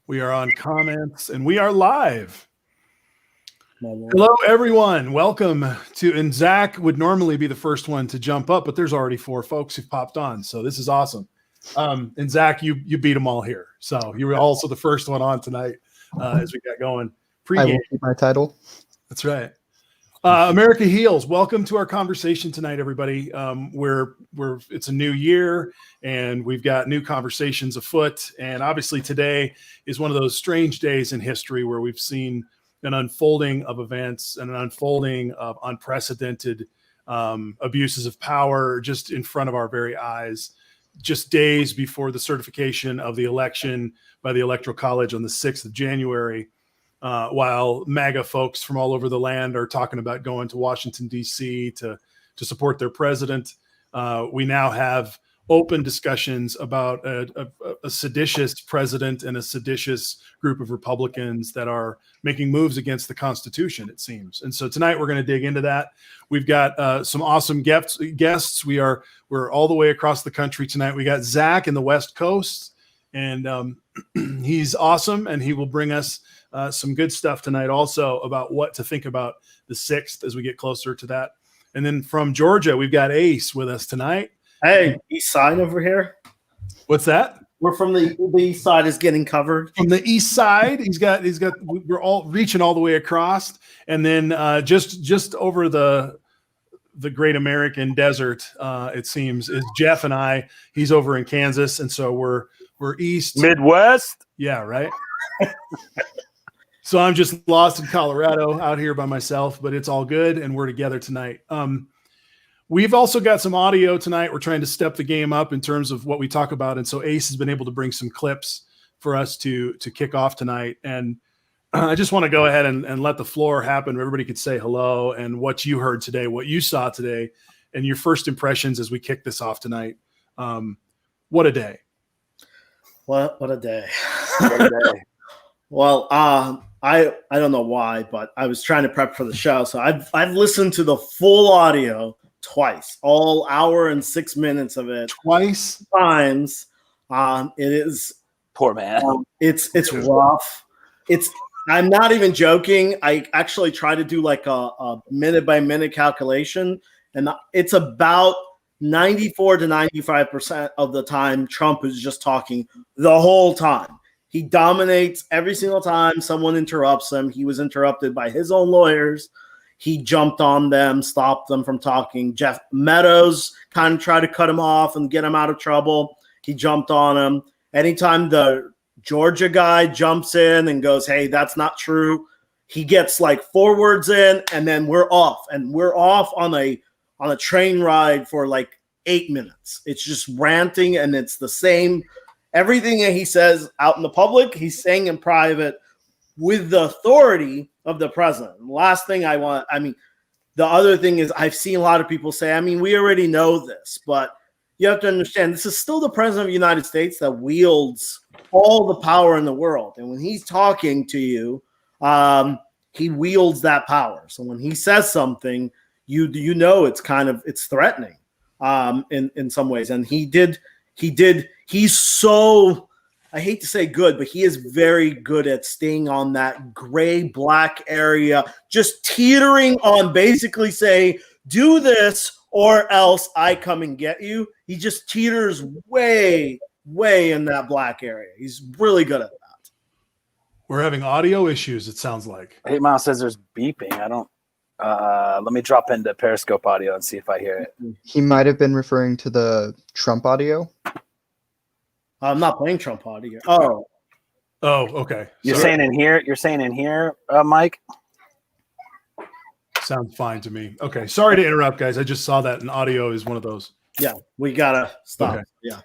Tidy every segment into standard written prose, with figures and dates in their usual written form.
We are on comments and we are live. Hello, everyone. Welcome to, and Zach would normally be the first one to jump up, but there's already 4 folks who've popped on. So this is awesome. And Zach, you beat them all here. So you were also the first one on tonight as we got going. I will keep my title. That's right. America Heals. Welcome to our conversation tonight, everybody. It's a new year and we've got new conversations afoot. And obviously today is one of those strange days in history where we've seen an unfolding of events and an unfolding of unprecedented abuses of power just in front of our very eyes, just days before the certification of the election by the Electoral College on the 6th of January. While MAGA folks from all over the land are talking about going to Washington, D.C. to support their president, we now have open discussions about a seditious president and a seditious group of Republicans that are making moves against the Constitution, it seems. And so tonight we're going to dig into that. We've got some awesome guests. We're all the way across the country tonight. We got Zach in the West Coast, and he's awesome, and he will bring us some good stuff tonight also about what to think about the 6th as we get closer to that. And then from Georgia, we've got Ace with us tonight. Hey, East Side over here. What's that? We're from the East Side is getting covered. From the East Side, he's got. We're all reaching all the way across, and then just over the Great American Desert, it seems, is Jeff and I. He's over in Kansas, and so we're east Midwest. Yeah, right. So I'm just lost in Colorado out here by myself, but it's all good, and we're together tonight. We've also got some audio tonight. We're trying to step the game up in terms of what we talk about, and so Ace has been able to bring some clips for us to kick off tonight. And I just want to go ahead and let the floor happen. Everybody could say hello and what you heard today, what you saw today, and your first impressions as we kick this off tonight. What a day! What a day! What a day. Well, I don't know why, but I was trying to prep for the show, so I've listened to the full audio twice, all hour and 6 minutes of it. Twice times. It is poor man. It's rough. I'm not even joking. I actually try to do like a minute by minute calculation, and it's about 94 to 95% of the time Trump is just talking the whole time. He dominates every single time someone interrupts him. He was interrupted by his own lawyers. He jumped on them, stopped them from talking. Jeff Meadows kind of tried to cut him off and get him out of trouble. He jumped on him. Anytime the Georgia guy jumps in and goes, hey, that's not true, he gets like 4 words in, and then we're off. And we're off on a train ride for like 8 minutes. It's just ranting, and it's the same. Everything that he says out in the public, he's saying in private with the authority of the president. Last thing the other thing is I've seen a lot of people say, we already know this, but you have to understand this is still the president of the United States that wields all the power in the world. And when he's talking to you, he wields that power. So when he says something, you know it's threatening in some ways. And he's so, I hate to say good, but he is very good at staying on that gray black area, just teetering on basically say, do this or else I come and get you. He just teeters way in that black area. He's really good at that. We're having audio issues, it sounds like. 8 Mile says there's beeping. I don't. Let me drop into Periscope audio and see if I hear it. He might have been referring to the Trump audio. I'm not playing Trump audio. Oh, okay. You're saying in here. You're saying in here, Mike. Sounds fine to me. Okay, sorry to interrupt, guys. I just saw that, and audio is one of those. Yeah, we gotta stop. Okay. Yeah,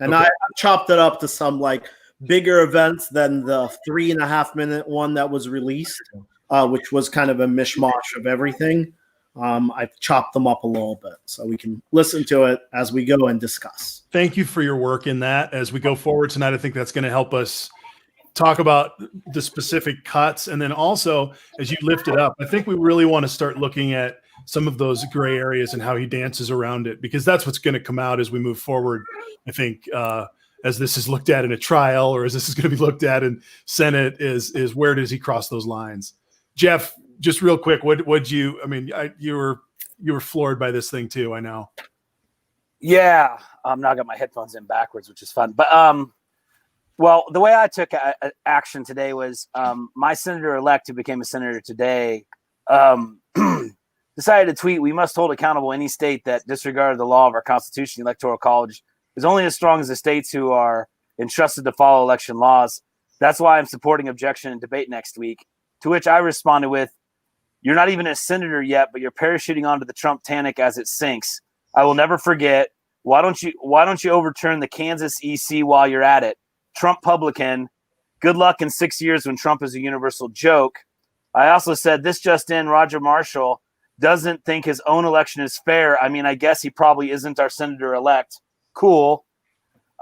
and I chopped it up to some like bigger events than the 3.5 minute one that was released, which was kind of a mishmash of everything. I've chopped them up a little bit so we can listen to it as we go and discuss. Thank you for your work in that. As we go forward tonight, I think that's going to help us talk about the specific cuts. And then also, as you lift it up, I think we really want to start looking at some of those gray areas and how he dances around it, because that's what's going to come out as we move forward. I think as this is looked at in a trial, or as this is going to be looked at in Senate, is where does he cross those lines? Jeff, just real quick, you were floored by this thing too, I know. Yeah, now I got my headphones in backwards, which is fun. But well, the way I took action today was my senator-elect, who became a senator today, decided to tweet, "We must hold accountable any state that disregarded the law of our Constitution. The Electoral College is only as strong as the states who are entrusted to follow election laws. That's why I'm supporting objection and debate next week." To which I responded with, "You're not even a senator yet, but you're parachuting onto the Trump Titanic as it sinks. I will never forget. Why don't you overturn the Kansas EC while you're at it? Trump publican. Good luck in 6 years when Trump is a universal joke." I also said, "This just in, Roger Marshall doesn't think his own election is fair. I mean, I guess he probably isn't our senator-elect. Cool."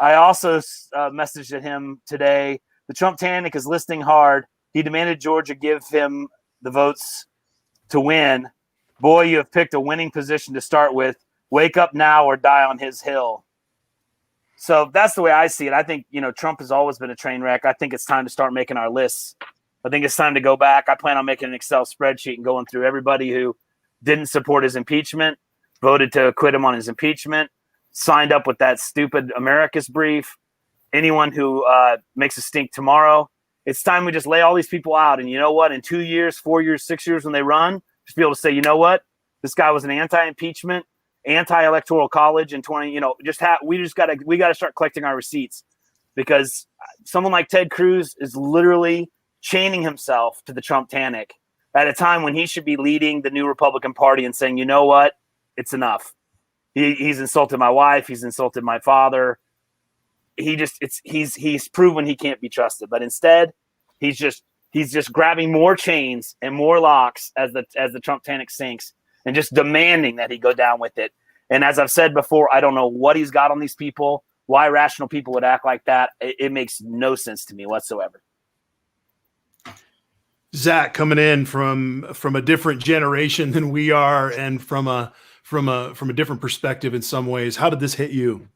I also messaged at him today, "The Trump Titanic is listing hard. He demanded Georgia give him the votes to win. Boy, you have picked a winning position to start with. Wake up now or die on his hill." So that's the way I see it. I think, Trump has always been a train wreck. I think it's time to start making our lists. I think it's time to go back. I plan on making an Excel spreadsheet and going through everybody who didn't support his impeachment, voted to acquit him on his impeachment, signed up with that stupid America's brief, anyone who makes a stink tomorrow. It's time we just lay all these people out. And you know what? In 2 years, 4 years, 6 years, when they run, just be able to say, you know what? This guy was an anti-impeachment, anti-electoral college in 20, we got to start collecting our receipts, because someone like Ted Cruz is literally chaining himself to the Trump Titanic at a time when he should be leading the new Republican Party and saying, you know what? It's enough. He's insulted my wife. He's insulted my father. He's proven he can't be trusted. But instead, he's just grabbing more chains and more locks as the Trump Titanic sinks, and just demanding that he go down with it. And as I've said before, I don't know what he's got on these people, why rational people would act like that. It makes no sense to me whatsoever. Zach, coming in from a different generation than we are, and from a different perspective in some ways, how did this hit you?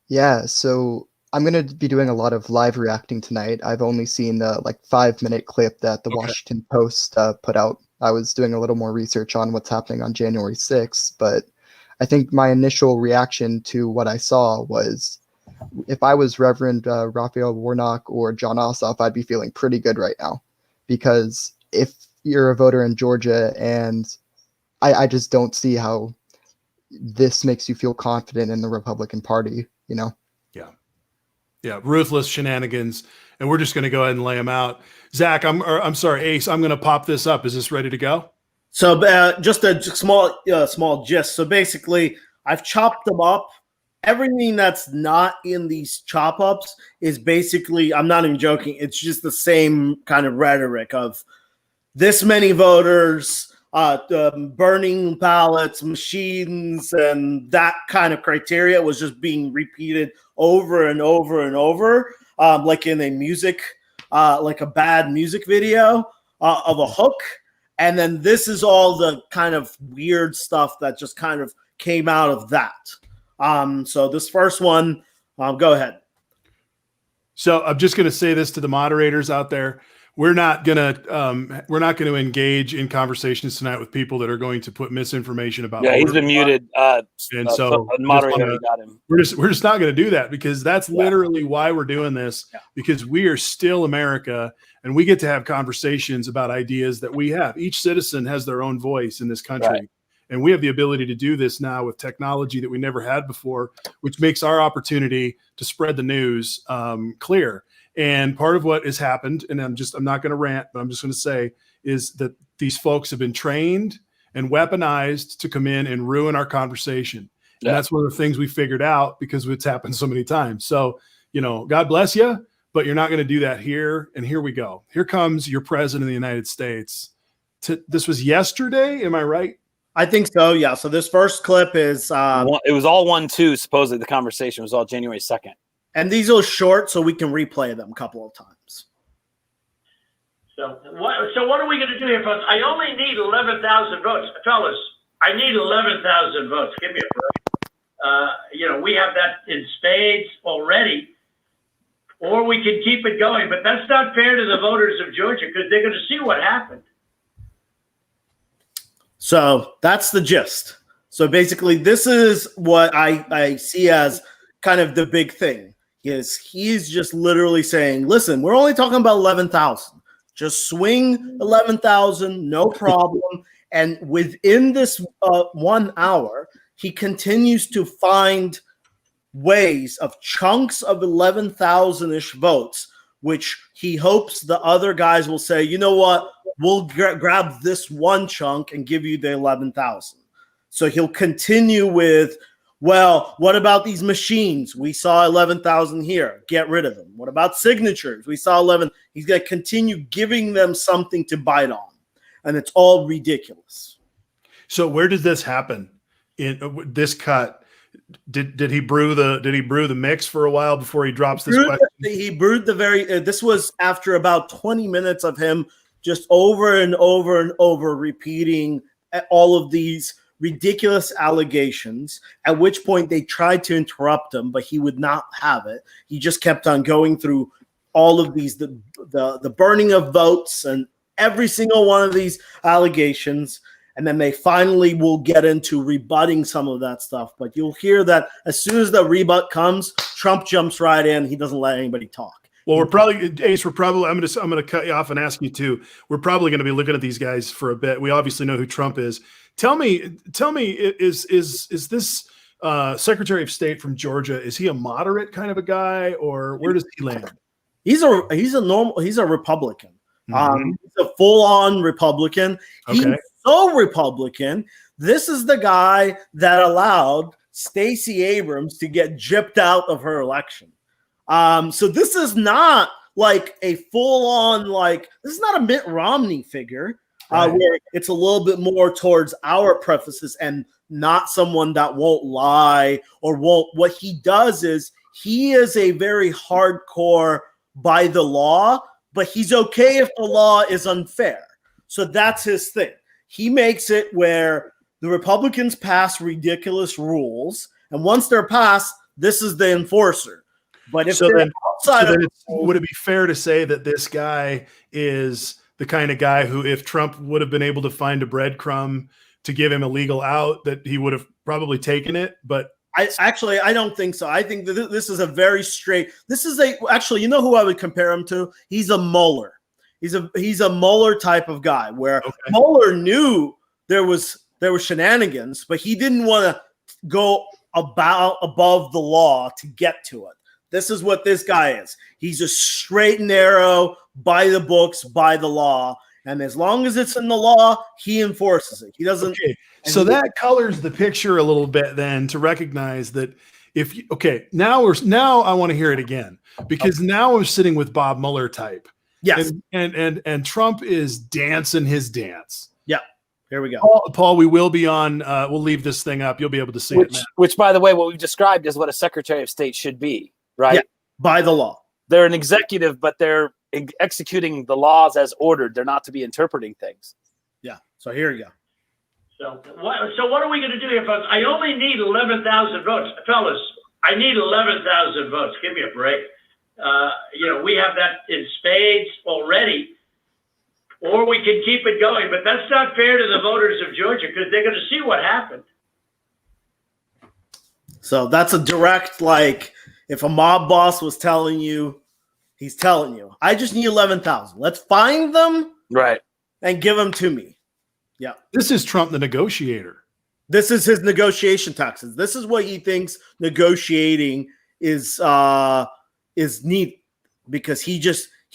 Yeah, so I'm going to be doing a lot of live reacting tonight. I've only seen the 5-minute clip that the Washington Post put out. I was doing a little more research on what's happening on January 6th, but I think my initial reaction to what I saw was, if I was Reverend Raphael Warnock or John Ossoff, I'd be feeling pretty good right now, because if you're a voter in Georgia, and I just don't see how this makes you feel confident in the Republican Party, Yeah, ruthless shenanigans, and we're just going to go ahead and lay them out. Zach, I'm sorry, Ace, I'm going to pop this up. Is this ready to go? So just a small gist. So basically, I've chopped them up. Everything that's not in these chop ups is basically, I'm not even joking, it's just the same kind of rhetoric of this many voters, burning ballots, machines, and that kind of criteria was just being repeated over and over and over, like in a music, like a bad music video of a hook. And then this is all the kind of weird stuff that just kind of came out of that. So this first one, go ahead. So I'm just going to say this to the moderators out there. We're not going to engage in conversations tonight with people that are going to put misinformation about. Yeah, he's been muted. And so moderator got him. We're just not going to do that, because that's literally why we're doing this, because we are still America, and we get to have conversations about ideas that we have. Each citizen has their own voice in this country. Right. And we have the ability to do this now with technology that we never had before, which makes our opportunity to spread the news clear. And part of what has happened, and I'm not going to rant, but I'm just going to say, is that these folks have been trained and weaponized to come in and ruin our conversation. Yeah. And that's one of the things we figured out, because it's happened so many times. So, God bless you, but you're not going to do that here. And here we go. Here comes your president of the United States. This was yesterday. Am I right? I think so. Yeah. So this first clip is, it was all 1-2. Supposedly the conversation was all January 2nd. And these are short, so we can replay them a couple of times. So what are we going to do here, folks? I only need 11,000 votes. Fellas, I need 11,000 votes. Give me a break. We have that in spades already, or we can keep it going. But that's not fair to the voters of Georgia because they're going to see what happened. So that's the gist. So basically, this is what I see as kind of the big thing. Is he's just literally saying, listen, we're only talking about 11,000. Just swing 11,000, no problem. And within this 1 hour, he continues to find ways of chunks of 11,000-ish votes, which he hopes the other guys will say, you know what, we'll grab this one chunk and give you the 11,000. So he'll continue with, well, what about these machines? We saw 11,000 here. Get rid of them. What about signatures? We saw 11. He's going to continue giving them something to bite on. And it's all ridiculous. So where did this happen in this cut? Did he brew the mix for a while before he drops this question? He brewed this was after about 20 minutes of him just over and over and over repeating all of these ridiculous allegations, at which point they tried to interrupt him, but he would not have it. He just kept on going through all of these, the burning of votes and every single one of these allegations. And then they finally will get into rebutting some of that stuff. But you'll hear that as soon as the rebut comes, Trump jumps right in. He doesn't let anybody talk. Well, I'm going to cut you off and ask you too. We're probably going to be looking at these guys for a bit. We obviously know who Trump is. Tell me, is this Secretary of State from Georgia? Is he a moderate kind of a guy, or where does he land? He's a Republican. Mm-hmm. He's a full-on Republican. Okay. He's so Republican. This is the guy that allowed Stacey Abrams to get gypped out of her election. So this is not like a full-on, this is not a Mitt Romney figure. Right. Where it's a little bit more towards our prefaces and not someone that won't lie or won't. What he does is he is a very hardcore by the law, but he's okay if the law is unfair. So that's his thing. He makes it where the Republicans pass ridiculous rules, and once they're passed, this is the enforcer. But if would it be fair to say that this guy is the kind of guy who, if Trump would have been able to find a breadcrumb to give him a legal out, that he would have probably taken it? But I don't think so. I think that this is a very straight. Actually, you know who I would compare him to? He's a Mueller. He's a Mueller type of guy where Mueller knew there was shenanigans, but he didn't want to go above the law to get to it. This is what this guy is. He's a straight and narrow, by the books, by the law. And as long as it's in the law, he enforces it. He doesn't. Okay. So that colors the picture a little bit then to recognize that now I want to hear it again, because now I'm sitting with Bob Mueller type. Yes. And Trump is dancing his dance. Yeah. Here we go. Paul, we will be on, we'll leave this thing up. You'll be able to see it. Which, by the way, what we've described is what a Secretary of State should be, right? Yeah, by the law. They're an executive, but they're executing the laws as ordered. They're not to be interpreting things. Yeah. So here you go. So what are we going to do here, folks? I only need 11,000 votes. Fellas, I need 11,000 votes. Give me a break. We have that in spades already, or we can keep it going. But that's not fair to the voters of Georgia because they're going to see what happened. So that's a direct, if a mob boss was telling you, he's telling you, I just need 11,000. Let's find them, right, and give them to me. Yeah. This is Trump, the negotiator. This is his negotiation tactics. This is what he thinks negotiating is neat, because he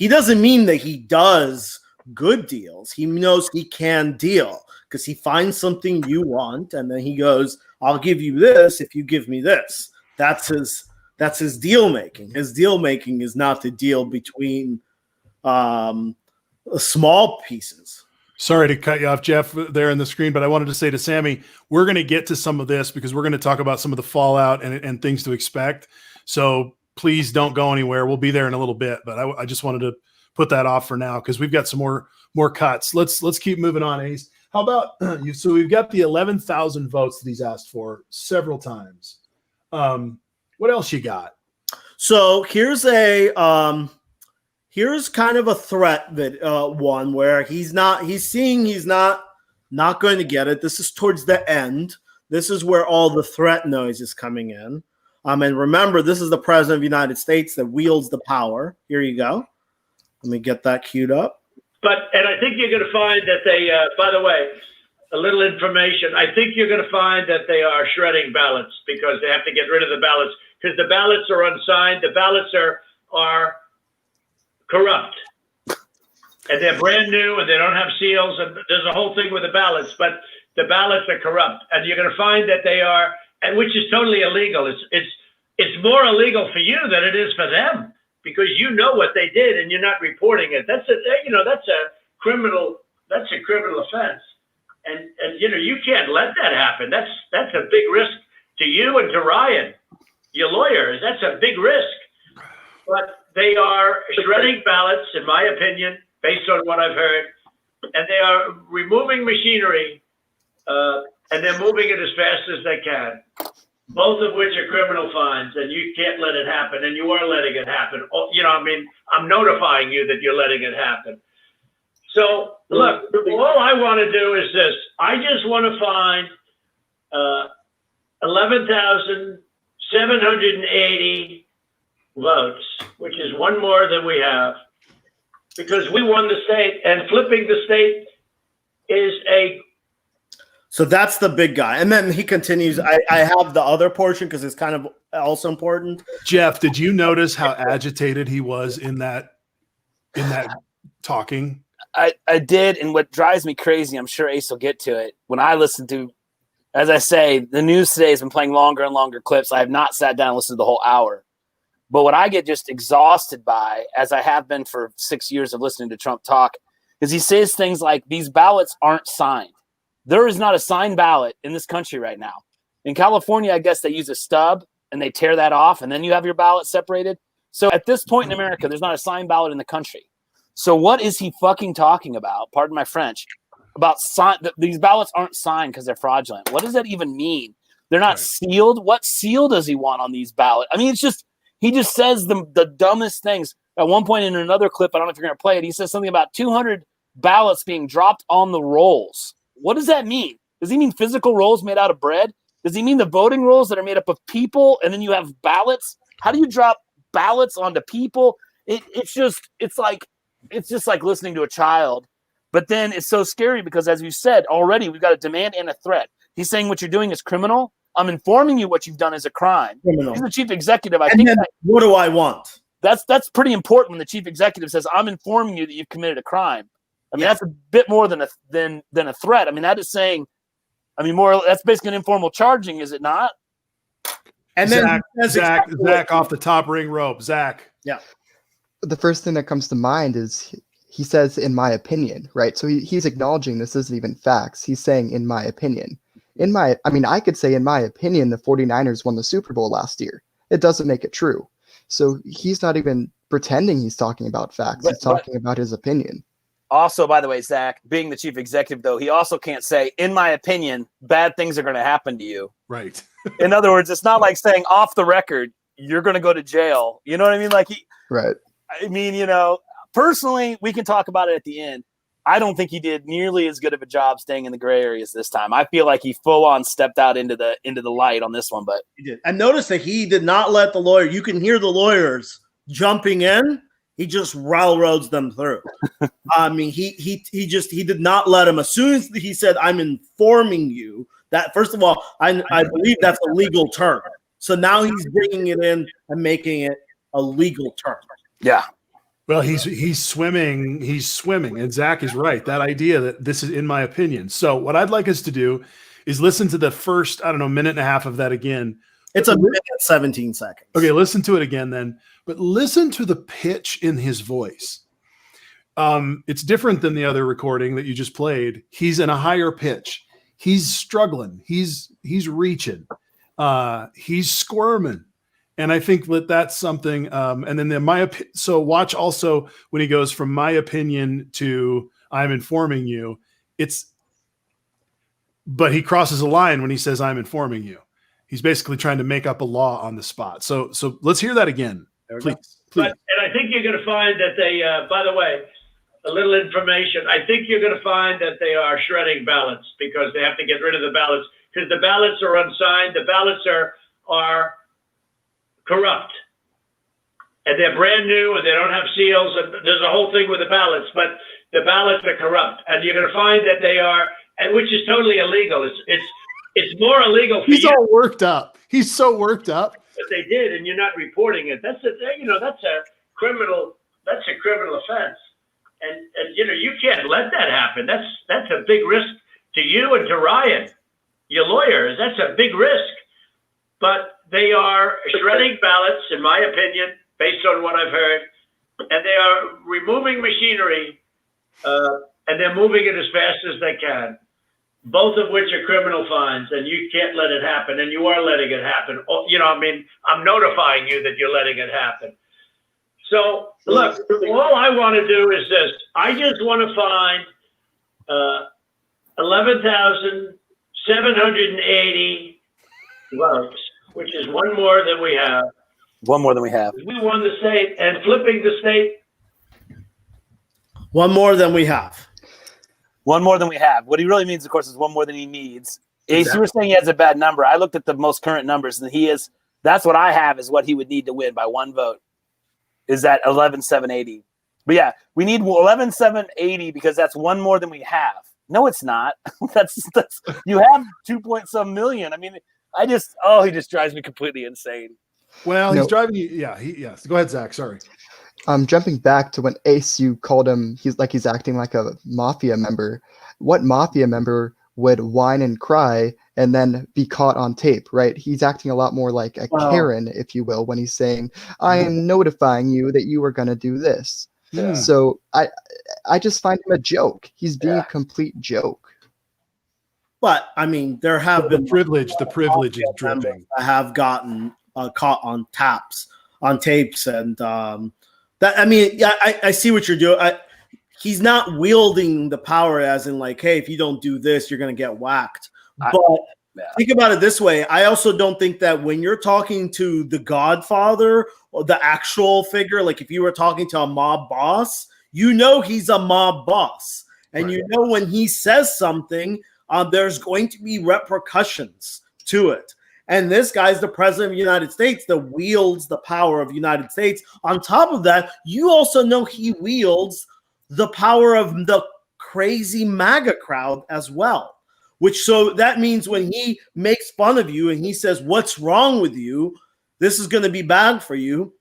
doesn't mean that he does good deals. He knows he can deal because he finds something you want, and then he goes, I'll give you this if you give me this. That's his deal making. His deal making is not the deal between small pieces. Sorry to cut you off, Jeff, there in the screen, but I wanted to say to Sammy, we're going to get to some of this because we're going to talk about some of the fallout and things to expect. So please don't go anywhere. We'll be there in a little bit, but I just wanted to put that off for now because we've got some more cuts. Let's keep moving on, Ace. How about you? So we've got the 11,000 votes that he's asked for several times. What else you got? So here's here's kind of a threat that one where he's not going to get it. This is towards the end. This is where all the threat noise is coming in. And remember, this is the President of the United States that wields the power. Here you go. Let me get that queued up. And I think you're going to find that they, by the way, a little information. I think you're going to find that they are shredding ballots because they have to get rid of the ballots because the ballots are unsigned. The ballots are corrupt. And they're brand new and they don't have seals. And there's a whole thing with the ballots, but the ballots are corrupt. And you're going to find that they are, and which is totally illegal. It's more illegal for you than it is for them because you know what they did and you're not reporting it. That's a criminal offense. And you can't let that happen. That's a big risk to you and to Ryan, your lawyers. That's a big risk. But they are shredding ballots, in my opinion, based on what I've heard, and they are removing machinery, and they're moving it as fast as they can, both of which are criminal fines, and you can't let it happen, and you are letting it happen. I'm notifying you that you're letting it happen. So, look, all I want to do is this. I just want to find 11,780 votes, which is one more than we have, because we won the state, and flipping the state is a... So that's the big guy. And then he continues. I have the other portion because it's kind of also important. Jeff, did you notice how agitated he was in that talking? I did, and what drives me crazy, I'm sure Ace will get to it, when I listen to, as I say, the news today has been playing longer and longer clips. I have not sat down and listened to the whole hour. But what I get just exhausted by, as I have been for 6 years of listening to Trump talk, is he says things like, these ballots aren't signed. There is not a signed ballot in this country right now. In California, I guess they use a stub, and they tear that off, and then you have your ballot separated. So at this point in America, there's not a signed ballot in the country. So what is he fucking talking about? Pardon my French. About these ballots aren't signed because they're fraudulent. What does that even mean? They're not sealed. What seal does he want on these ballots? I mean, it's just he just says the dumbest things. At one point in another clip, I don't know if you're going to play it, he says something about 200 ballots being dropped on the rolls. What does that mean? Does he mean physical rolls made out of bread? Does he mean the voting rolls that are made up of people and then you have ballots? How do you drop ballots onto people? It's just like listening to a child. But then it's so scary because, as you said already, we've got a demand and a threat. He's saying what you're doing is criminal. I'm informing you what you've done is a crime. Criminal. He's the chief executive. I think. What do I want? That's pretty important when the chief executive says, "I'm informing you that you've committed a crime." I mean, that's a bit more than a threat. I mean, that is saying, that's basically an informal charging, is it not? And then Zach off the top ring rope. Zach. Yeah. The first thing that comes to mind is he says, in my opinion, right? So he's acknowledging this isn't even facts. He's saying, in my opinion. I could say, in my opinion, the 49ers won the Super Bowl last year. It doesn't make it true. So he's not even pretending he's talking about facts. He's talking about his opinion. Also, by the way, Zach, being the chief executive, though, he also can't say, in my opinion, bad things are going to happen to you. Right. In other words, it's not like saying off the record, you're going to go to jail. You know what I mean? Right. I mean, personally, we can talk about it at the end. I don't think he did nearly as good of a job staying in the gray areas this time. I feel like he full on stepped out into the light on this one, but he did. And notice that he did not let the lawyer. You can hear the lawyers jumping in. He just railroads them through. I mean, he did not let him. As soon as he said, "I'm informing you," that first of all, I believe that's a legal term. So now he's bringing it in and making it a legal term. Yeah. Well, he's swimming, and Zach is right. That idea that this is in my opinion. So what I'd like us to do is listen to the first, minute and a half of that again. It's a minute 17 seconds. Okay, listen to it again then. But listen to the pitch in his voice. It's different than the other recording that you just played. He's in a higher pitch. He's struggling. He's reaching. He's squirming. And I think that's something. And then so watch also when he goes from my opinion to I'm informing you. But he crosses a line when he says I'm informing you. He's basically trying to make up a law on the spot. So let's hear that again, please. And I think you're going to find that they, by the way, a little information. I think you're going to find that they are shredding ballots because they have to get rid of the ballots because the ballots are unsigned. The ballots are corrupt. And they're brand new and they don't have seals. And there's a whole thing with the ballots, but the ballots are corrupt. And you're going to find that they are, and which is totally illegal. It's more illegal for He's all worked up. He's so worked up. But they did, and you're not reporting it. That's a criminal offense. And you can't let that happen. That's a big risk to you and to Ryan, your lawyers. That's a big risk. But they are shredding ballots, in my opinion, based on what I've heard, and they are removing machinery, and they're moving it as fast as they can, both of which are criminal fines, and you can't let it happen, and you are letting it happen. I'm notifying you that you're letting it happen. So, look, all I want to do is this. I just want to find 11,780 votes, which is one more than we have. One more than we have. We won the state, and flipping the state. One more than we have. One more than we have. What he really means, of course, is one more than he needs. Ace, you were saying he has a bad number. I looked at the most current numbers, and that's what I have is what he would need to win by one vote. Is that 11,780? But yeah, we need 11,780 because that's one more than we have. No, it's not. that's you have 2-some million. I mean, he just drives me completely insane. Well, he's driving you. Yeah, yes. Go ahead, Zach. Sorry. Jumping back to when Ace, you called him, he's acting like a mafia member. What mafia member would whine and cry and then be caught on tape, right? He's acting a lot more like a Karen, if you will, when he's saying, I am notifying you that you are going to do this. Yeah. So I just find him a joke. He's being a complete joke. But, I mean, there have been... The privilege is dripping. I have gotten caught on tapes, and I see what you're doing. He's not wielding the power as in like, hey, if you don't do this, you're going to get whacked. But think about it this way. I also don't think that when you're talking to the Godfather or the actual figure, like if you were talking to a mob boss, he's a mob boss. And when he says something, there's going to be repercussions to it. And this guy's the president of the United States that wields the power of the United States. On top of that, you also know he wields the power of the crazy MAGA crowd as well. So that means when he makes fun of you and he says, what's wrong with you? This is going to be bad for you.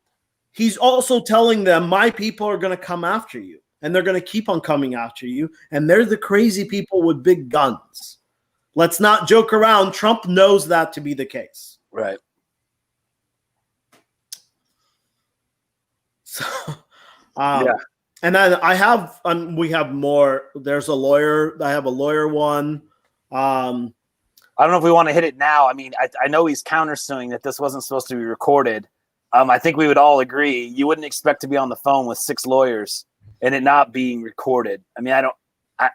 He's also telling them, my people are going to come after you. And they're going to keep on coming after you. And they're the crazy people with big guns. Let's not joke around. Trump knows that to be the case. Right. So, and then we have more. There's a lawyer. I have a lawyer one. I don't know if we want to hit it now. I mean, I know he's countersuing that this wasn't supposed to be recorded. I think we would all agree. You wouldn't expect to be on the phone with 6 lawyers and it not being recorded. I mean,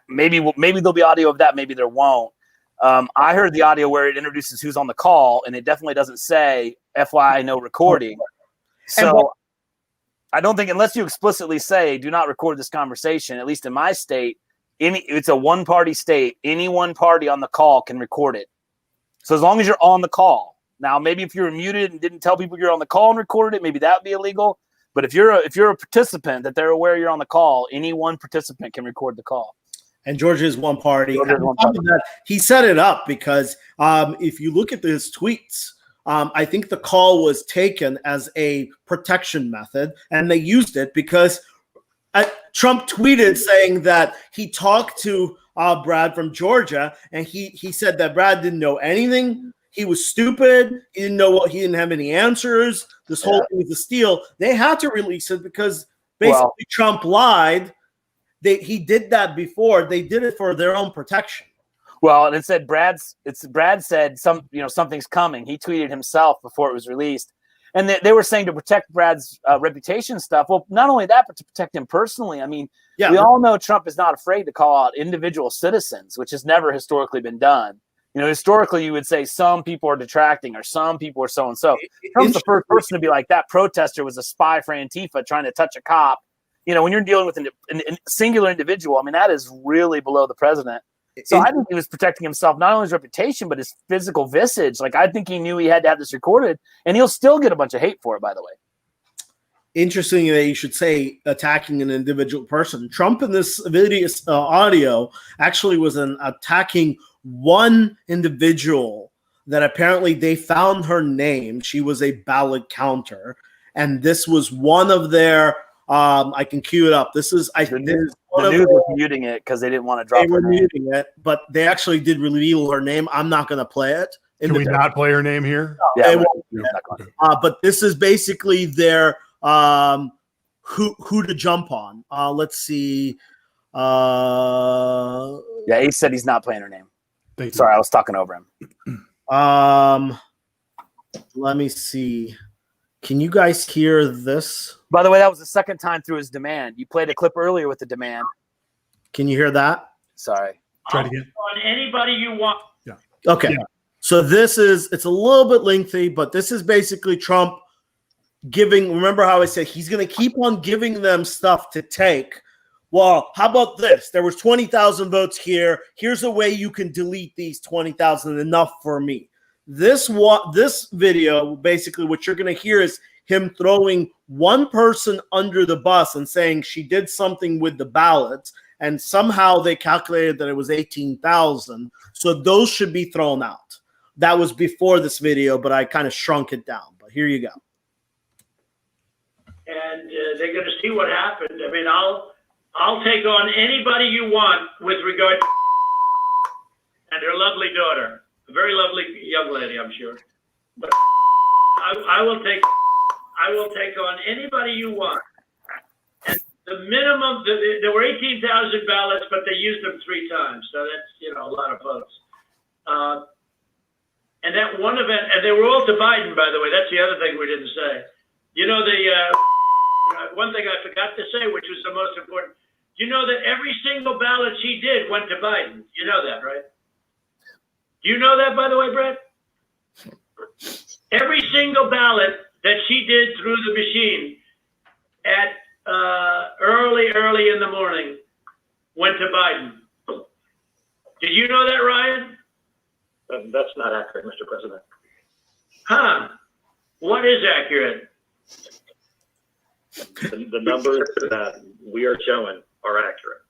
maybe there'll be audio of that. Maybe there won't. I heard the audio where it introduces who's on the call, and it definitely doesn't say FYI no recording. So I don't think, unless you explicitly say do not record this conversation, at least in my state, it's a one-party state. Any one party on the call can record it. So as long as you're on the call. Now, maybe if you're muted and didn't tell people you're on the call and recorded it, maybe that would be illegal. But if you're a participant that they're aware you're on the call, any one participant can record the call. And Georgia is one party. He set it up because if you look at his tweets, I think the call was taken as a protection method, and they used it because Trump tweeted saying that he talked to Brad from Georgia, and he said that Brad didn't know anything. He was stupid. He didn't have any answers. This whole thing was a steal. They had to release it because basically Trump lied. He did that before. They did it for their own protection. Well, and it said Brad said something's coming. He tweeted himself before it was released. And they were saying to protect Brad's reputation stuff. Well, not only that, but to protect him personally. I mean, we all know Trump is not afraid to call out individual citizens, which has never historically been done. You know, historically, you would say some people are detracting or some people are so and so. Trump's the first person to be like, that protester was a spy for Antifa trying to touch a cop. You know, when you're dealing with a singular individual, I mean, that is really below the president. So I think he was protecting himself, not only his reputation, but his physical visage. Like, I think he knew he had to have this recorded, and he'll still get a bunch of hate for it, by the way. Interesting that you should say attacking an individual person. Trump in this video audio actually was attacking one individual that apparently they found her name. She was a ballot counter, and this was one of their. I can cue it up. This is the news was muting it because they didn't want to drop. They were muting it, but they actually did reveal her name. I'm not going to play it. Can we not play her name here? No, yeah, but this is basically their who to jump on. Let's see. Yeah, he said he's not playing her name. Sorry, I was talking over him. Let me see. Can you guys hear this? By the way, that was the second time through his demand. You played a clip earlier with the demand. Can you hear that? Sorry. Try it again. On anybody you want. Yeah. Okay. Yeah. So it's a little bit lengthy, but this is basically Trump giving. Remember how I said he's going to keep on giving them stuff to take. Well, how about this? There was 20,000 votes here. Here's a way you can delete these 20,000. Enough for me. This video, basically what you're going to hear is him throwing one person under the bus and saying she did something with the ballots, and somehow they calculated that it was 18,000. So those should be thrown out. That was before this video, but I kind of shrunk it down. But here you go. And they're going to see what happened. I mean, I'll take on anybody you want with regard to and her lovely daughter. A very lovely young lady, I'm sure. But I will take on anybody you want. And the minimum, there were 18,000 ballots, but they used them 3 times. So that's, a lot of votes. And that one event, and they were all to Biden, by the way. That's the other thing we didn't say. One thing I forgot to say, which was the most important. You know that every single ballot she did went to Biden. You know that, right? Do you know that, by the way, Brett? Every single ballot that she did through the machine at early in the morning went to Biden. Did you know that, Ryan? That's not accurate, Mr. President. Huh? What is accurate? The numbers that we are showing are accurate.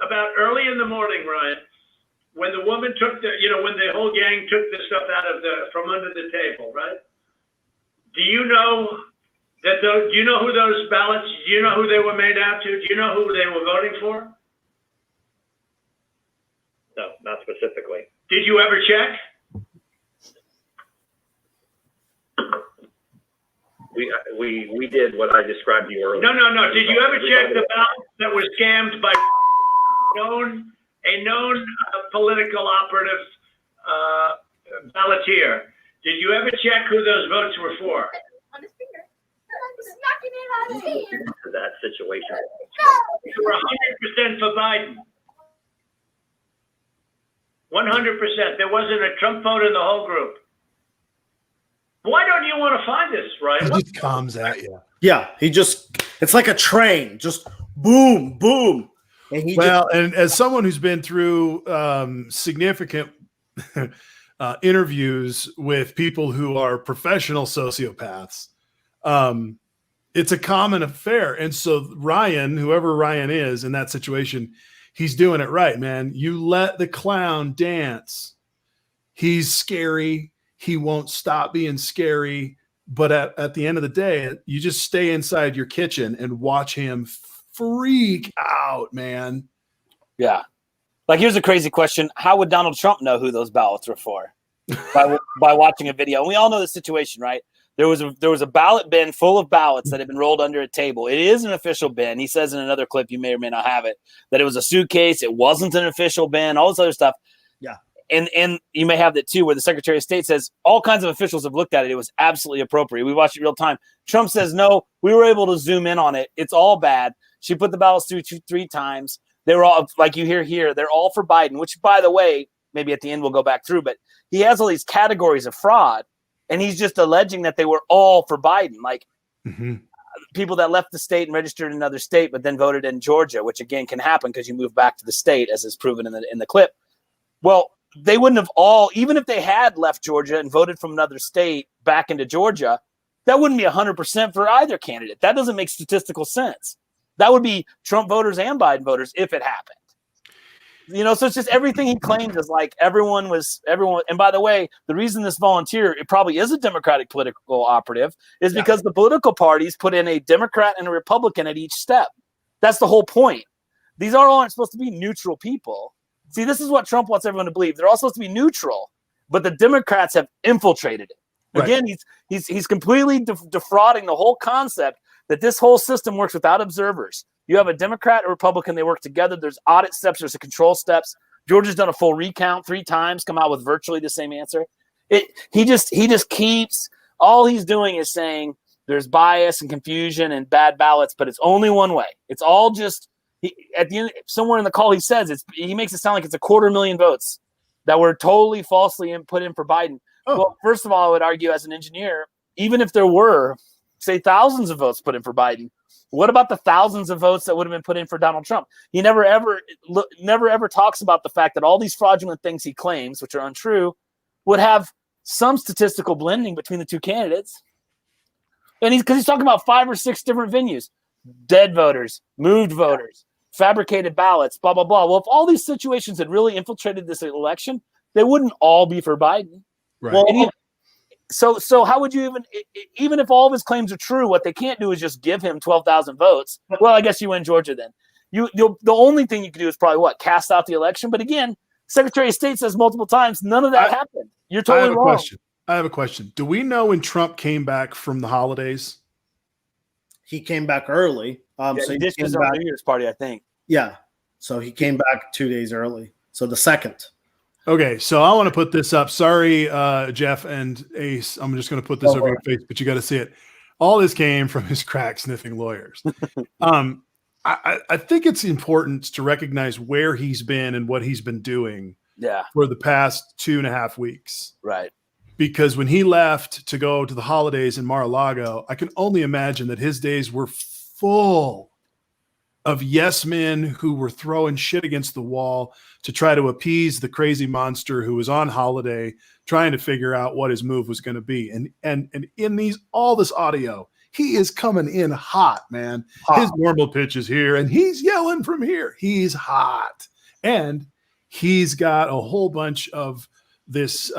About early in the morning, Ryan, when the woman took when the whole gang took the stuff from under the table, right? Do you know do you know who those ballots? Do you know who they were made out to? Do you know who they were voting for? No, not specifically. Did you ever check? We did what I described to you earlier. No. Did you ever check the ballots that were scammed by a known political operative balloteer? Did you ever check who those votes were for? On his finger. Smacking it on his finger. To that situation. You were 100% for Biden. 100%. There wasn't a Trump vote in the whole group. Why don't you want to find this, right? He just comes at you. Yeah, it's like a train, just boom, boom. And as someone who's been through significant interviews with people who are professional sociopaths, it's a common affair. And so Ryan, whoever Ryan is in that situation, he's doing it right, man. You let the clown dance. He's scary. He won't stop being scary. But at the end of the day, you just stay inside your kitchen and watch him freak out, man. Yeah. Like, here's a crazy question. How would Donald Trump know who those ballots were for? By watching a video. And we all know the situation, right? There was a ballot bin full of ballots that had been rolled under a table. It is an official bin. He says in another clip, you may or may not have it, that it was a suitcase. It wasn't an official bin, all this other stuff. Yeah. And you may have that too, where the Secretary of State says all kinds of officials have looked at it. It was absolutely appropriate. We watched it real time. Trump says, no, we were able to zoom in on it. It's all bad. She put the ballots through 3 times. They were all, like you hear here, they're all for Biden, which, by the way, maybe at the end we'll go back through, but he has all these categories of fraud, and he's just alleging that they were all for Biden. Like people that left the state and registered in another state, but then voted in Georgia, which again can happen because you move back to the state, as is proven in the clip. Well, they wouldn't have all, even if they had left Georgia and voted from another state back into Georgia, that wouldn't be 100% for either candidate. That doesn't make statistical sense. That would be Trump voters and Biden voters if it happened. So it's just everything he claims is like everyone. And by the way, the reason this volunteer, it probably is a Democratic political operative, is because the political parties put in a Democrat and a Republican at each step. That's the whole point. These aren't supposed to be neutral people. See, this is what Trump wants everyone to believe. They're all supposed to be neutral, but the Democrats have infiltrated it. Right. Again, he's completely defrauding the whole concept that this whole system works without observers. You have a Democrat or Republican, they work together. There's audit steps, there's control steps. Georgia's done a full recount 3 times, come out with virtually the same answer. He just keeps, all he's doing is saying there's bias and confusion and bad ballots, but it's only one way. It's all just, at the end, somewhere in the call he says, he makes it sound like it's 250,000 votes that were totally falsely put in for Biden. Oh. Well, first of all, I would argue as an engineer, even if there were, say, thousands of votes put in for Biden, what about the thousands of votes that would have been put in for Donald Trump? He never ever talks about the fact that all these fraudulent things he claims, which are untrue, would have some statistical blending between the two candidates. And because he's talking about 5 or 6 different venues, dead voters, moved voters, fabricated ballots, blah, blah, blah. Well, if all these situations had really infiltrated this election, they wouldn't all be for Biden. Right. Well, so how would you even if all of his claims are true, what they can't do is just give him 12,000 votes. Well, I guess you win Georgia then. The only thing you can do is probably cast out the election. But again, Secretary of State says multiple times, none of that happened. You're totally wrong. I have a question. Do we know when Trump came back from the holidays? He came back early. So he ditched his own New Year's party, I think. Yeah. So he came back 2 days early. So the 2nd. Okay, so I want to put this up. Sorry, Jeff and Ace. I'm just going to put this over your face, but you got to see it. All this came from his crack sniffing lawyers. I think it's important to recognize where he's been and what he's been doing for the past 2.5 weeks. Right. Because when he left to go to the holidays in Mar-a-Lago, I can only imagine that his days were full of yes men who were throwing shit against the wall to try to appease the crazy monster who was on holiday, trying to figure out what his move was going to be. And in all this audio, he is coming in hot, man. Hot. His normal pitch is here, and he's yelling from here. He's hot. And he's got a whole bunch of this,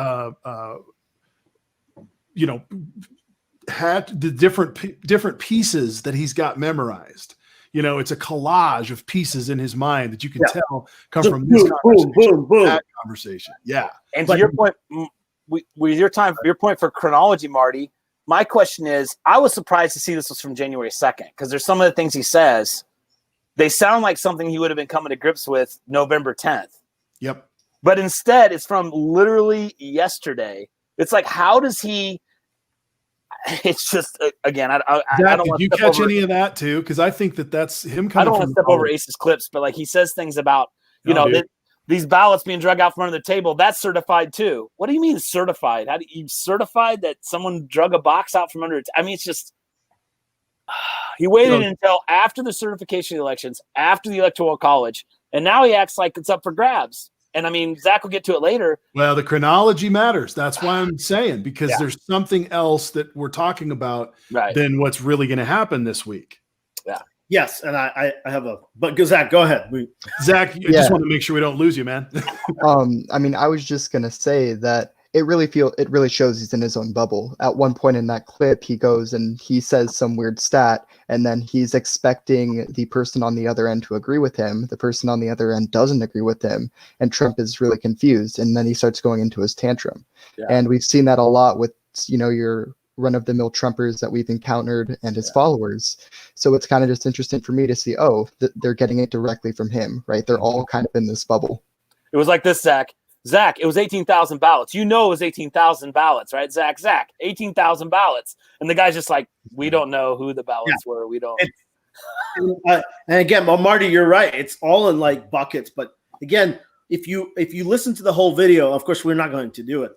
had the different pieces that he's got memorized. It's a collage of pieces in his mind that you can tell come from this conversation, that conversation. Yeah. And to your point, with your point for chronology, Marty, my question is, I was surprised to see this was from January 2nd, because there's some of the things he says, they sound like something he would have been coming to grips with November 10th. Yep. But instead, it's from literally yesterday. It's like, how does he... It's just, again, I don't want to catch any of that too, because I think that's him coming. I don't want to step over Ace's clips, but like he says things about these ballots being drug out from under the table. That's certified too. What do you mean certified? How do you certified that someone drug a box out from under it? I mean, it's just he waited until after the certification of the elections, after the Electoral College, and now he acts like it's up for grabs. And I mean, Zach will get to it later. Well, the chronology matters. That's why I'm saying, because there's something else that we're talking about than what's really going to happen this week. Yeah. Yes. And I have but Zach, go ahead. Zach, I just want to make sure we don't lose you, man. I mean, I was just going to say that it really shows he's in his own bubble. At one point in that clip, he goes and he says some weird stat, and then he's expecting the person on the other end to agree with him. The person on the other end doesn't agree with him, and Trump is really confused, and then he starts going into his tantrum. Yeah. And we've seen that a lot with, your run-of-the-mill Trumpers that we've encountered and his followers. So it's kind of just interesting for me to see, they're getting it directly from him, right? They're all kind of in this bubble. It was like this, Zach, it was 18,000 ballots. It was 18,000 ballots, right? Zach, 18,000 ballots. And the guy's just like, we don't know who the ballots were. We don't. And again, well, Marty, you're right. It's all in like buckets. But again, if you listen to the whole video, of course, we're not going to do it.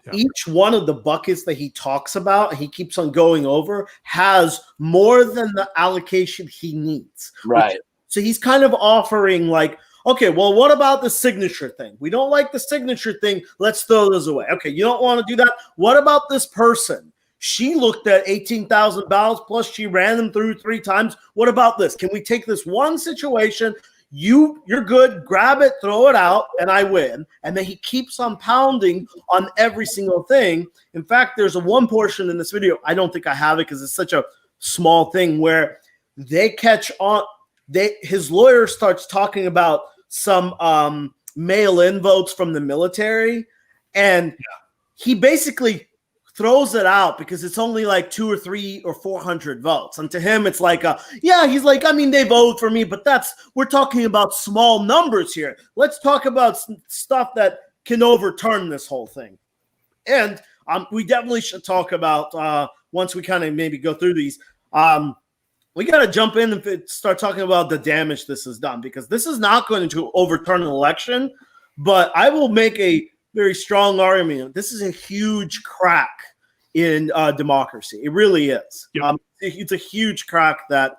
Yeah. Each one of the buckets that he talks about, he keeps on going over, has more than the allocation he needs. Right. So he's kind of offering like, okay, well, what about the signature thing? We don't like the signature thing. Let's throw those away. Okay, you don't want to do that. What about this person? She looked at 18,000 ballots, plus she ran them through 3 times. What about this? Can we take this one situation? You're good. Grab it, throw it out, and I win. And then he keeps on pounding on every single thing. In fact, there's one portion in this video. I don't think I have it because it's such a small thing where they catch on. His lawyer starts talking about some mail-in votes from the military, and he basically throws it out because it's only like 200 or 300 or 400 votes. And to him, it's like, he's like, I mean, they vote for me, but we're talking about small numbers here. Let's talk about stuff that can overturn this whole thing. And we definitely should talk about, once we kind of maybe go through these, we got to jump in and start talking about the damage this has done, because this is not going to overturn an election, but I will make a very strong argument. This is a huge crack in democracy. It really is. Yep. It's a huge crack that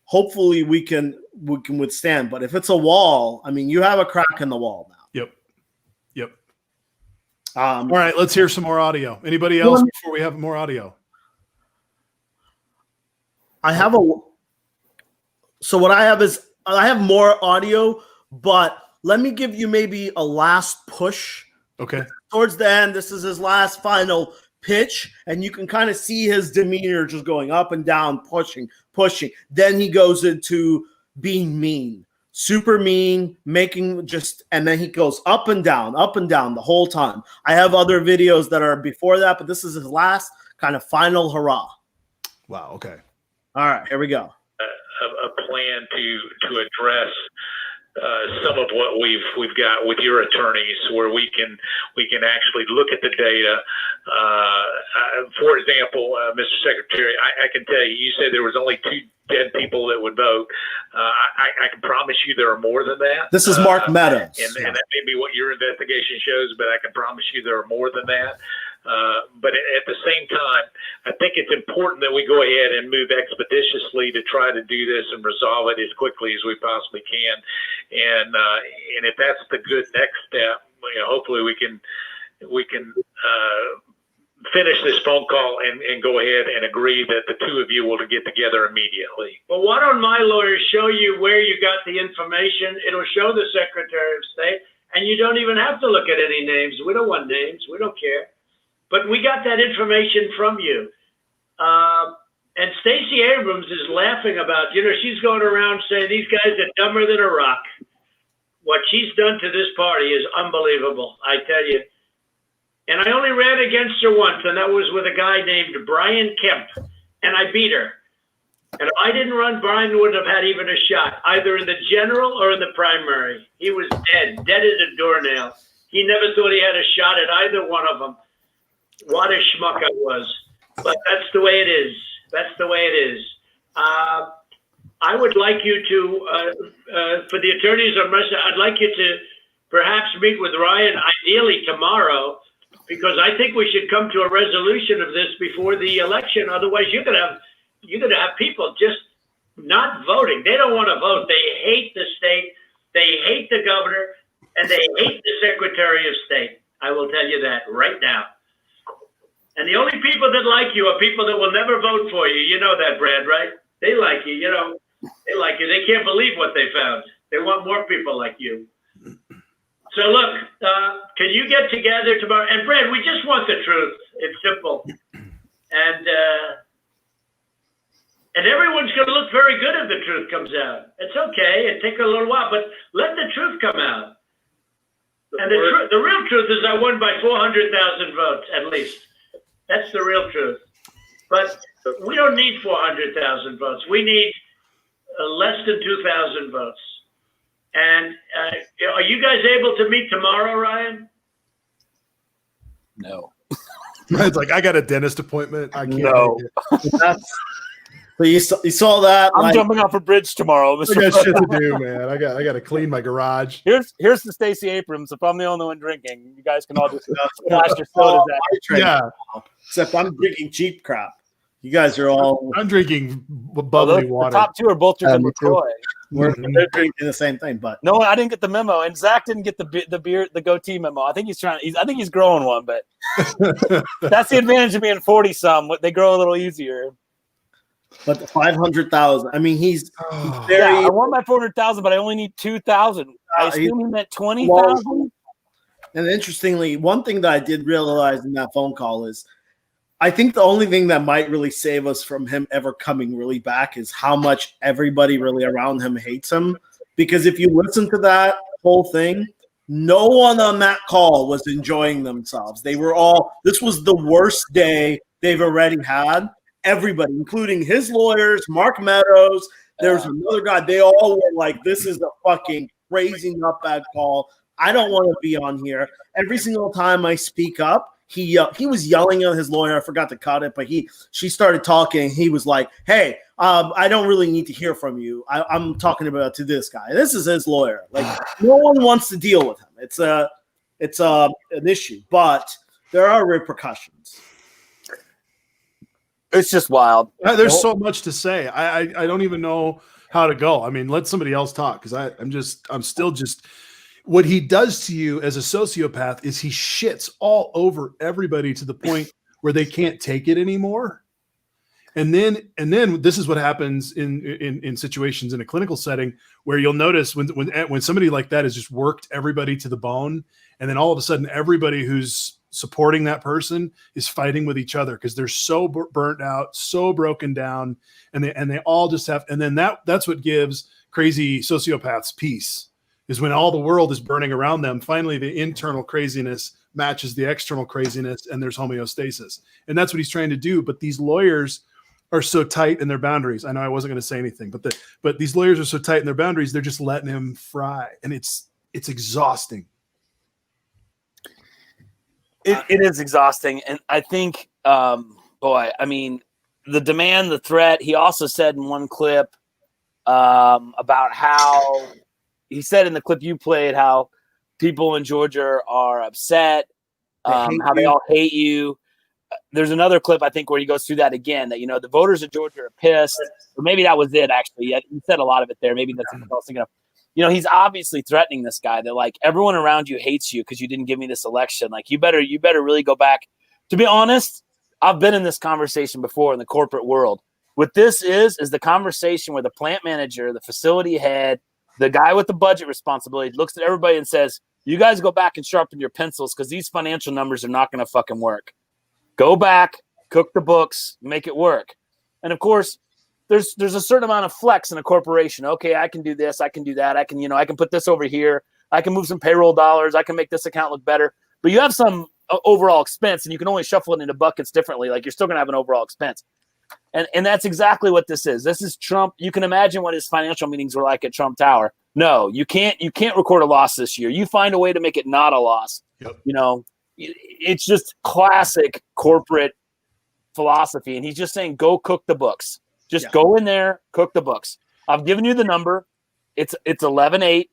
hopefully we can withstand. But if it's a wall, I mean, you have a crack in the wall now. Yep. All right, let's hear some more audio. Anybody else before we have more audio? So what I have is I have more audio, but let me give you maybe a last push. Okay. Towards the end, this is his last final pitch, and you can kind of see his demeanor just going up and down, pushing. Then he goes into being mean, super mean, and then he goes up and down the whole time. I have other videos that are before that, but this is his last kind of final hurrah. Wow. Okay. All right, here we go. A plan to address some of what we've got with your attorneys, where we can actually look at the data. For example, Mr. Secretary, I can tell you, you said there was only 2 dead people that would vote. I can promise you there are more than that. This is Mark Meadows. And that may be what your investigation shows, but I can promise you there are more than that. But at the same time, I think it's important that we go ahead and move expeditiously to try to do this and resolve it as quickly as we possibly can. And if that's the good next step, hopefully we can finish this phone call and go ahead and agree that the 2 of you will get together immediately. Well, why don't my lawyers show you where you got the information? It'll show the Secretary of State, and you don't even have to look at any names. We don't want names. We don't care. But we got that information from you. And Stacey Abrams is laughing about, she's going around saying these guys are dumber than a rock. What she's done to this party is unbelievable, I tell you. And I only ran against her once, and that was with a guy named Brian Kemp, and I beat her. And if I didn't run, Brian wouldn't have had even a shot, either in the general or in the primary. He was dead as a doornail. He never thought he had a shot at either one of them. What a schmuck I was. But that's the way it is. That's the way it is. I would like you to, for the attorneys on Russia, I'd like you to perhaps meet with Ryan, ideally tomorrow, because I think we should come to a resolution of this before the election. Otherwise, you're gonna have people just not voting. They don't want to vote. They hate the state. They hate the governor, and they hate the Secretary of State. I will tell you that right now. And the only people that like you are people that will never vote for you. You know that, Brad, right? They like you, They like you. They can't believe what they found. They want more people like you. So look, can you get together tomorrow? And Brad, we just want the truth. It's simple. And everyone's going to look very good if the truth comes out. It's okay. It takes a little while, but let the truth come out. And the real truth is I won by 400,000 votes, at least. That's the real truth. But we don't need 400,000 votes. We need less than 2,000 votes. And are you guys able to meet tomorrow, Ryan? No. It's like, I got a dentist appointment. I can't. No. So you saw that? I'm jumping off a bridge tomorrow. I got shit to do, man. I got to clean my garage. Here's the Stacey Abrams. If I'm the only one drinking, you guys can all just flash your sodas at me. Yeah. Except I'm drinking cheap crap. You guys are all. I'm drinking bubbly water. The top two are both drinking LaCroix. They're drinking the same thing, but no, I didn't get the memo, and Zach didn't get the goatee memo. I think he's growing one, but that's the advantage of being 40-some. They grow a little easier. But the 500,000. I mean, he's very. Yeah, I want my 400,000, but I only need 2,000. I assume he meant 20,000. And interestingly, one thing that I did realize in that phone call is, I think the only thing that might really save us from him ever coming really back is how much everybody really around him hates him. Because if you listen to that whole thing, no one on that call was enjoying themselves. They were all. This was the worst day they've already had. Everybody, including his lawyers, Mark Meadows, there's another guy. They all were like, this is a fucking crazy nutbag call. I don't want to be on here. Every single time I speak up, he was yelling at his lawyer. I forgot to cut it, but she started talking. He was like, hey, I don't really need to hear from you. I'm talking about to this guy. This is his lawyer. Like, no one wants to deal with him. It's an issue, but there are repercussions. It's just wild. There's so much to say. I don't even know how to go. I mean, let somebody else talk, because I'm still just what he does to you as a sociopath is he shits all over everybody to the point where they can't take it anymore. And then this is what happens in situations in a clinical setting where you'll notice when somebody like that has just worked everybody to the bone, and then all of a sudden everybody who's supporting that person is fighting with each other because they're so burnt out, so broken down, and they all just have. And then that's what gives crazy sociopaths peace, is when all the world is burning around them. Finally, the internal craziness matches the external craziness, and there's homeostasis. And that's what he's trying to do. But these lawyers are so tight in their boundaries. I know I wasn't going to say anything, but these lawyers are so tight in their boundaries, they're just letting him fry, and it's exhausting. It is exhausting. And I think, I mean, the demand, the threat, he also said in one clip about how he said in the clip you played, how people in Georgia are upset, how they all hate you. There's another clip, I think, where he goes through that again, that, the voters of Georgia are pissed. Or maybe that was it, actually. He said a lot of it there. Maybe that's what I was thinking of. He's obviously threatening this guy that, like, everyone around you hates you because you didn't give me this election. Like, you better really go back. To be honest, I've been in this conversation before in the corporate world. What this is the conversation where the plant manager, the facility head, the guy with the budget responsibility looks at everybody and says, you guys go back and sharpen your pencils because these financial numbers are not going to fucking work. Go back, cook the books, make it work. And, of course, there's a certain amount of flex in a corporation. Okay, I can do this, I can do that, I can put this over here, I can move some payroll dollars, I can make this account look better. But you have some overall expense, and you can only shuffle it into buckets differently. Like, you're still going to have an overall expense. And that's exactly what this is. This is Trump. You can imagine what his financial meetings were like at Trump Tower. No, you can't record a loss this year. You find a way to make it not a loss. Yep. It's just classic corporate philosophy. And he's just saying, go cook the books. Just go in there, cook the books. I've given you the number. It's 11-8.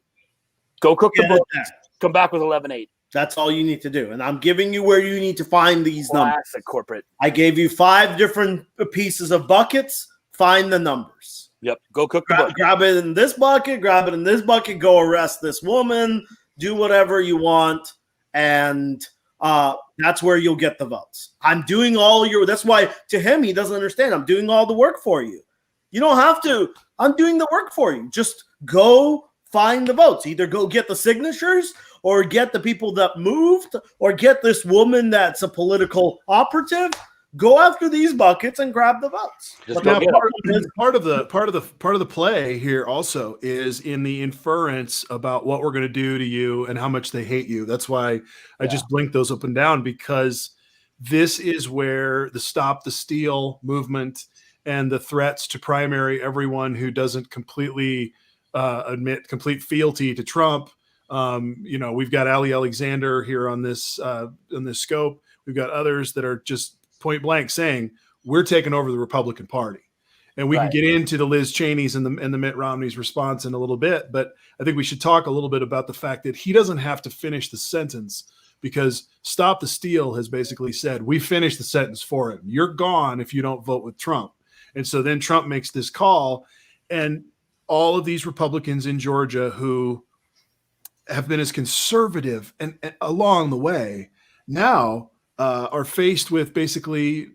Go cook the books. Come back with 11-8. That's all you need to do. And I'm giving you where you need to find these numbers. Corporate. I gave you 5 different pieces of buckets. Find the numbers. Yep. Go cook the books. Grab it in this bucket. Grab it in this bucket. Go arrest this woman. Do whatever you want. And that's where you'll get the votes. I'm doing that's why to him, he doesn't understand. I'm doing all the work for you. You don't have to. I'm doing the work for you. Just go find the votes. Either go get the signatures or get the people that moved or get this woman that's a political operative. Go after these buckets and grab the votes. Now, part of the play here also is in the inference about what we're going to do to you and how much they hate you. That's why I just blinked those up and down, because this is where the Stop the Steal movement and the threats to primary everyone who doesn't completely admit complete fealty to Trump. We've got Ali Alexander here on this scope. We've got others that are just point blank saying we're taking over the Republican Party. And we can get into the Liz Cheney's and the Mitt Romney's response in a little bit, but I think we should talk a little bit about the fact that he doesn't have to finish the sentence, because Stop the Steal has basically said, we finished the sentence for him. You're gone if you don't vote with Trump. And so then Trump makes this call, and all of these Republicans in Georgia who have been as conservative and along the way now are faced with basically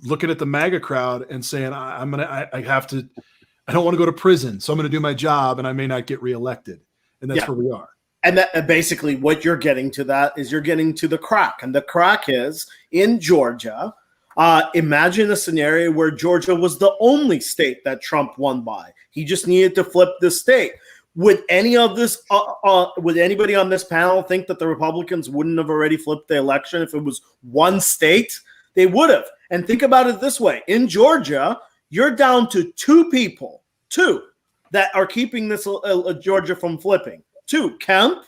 looking at the MAGA crowd and saying, I don't want to go to prison, so I'm going to do my job and I may not get reelected. And that's where we are. And that basically what you're getting to that is you're getting to the crack. And the crack is in Georgia. Imagine a scenario where Georgia was the only state that Trump won by. He just needed to flip the state. Would any of this, would anybody on this panel think that the Republicans wouldn't have already flipped the election if it was one state? They would have. And think about it this way. In Georgia, you're down to two that are keeping this Georgia from flipping. Two, Kemp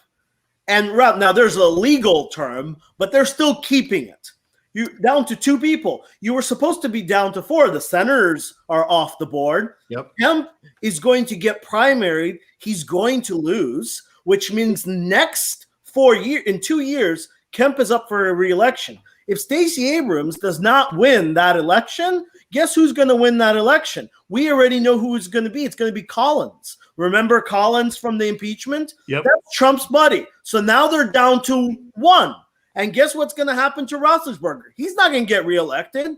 and Rep. Now, there's a legal term, but they're still keeping it. You're down to two people. You were supposed to be down to four. The senators are off the board. Yep. Kemp is going to get primaried. He's going to lose, which means next 4 years, in 2 years, Kemp is up for a re-election. If Stacey Abrams does not win that election, guess who's going to win that election? We already know who it's going to be. It's going to be Collins. Remember Collins from the impeachment? Yep. That's Trump's buddy. So now they're down to one. And guess what's going to happen to Roethlisberger? He's not going to get reelected.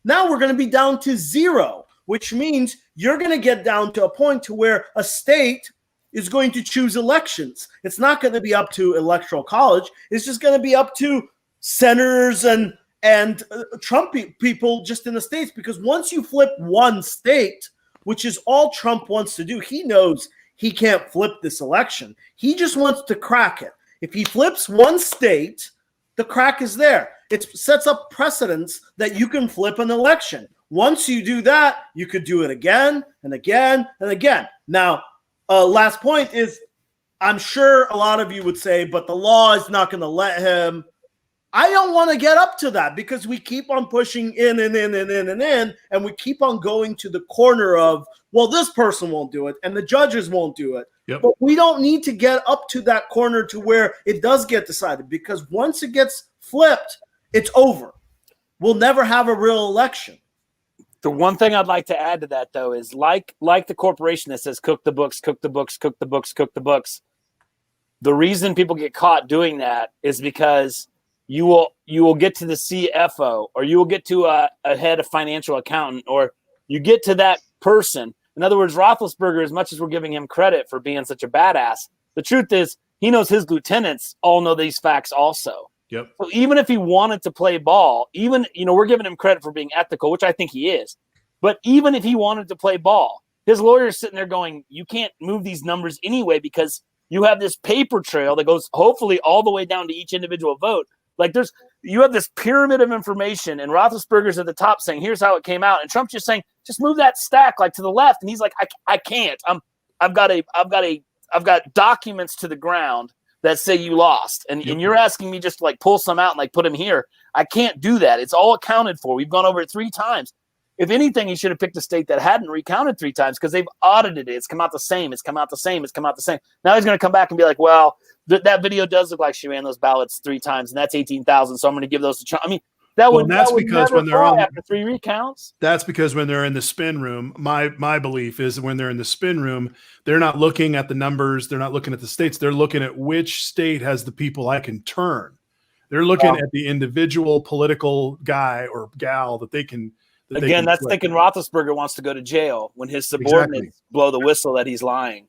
Now we're going to be down to zero, which means you're going to get down to a point to where a state is going to choose elections. It's not going to be up to Electoral College. It's just going to be up to senators and Trump people just in the states, because once you flip one state, which is all Trump wants to do, he knows he can't flip this election. He just wants to crack it. If he flips one state, the crack is there. It sets up precedents that you can flip an election. Once you do that, you could do it again and again and again. Now, last point is, I'm sure a lot of you would say, but the law is not going to let him. I don't want to get up to that, because we keep on pushing in, and we keep on going to the corner of, well, this person won't do it and the judges won't do it. Yep. But we don't need to get up to that corner to where it does get decided, because once it gets flipped, it's over. We'll never have a real election. The one thing I'd like to add to that, though, is like the corporation that says cook the books, cook the books, cook the books, cook the books. The reason people get caught doing that is because you will get to the CFO, or you will get to a head of financial accountant, or you get to that person. In other words, Roethlisberger, as much as we're giving him credit for being such a badass, the truth is he knows his lieutenants all know these facts also. Yep. So even if he wanted to play ball, we're giving him credit for being ethical, which I think he is. But even if he wanted to play ball, his lawyer is sitting there going, you can't move these numbers anyway, because you have this paper trail that goes hopefully all the way down to each individual vote. Like you have this pyramid of information, and Roethlisberger's at the top saying, here's how it came out. And Trump's just saying, just move that stack like to the left. And he's like, I can't. I've got documents to the ground that say you lost. And you're asking me just to like pull some out and like put them here. I can't do that. It's all accounted for. We've gone over it 3 times. If anything, he should have picked a state that hadn't recounted 3 times, because they've audited it. It's come out the same. It's come out the same. It's come out the same. Now he's going to come back and be like, well, that video does look like she ran those ballots 3 times, and that's 18,000. So I'm going to give those to Trump. I mean, that's because when they're on after 3 recounts. That's because when they're in the spin room, my belief is when they're in the spin room, they're not looking at the numbers. They're not looking at the states. They're looking at which state has the people I can turn. They're looking at the individual political guy or gal that they can. Again, that's thinking Roethlisberger wants to go to jail when his subordinates blow the whistle that he's lying.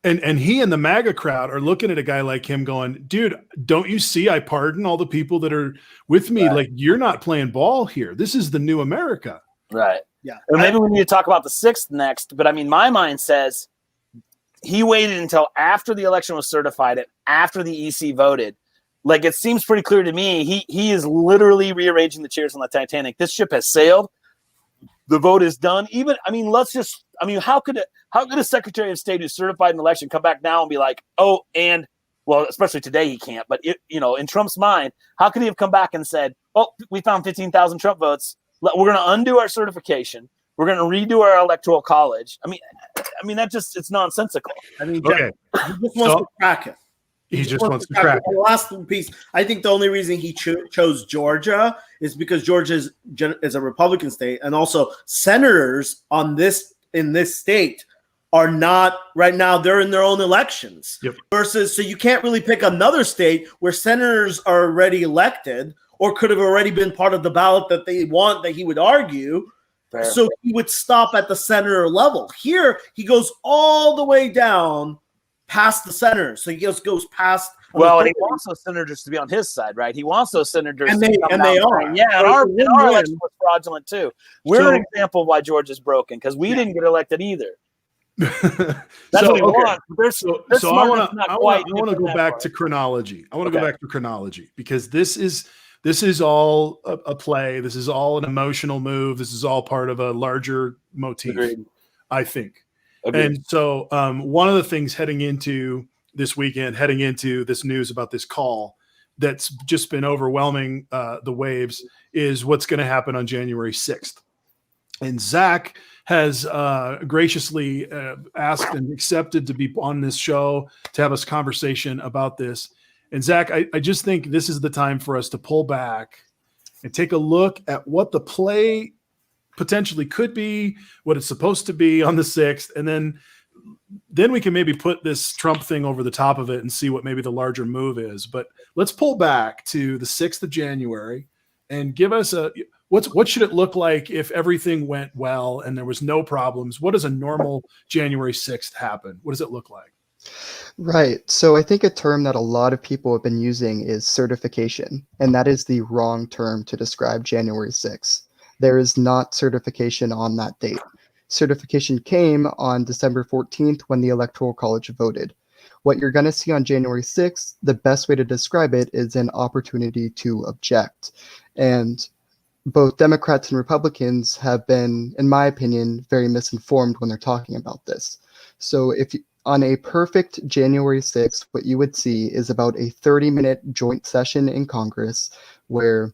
And he and the MAGA crowd are looking at a guy like him going, dude, don't you see I pardon all the people that are with me? Right. Like, you're not playing ball here. This is the new America. Right. Yeah. Or maybe we need to talk about the 6th next. But I mean, my mind says he waited until after the election was certified and after the EC voted. Like, it seems pretty clear to me, he is literally rearranging the chairs on the Titanic. This ship has sailed. The vote is done. How could a Secretary of State who certified an election come back now and be like, especially today he can't, but in Trump's mind, how could he have come back and said, we found 15,000 Trump votes. We're going to undo our certification. We're going to redo our electoral college. I mean, it's nonsensical. I mean, Okay. he just wants to crack it. He just wants to crack it. The last piece, I think the only reason he chose Georgia is because Georgia is a Republican state, and also senators in this state are not right now. They're in their own elections. Yep. Versus, so you can't really pick another state where senators are already elected or could have already been part of the ballot that they want, that he would argue. Fair. So he would stop at the senator level. Here, he goes all the way down past the senators. So he just goes past. Well, and he wants those senators to be on his side, right? He wants those senators and to they are. Yeah, and our election was fraudulent too. We're an example of why Georgia's broken because we didn't get elected either. That's what he wants. I want to go back to chronology. I want to go back to chronology because this is all a play. This is all an emotional move. This is all part of a larger motif. Agreed. I think. Agreed. And so one of the things heading into this weekend, heading into this news about this call that's just been overwhelming the waves is what's going to happen on January 6th. And Zach has graciously asked and accepted to be on this show to have a conversation about this. And Zach, I just think this is the time for us to pull back and take a look at what the play potentially could be, what it's supposed to be on the 6th, and then we can maybe put this Trump thing over the top of it and see what maybe the larger move is. But let's pull back to the 6th of January and give us what should it look like if everything went well and there was no problems? What does a normal January 6th happen? What does it look like? Right. So I think a term that a lot of people have been using is certification, and that is the wrong term to describe January 6th. There is not certification on that date. Certification came on December 14th when the Electoral College voted. What you're going to see on January 6th, the best way to describe it is an opportunity to object. And both Democrats and Republicans have been, in my opinion, very misinformed when they're talking about this. So on a perfect January 6th, what you would see is about a 30-minute joint session in Congress where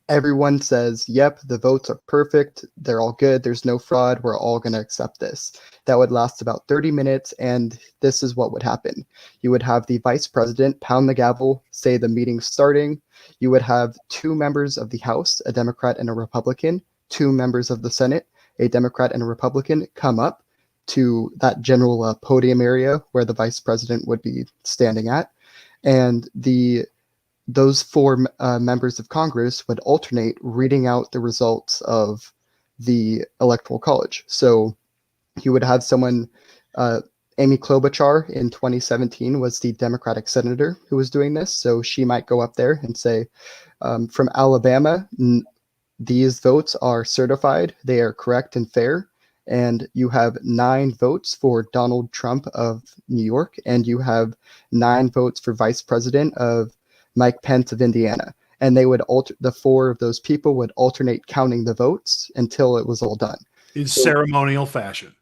everyone says, yep, the votes are perfect. They're all good. There's no fraud. We're all going to accept this. That would last about 30 minutes. And this is what would happen. You would have the vice president pound the gavel, say the meeting's starting. You would have 2 members of the House, a Democrat and a Republican, 2 members of the Senate, a Democrat and a Republican, come up to that general podium area where the vice president would be standing at. And those 4 members of Congress would alternate reading out the results of the Electoral College. So you would have someone, Amy Klobuchar in 2017 was the Democratic senator who was doing this. So she might go up there and say, from Alabama, these votes are certified. They are correct and fair. And you have 9 votes for Donald Trump of New York, and you have 9 votes for Vice President of Mike Pence of Indiana. And they would the 4 of those people would alternate counting the votes until it was all done. In ceremonial fashion.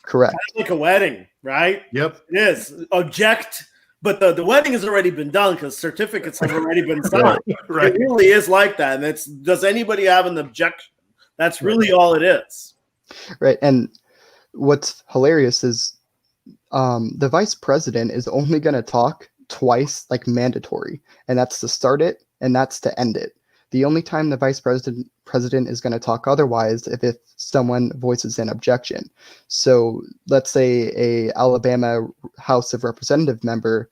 Correct. It's like a wedding, right? Yep. It is. Object, but the wedding has already been done because certificates have already been signed. Right. It really is like that. And does anybody have an objection? That's really all it is. Right. And what's hilarious is the vice president is only going to talk twice, like mandatory, and that's to start it and that's to end it. The only time the vice president is going to talk otherwise if someone voices an objection. So let's say a Alabama House of Representative member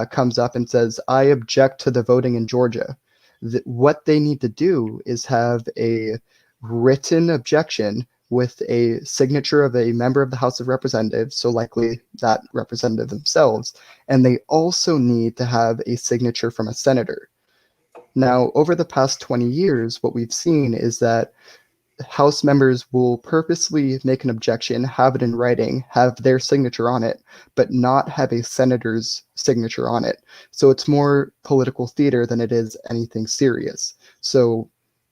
comes up and says, I object to the voting in Georgia. What they need to do is have a written objection with a signature of a member of the House of Representatives, so likely that representative themselves, and they also need to have a signature from a senator. Now, over the past 20 years, what we've seen is that House members will purposely make an objection, have it in writing, have their signature on it, but not have a senator's signature on it. So it's more political theater than it is anything serious. So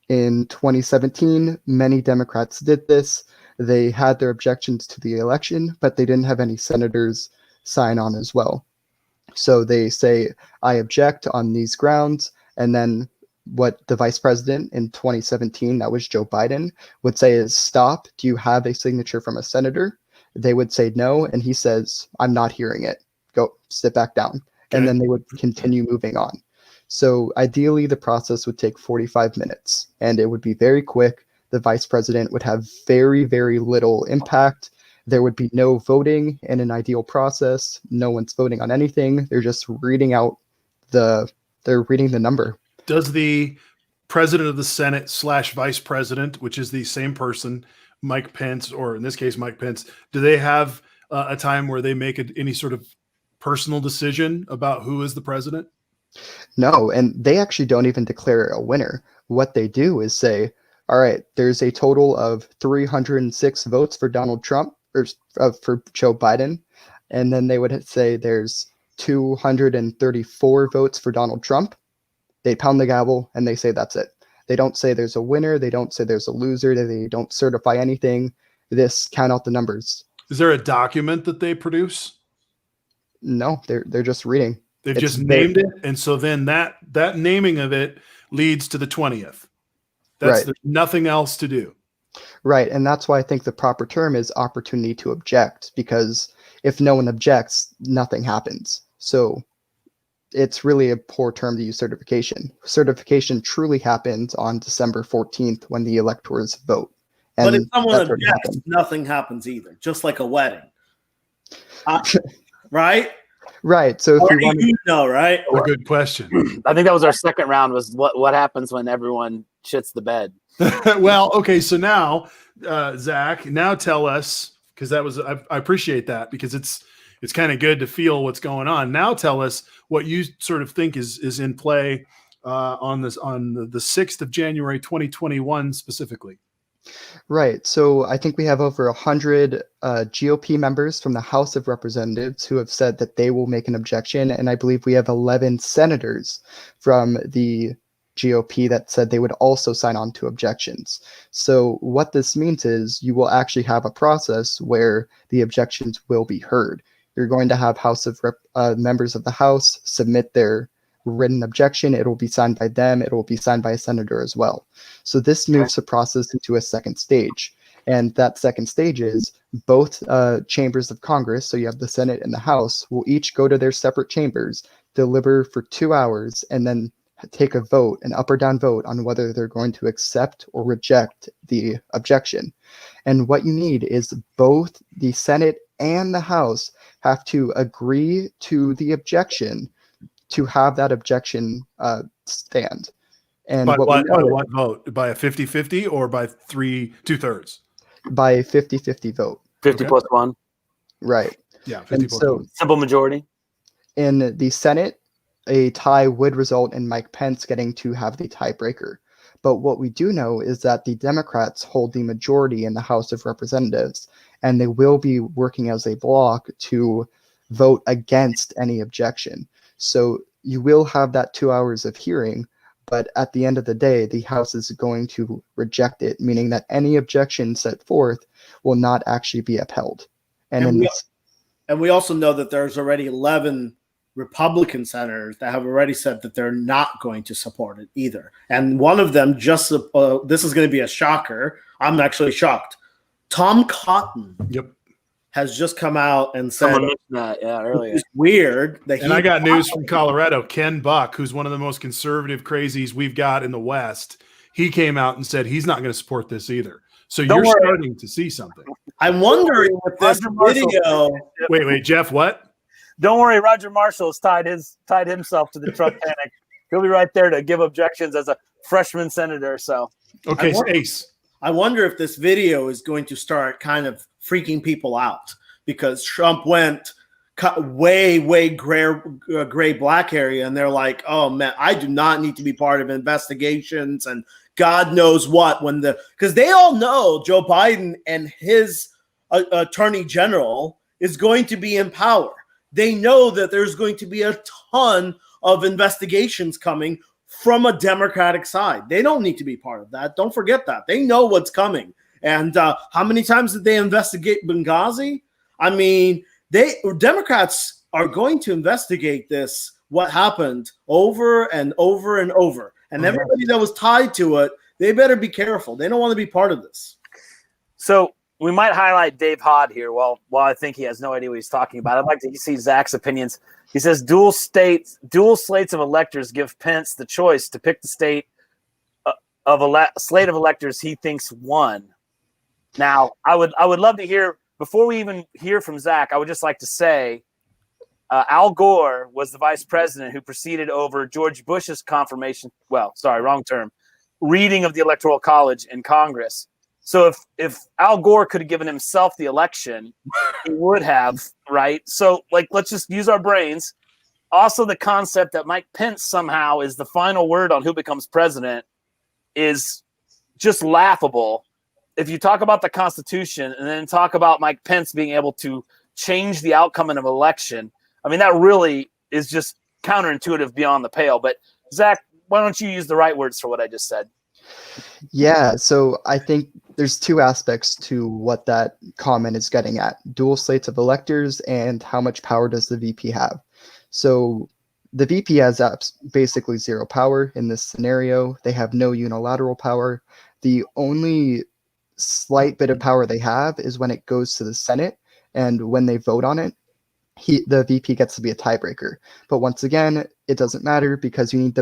in 2017, many Democrats did this. They had their objections to the election, but they didn't have any senators sign on as well. So they say, I object on these grounds, and then what the vice president in 2017, that was Joe Biden, would say is, stop, do you have a signature from a senator? They would say no, and he says, I'm not hearing it. Go, sit back down. Okay. And then they would continue moving on. So ideally, the process would take 45 minutes, and it would be very quick. The vice president would have very, very little impact. There would be no voting in an ideal process. No one's voting on anything. They're just reading out they're reading the number. Does the president of the Senate / vice president, which is the same person, Mike Pence, or in this case, Mike Pence, do they have a time where they make any sort of personal decision about who is the president? No, and they actually don't even declare a winner. What they do is say, all right, there's a total of 306 votes for Donald Trump, or for Joe Biden. And then they would say there's 234 votes for Donald Trump. They pound the gavel and they say that's it. They don't say there's a winner. They don't say there's a loser. They don't certify anything. They just count out the numbers. Is there a document that they produce? No, they're just reading. They've just named it. And so then that naming of it leads to the 20th. There's nothing else to do. Right. And that's why I think the proper term is opportunity to object, because if no one objects, nothing happens. So it's really a poor term to use certification. Certification truly happens on December 14th when the electors vote. And but if someone objects, nothing happens either, just like a wedding. Right? Right. So if you want to know, right? A good question. I think that was our second round, was what happens when everyone shits the bed. Well, okay. So now, Zach, now tell us, because that was, I appreciate that, because it's kind of good to feel what's going on. Now tell us what you sort of think is in play on the 6th of January, 2021 specifically. Right. So I think we have over 100 GOP members from the House of Representatives who have said that they will make an objection. And I believe we have 11 senators from the GOP that said they would also sign on to objections. So what this means is you will actually have a process where the objections will be heard. You're going to have members of the House submit their written objection. It will be signed by them. It will be signed by a senator as well. So this moves the process into a second stage. And that second stage is both chambers of Congress, so you have the Senate and the House, will each go to their separate chambers, deliver for 2 hours, and then take a vote, an up or down vote, on whether they're going to accept or reject the objection. And what you need is both the Senate and the House have to agree to the objection to have that objection stand. And by what vote? By a 50-50 or by 2/3? By a 50-50 vote. 50 plus 1. Right. Yeah, 50 plus 1. Simple majority. In the Senate, a tie would result in Mike Pence getting to have the tiebreaker. But what we do know is that the Democrats hold the majority in the House of Representatives, and they will be working as a bloc to vote against any objection. So you will have that 2 hours of hearing, but at the end of the day, the House is going to reject it, meaning that any objection set forth will not actually be upheld. And we also know that there's already 11 Republican senators that have already said that they're not going to support it either. And one of them this is going to be a shocker. I'm actually shocked. Tom Cotton. Yep. Has just come out and said that, earlier. It's weird. And I got news from Colorado. Ken Buck, who's one of the most conservative crazies we've got in the West, he came out and said he's not going to support this either. So you're starting to see something. I'm wondering with this video. Wait, Jeff, what? Don't worry, Roger Marshall has tied himself to the Trump panic. He'll be right there to give objections as a freshman senator. So okay, Ace. I wonder if this video is going to start kind of freaking people out, because Trump went way gray black area, and they're like, oh man, I do not need to be part of investigations and God knows what, because they all know Joe Biden and his attorney general is going to be in power. They know that there's going to be a ton of investigations coming from a Democratic side. They don't need to be part of that. Don't forget that. They know what's coming. And how many times did they investigate Benghazi? I mean, Democrats are going to investigate what happened over and over and over. And everybody that was tied to it, they better be careful. They don't want to be part of this. So we might highlight Dave Hod here. While I think he has no idea what he's talking about, I'd like to see Zach's opinions. He says dual slates of electors give Pence the choice to pick the state of slate of electors he thinks won. Now, I would love to hear, before we even hear from Zach, I would just like to say Al Gore was the vice president who presided over George Bush's confirmation. Well, sorry, wrong term. Reading of the Electoral College in Congress. So if Al Gore could have given himself the election, he would have, right? So, let's just use our brains. Also, the concept that Mike Pence somehow is the final word on who becomes president is just laughable. If you talk about the Constitution and then talk about Mike Pence being able to change the outcome of an election, I mean, that really is just counterintuitive beyond the pale. But, Zach, why don't you use the right words for what I just said? Yeah, so I think there's two aspects to what that comment is getting at: dual slates of electors and how much power does the VP have. So the VP has basically zero power in this scenario. They have no unilateral power. The only slight bit of power they have is when it goes to the Senate, and when they vote on it, the VP gets to be a tiebreaker. But once again, it doesn't matter because you need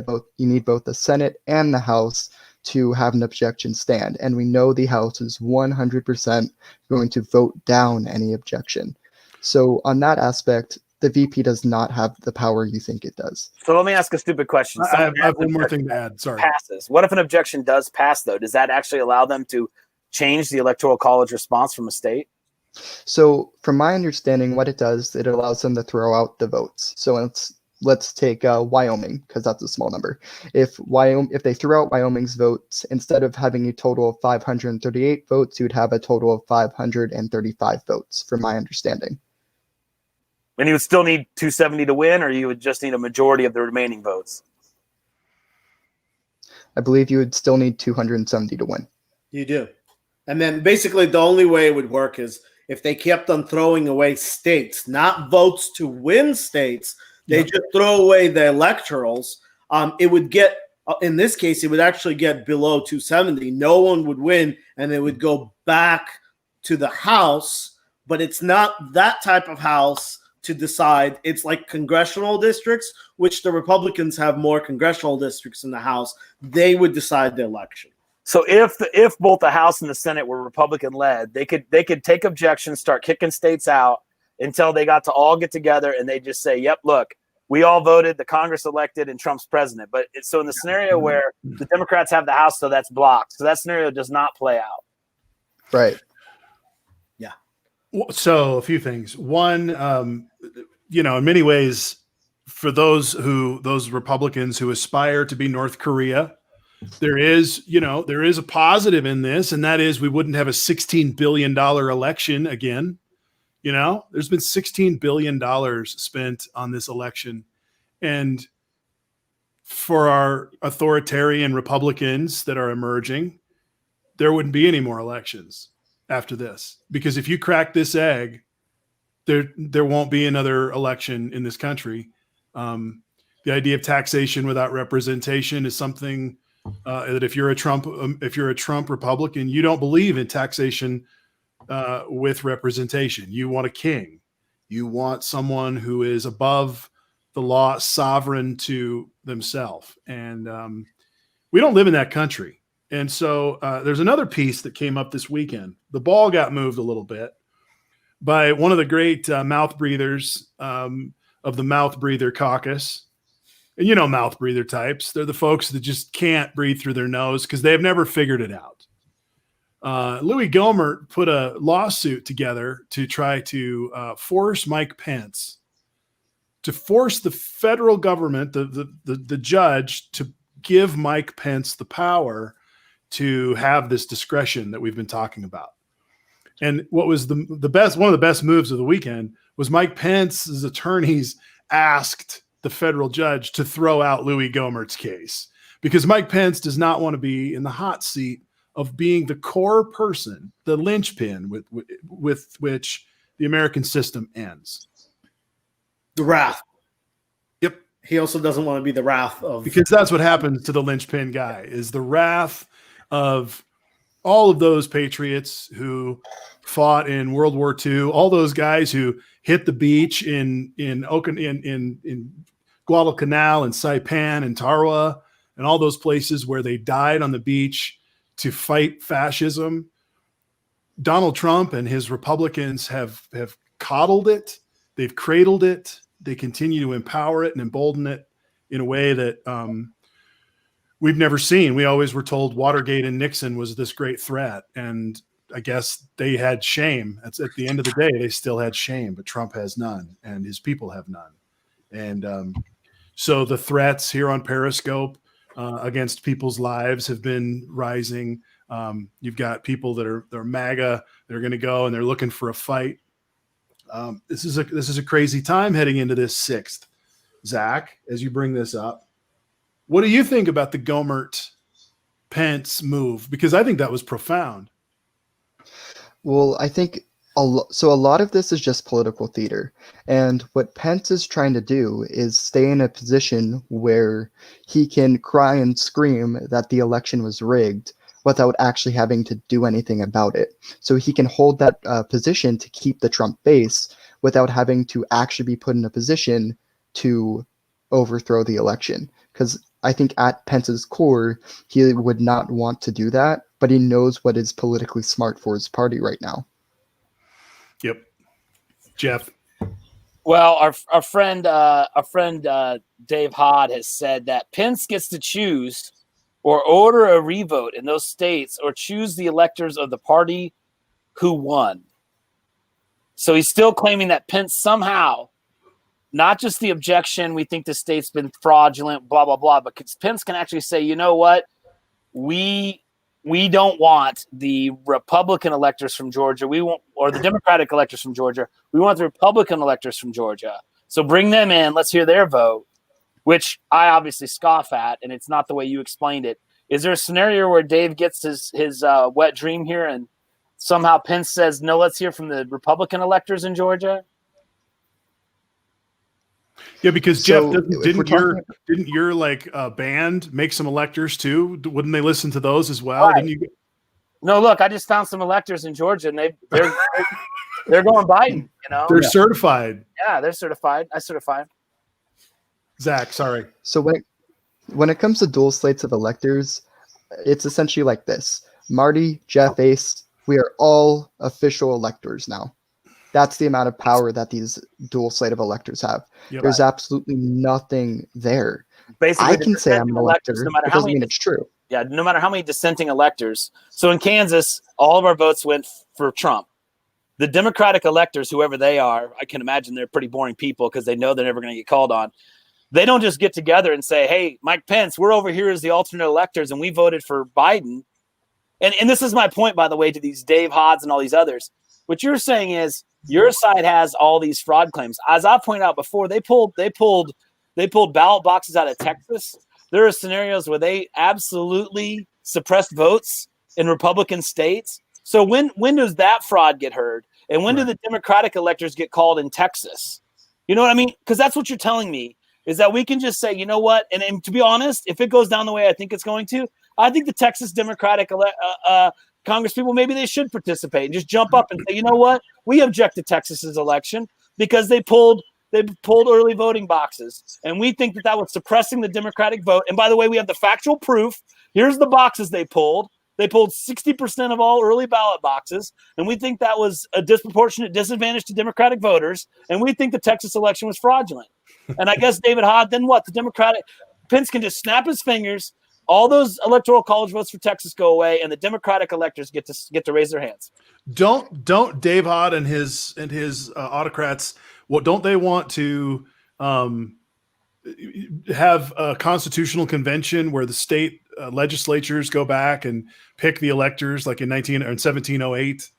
both the Senate and the House to have an objection stand. And we know the House is 100% going to vote down any objection. So on that aspect, the VP does not have the power you think it does. So let me ask a stupid question. I have one more thing to add. Sorry. Passes. What if an objection does pass, though? Does that actually allow them to change the Electoral College response from a state? So from my understanding, what it does, it allows them to throw out the votes. So let's take Wyoming, because that's a small number. If they threw out Wyoming's votes, instead of having a total of 538 votes, you'd have a total of 535 votes, from my understanding. And you would still need 270 to win, or you would just need a majority of the remaining votes? I believe you would still need 270 to win. You do. And then basically the only way it would work is if they kept on throwing away states, not votes to win states, they just throw away the electorals. It would get, in this case, it would actually get below 270. No one would win, and it would go back to the House, but it's not that type of House to decide. It's like congressional districts, which the Republicans have more congressional districts in the House. They would decide the election. So if both the House and the Senate were Republican led, they could take objections, start kicking states out until they got to all get together and they just say, "Yep, look, we all voted, the Congress elected, and Trump's president." But so in the scenario where the Democrats have the House, so that's blocked. So that scenario does not play out. Right. Yeah. So a few things. One, in many ways, for those Republicans who aspire to be North Korea, there is a positive in this, and that is we wouldn't have a $16 billion election again. There's been $16 billion spent on this election. And for our authoritarian Republicans that are emerging, there wouldn't be any more elections after this. Because if you crack this egg, there won't be another election in this country. The idea of taxation without representation is something that if you're a Trump Republican, you don't believe in taxation with representation. You want a king. You want someone who is above the law, sovereign to themselves. And we don't live in that country. And so there's another piece that came up this weekend. The ball got moved a little bit by one of the great mouth breathers of the Mouth Breather Caucus. And mouth breather types. They're the folks that just can't breathe through their nose because they've never figured it out. Louis Gohmert put a lawsuit together to try to force Mike Pence, to force the federal government, the judge, to give Mike Pence the power to have this discretion that we've been talking about. And what was one of the best moves of the weekend was Mike Pence's attorneys asked the federal judge to throw out Louis Gohmert's case because Mike Pence does not want to be in the hot seat of being the core person, the linchpin with which the American system ends. The wrath. Yep. he also doesn't want to be the wrath of, because that's what happens to the linchpin guy, is the wrath of all of those patriots who fought in World War II, all those guys who hit the beach in Guadalcanal and Saipan and Tarawa and all those places where they died on the beach to fight fascism. Donald Trump and his Republicans have coddled it. They've cradled it. They continue to empower it and embolden it in a way that we've never seen. We always were told Watergate and Nixon was this great threat. And I guess they had shame. At the end of the day, they still had shame, but Trump has none and his people have none. And so the threats here on Periscope against people's lives have been rising. You've got people that are MAGA. They're going to go and they're looking for a fight. This is a crazy time heading into this 6th. Zach, as you bring this up, what do you think about the Gohmert Pence move? Because I think that was profound. Well, I think a lot of this is just political theater. And what Pence is trying to do is stay in a position where he can cry and scream that the election was rigged without actually having to do anything about it. So he can hold that position to keep the Trump base without having to actually be put in a position to overthrow the election. Because I think at Pence's core, he would not want to do that, but he knows what is politically smart for his party right now. Yep. Jeff. Well, our friend Dave Hod has said that Pence gets to choose or order a revote in those states or choose the electors of the party who won. So he's still claiming that Pence somehow, not just the objection, we think the state's been fraudulent, blah, blah, blah, but Pence can actually say, you know what, we don't want the Republican electors from Georgia, or the Democratic electors from Georgia, we want the Republican electors from Georgia. So bring them in, let's hear their vote, which I obviously scoff at, and it's not the way you explained it. Is there a scenario where Dave gets his wet dream here and somehow Pence says, no, let's hear from the Republican electors in Georgia? Yeah, because So, Jeff, if didn't we're your like band make some electors too? Wouldn't they listen to those as well? Right. Didn't you? No, look, I just found some electors in Georgia, and they're going Biden. You know, They're certified. yeah, they're certified. I certified. Zach, sorry. So when it comes to dual slates of electors, it's essentially like this. Marty, Jeff, Ace, we are all official electors now. That's the amount of power that these dual slate of electors have. Yep. There's absolutely nothing there. Basically, I can say I'm an elector. no matter It how doesn't many mean it's true. Yeah, no matter how many dissenting electors. So in Kansas, all of our votes went for Trump. The Democratic electors, whoever they are, I can imagine they're pretty boring people because they know they're never going to get called on. They don't just get together and say, hey, Mike Pence, we're over here as the alternate electors, and we voted for Biden. And this is my point, by the way, to these Dave Hods and all these others. What you're saying is your side has all these fraud claims. As I pointed out before, they pulled ballot boxes out of Texas. There are scenarios where they absolutely suppressed votes in Republican states. So when does that fraud get heard? And when do the Democratic electors get called in Texas? You know what I mean? Because that's what you're telling me, is that we can just say, you know what? And to be honest, if it goes down the way I think it's going to, I think the Texas Democratic Congress people, maybe they should participate and just jump up and say, you know what? We object to Texas's election because they pulled early voting boxes. And we think that was suppressing the Democratic vote. And by the way, we have the factual proof. Here's the boxes they pulled. They pulled 60% of all early ballot boxes. And we think that was a disproportionate disadvantage to Democratic voters. And we think the Texas election was fraudulent. And I guess David Hod, then what? Pence can just snap his fingers. All those electoral college votes for Texas go away, and the Democratic electors get to raise their hands. Don't Dave Hod and his autocrats? What don't they want to have a constitutional convention where the state legislatures go back and pick the electors, like in 1708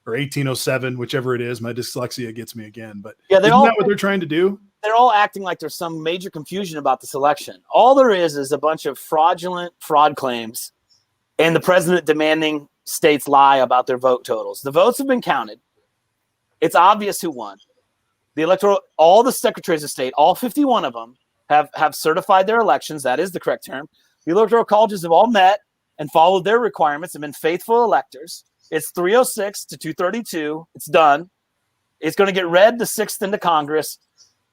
or 1807, whichever it is? My dyslexia gets me again, but yeah, isn't that what they're trying to do? They're all acting like there's some major confusion about this election. All there is a bunch of fraudulent fraud claims and the president demanding states lie about their vote totals. The votes have been counted. It's obvious who won. The electoral, all the secretaries of state, all 51 of them, have certified their elections. That is the correct term. The electoral colleges have all met and followed their requirements and been faithful electors. It's 306 to 232. It's done. It's going to get read the 6th into Congress.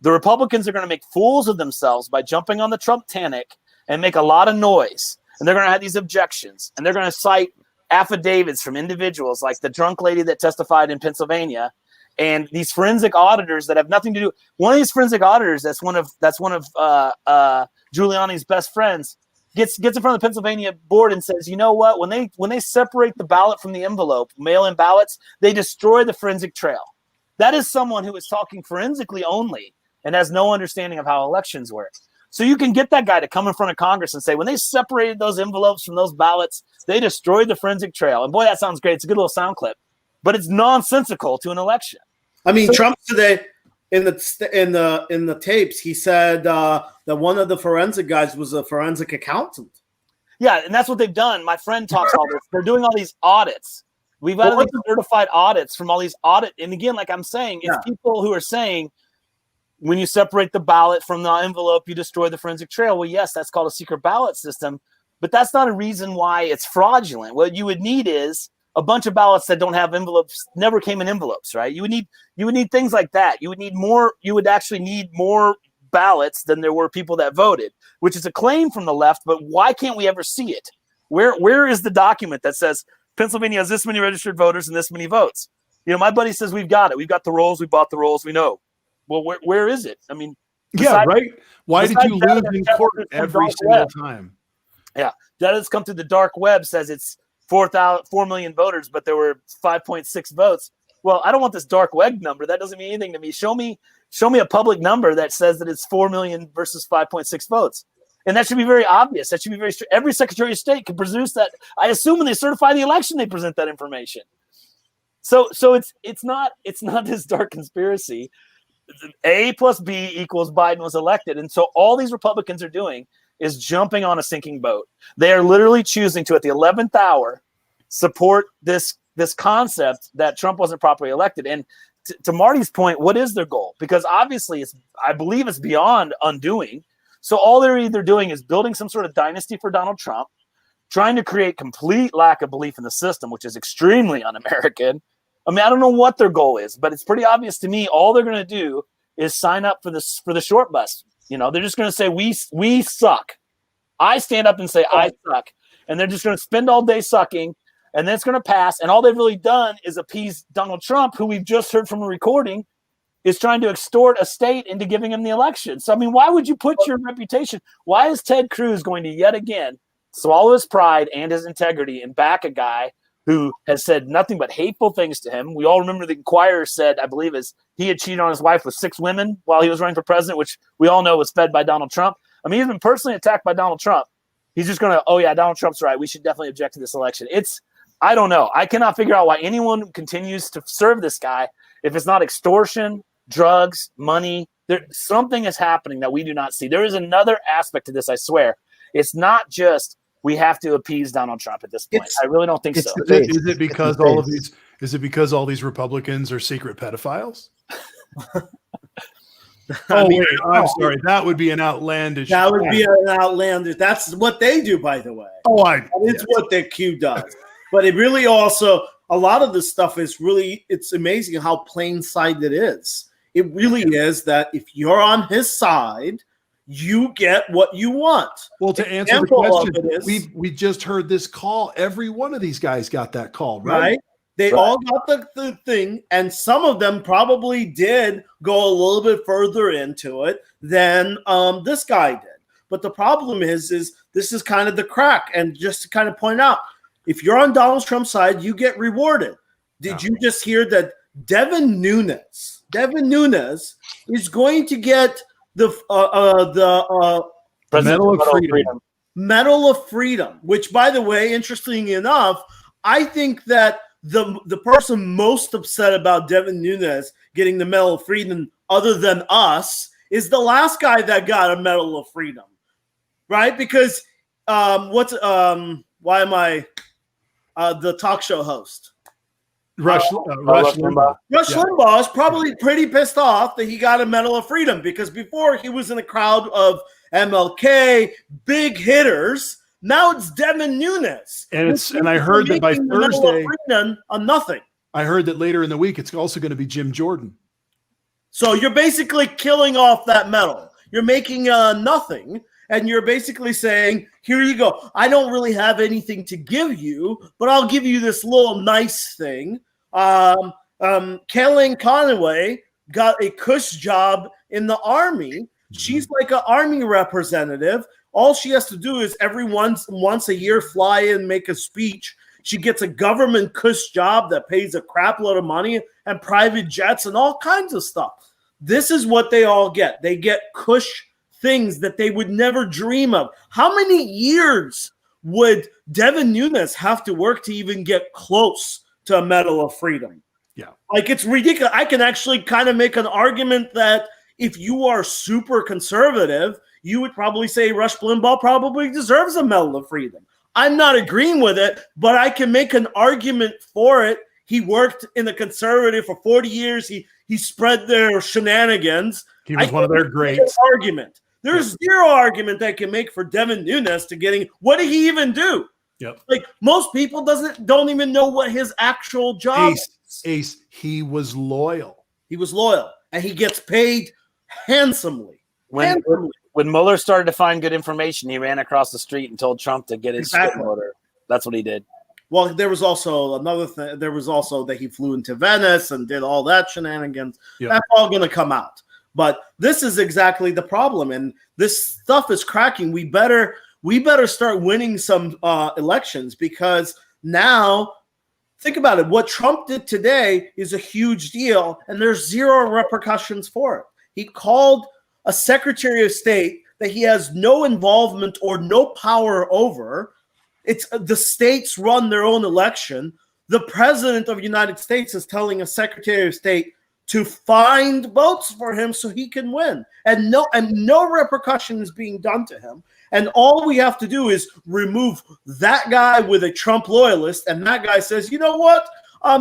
The Republicans are going to make fools of themselves by jumping on the Trump tanic and make a lot of noise. And they're going to have these objections. And they're going to cite affidavits from individuals like the drunk lady that testified in Pennsylvania and these forensic auditors that have nothing to do. One of these forensic auditors that's one of Giuliani's best friends gets in front of the Pennsylvania board and says, you know what, when they separate the ballot from the envelope, mail-in ballots, they destroy the forensic trail. That is someone who is talking forensically only and has no understanding of how elections work. So you can get that guy to come in front of Congress and say, when they separated those envelopes from those ballots, they destroyed the forensic trail. And boy, that sounds great. It's a good little sound clip, but it's nonsensical to an election. I mean, Trump today in the tapes, he said that one of the forensic guys was a forensic accountant. Yeah, and that's what they've done. My friend talks all this. They're doing all these audits. We've got these certified audits from all these audit. And again, like I'm saying, it's people who are saying, when you separate the ballot from the envelope, you destroy the forensic trail. Well, yes, that's called a secret ballot system, but that's not a reason why it's fraudulent. What you would need is a bunch of ballots that don't have envelopes, never came in envelopes, right? You would need things like that. You would actually need more ballots than there were people that voted, which is a claim from the left, but why can't we ever see it? Where is the document that says Pennsylvania has this many registered voters and this many votes? You know, my buddy says we've got it. We've got the rolls. We bought the rolls. We know. Well, where is it? I mean, right? Why did you lose in court every single time? Yeah, that has come through the dark web. Says it's 4 million voters, but there were 5.6 votes. Well, I don't want this dark web number. That doesn't mean anything to me. Show me a public number that says that it's 4 million versus 5.6 votes, and that should be very obvious. That should be very. Every Secretary of State can produce that. I assume when they certify the election, they present that information. So it's not this dark conspiracy. A plus B equals Biden was elected. And so all these Republicans are doing is jumping on a sinking boat. They are literally choosing to, at the 11th hour, support this concept that Trump wasn't properly elected. And to Marty's point, what is their goal? Because obviously I believe it's beyond undoing. So all they're either doing is building some sort of dynasty for Donald Trump, trying to create complete lack of belief in the system, which is extremely un-American. I mean, I don't know what their goal is, but it's pretty obvious to me. All they're going to do is sign up for the short bus. You know, they're just going to say, we suck. I stand up and say, I suck. And they're just going to spend all day sucking, and then it's going to pass. And all they've really done is appease Donald Trump, who we've just heard from a recording is trying to extort a state into giving him the election. So, I mean, why would you put your reputation? Why is Ted Cruz going to yet again swallow his pride and his integrity and back a guy who has said nothing but hateful things to him? We all remember the Inquirer said, I believe, he had cheated on his wife with 6 women while he was running for president, which we all know was fed by Donald Trump. I mean, he's been personally attacked by Donald Trump. He's just going to, oh yeah, Donald Trump's right. We should definitely object to this election. I don't know. I cannot figure out why anyone continues to serve this guy if it's not extortion, drugs, money. Something is happening that we do not see. There is another aspect to this, I swear. It's not just we have to appease Donald Trump at this point. I really don't think so. Is it because all these Republicans are secret pedophiles? I'm sorry. That would be an outlandish. That would be an outlandish. That's what they do, by the way. It's what their Q does. But it really also, a lot of this stuff is really, it's amazing how plain sight it is. It really is that if you're on his side, you get what you want. Well, to answer the question, we just heard this call. Every one of these guys got that call, right? They all got the thing, and some of them probably did go a little bit further into it than this guy did. But the problem is this is kind of the crack. And just to kind of point out, if you're on Donald Trump's side, you get rewarded. Did you just hear that Devin Nunes is going to get the Medal of Freedom, which, by the way, interestingly enough, I think that the person most upset about Devin Nunes getting the Medal of Freedom, other than us, is the last guy that got a Medal of Freedom, right? Because the talk show host? Rush Limbaugh. Rush Limbaugh is probably pretty pissed off that he got a Medal of Freedom, because before he was in a crowd of MLK big hitters. Now it's Devin Nunes. And I heard that by Thursday, on nothing. I heard that later in the week it's also going to be Jim Jordan. So you're basically killing off that medal. You're making nothing, and you're basically saying, here you go. I don't really have anything to give you, but I'll give you this little nice thing. Kellyanne Conway got a cush job in the Army. She's like an Army representative. All she has to do is every once a year fly in, make a speech. She gets a government cush job that pays a crap load of money and private jets and all kinds of stuff. This is what they all get. They get cush things that they would never dream of. How many years would Devin Nunes have to work to even get close to a Medal of Freedom? Yeah. Like, it's ridiculous. I can actually kind of make an argument that if you are super conservative, you would probably say Rush Limbaugh probably deserves a Medal of Freedom. I'm not agreeing with it, but I can make an argument for it. He worked in the conservative for 40 years. He spread their shenanigans. He was one of their greats. Argument. There's zero argument that can make for Devin Nunes to getting. What did he even do? Yep. Like, most people don't even know what his actual job is. Ace, he was loyal. He was loyal, and he gets paid handsomely. When Mueller started to find good information, he ran across the street and told Trump to get his shit in order. That's what he did. Well, there was also another thing. There was also that he flew into Venice and did all that shenanigans. Yep. That's all going to come out. But this is exactly the problem, and this stuff is cracking. We better start winning some elections, because now, think about it. What Trump did today is a huge deal, and there's zero repercussions for it. He called a Secretary of State that he has no involvement or no power over. It's the states run their own election. The President of the United States is telling a Secretary of State to find votes for him so he can win, and no repercussion is being done to him. And all we have to do is remove that guy with a Trump loyalist, and that guy says, you know what?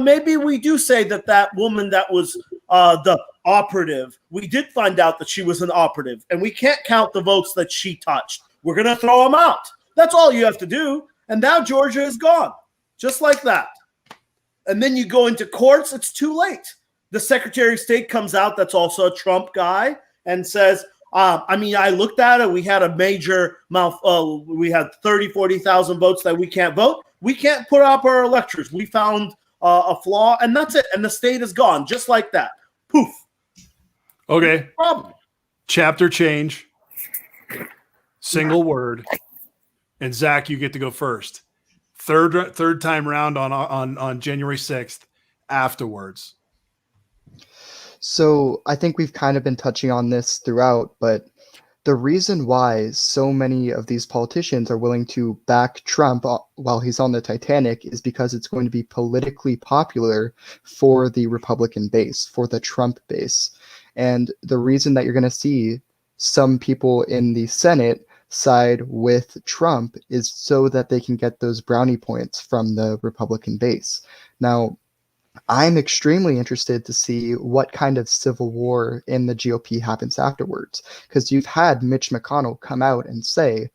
Maybe we do say that woman that was the operative, we did find out that she was an operative, and we can't count the votes that she touched. We're going to throw them out. That's all you have to do. And now Georgia is gone, just like that. And then you go into courts, it's too late. The Secretary of State comes out, that's also a Trump guy, and says, I looked at it. We had a major we had 30, 40,000 votes that we can't vote. We can't put up our electors. We found a flaw, and that's it. And the state is gone, just like that. Poof. Okay. Problem. Chapter change. Single word. And Zach, you get to go first. Third time round on January 6th afterwards. So I think we've kind of been touching on this throughout, but the reason why so many of these politicians are willing to back Trump while he's on the Titanic is because it's going to be politically popular for the Republican base, for the Trump base. And the reason that you're going to see some people in the Senate side with Trump is so that they can get those brownie points from the Republican base. Now, I'm extremely interested to see what kind of civil war in the GOP happens afterwards, because you've had Mitch McConnell come out and say,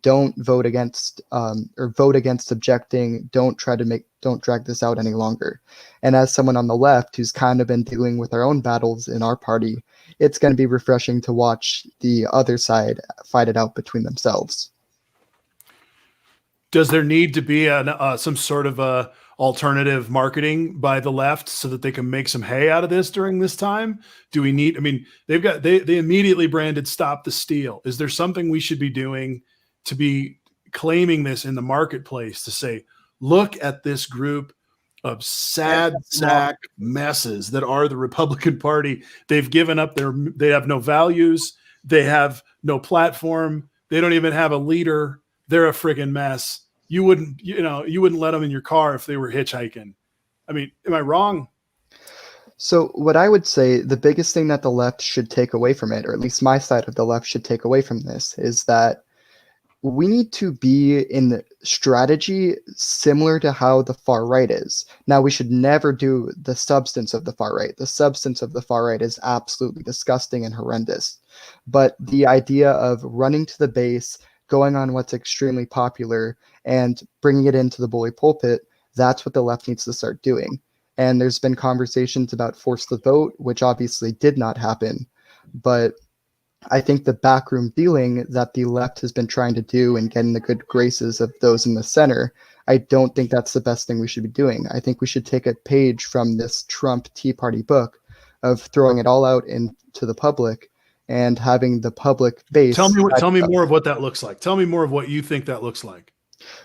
don't vote against or vote against objecting. Don't drag this out any longer. And as someone on the left who's kind of been dealing with our own battles in our party, it's going to be refreshing to watch the other side fight it out between themselves. Does there need to be some sort of a alternative marketing by the left so that they can make some hay out of this during this time? Do we need, they immediately branded Stop the Steal. Is there something we should be doing to be claiming this in the marketplace to say, look at this group of sad sack messes that are the Republican Party. They've given up they have no values. They have no platform. They don't even have a leader. They're a friggin' mess. You wouldn't let them in your car if they were hitchhiking. I mean, am I wrong? So what I would say, the biggest thing that the left should take away from it, or at least my side of the left should take away from this, is that we need to be strategy similar to how the far right is. Now, we should never do the substance of the far right. The substance of the far right is absolutely disgusting and horrendous. But the idea of running to the base, going on what's extremely popular, and bringing it into the bully pulpit, that's what the left needs to start doing. And there's been conversations about force the vote, which obviously did not happen. But I think the backroom dealing that the left has been trying to do and getting the good graces of those in the center, I don't think that's the best thing we should be doing. I think we should take a page from this Trump Tea Party book of throwing it all out into the public and having the public base. Tell me more of what that looks like. Tell me more of what you think that looks like.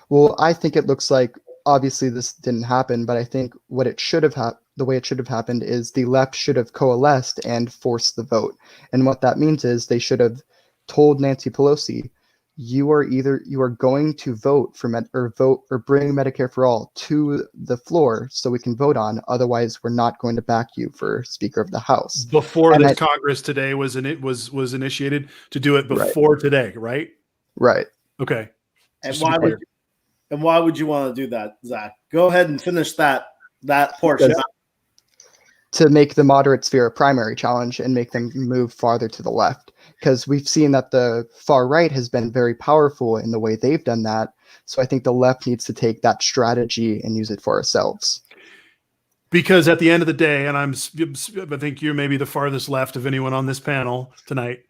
Well, I think it looks like, obviously this didn't happen, but I think what it should have the way it should have happened is the left should have coalesced and forced the vote. And what that means is they should have told Nancy Pelosi, you are going to vote for bring Medicare for all to the floor so we can vote on. Otherwise, we're not going to back you for Speaker of the House. Before this Congress today was initiated to do it before today, right? Right. Okay. And why would you want to do that, Zach? Go ahead and finish that portion. To make the moderate sphere a primary challenge and make them move farther to the left. Because we've seen that the far right has been very powerful in the way they've done that. So I think the left needs to take that strategy and use it for ourselves. Because at the end of the day, and I think you're maybe the farthest left of anyone on this panel tonight.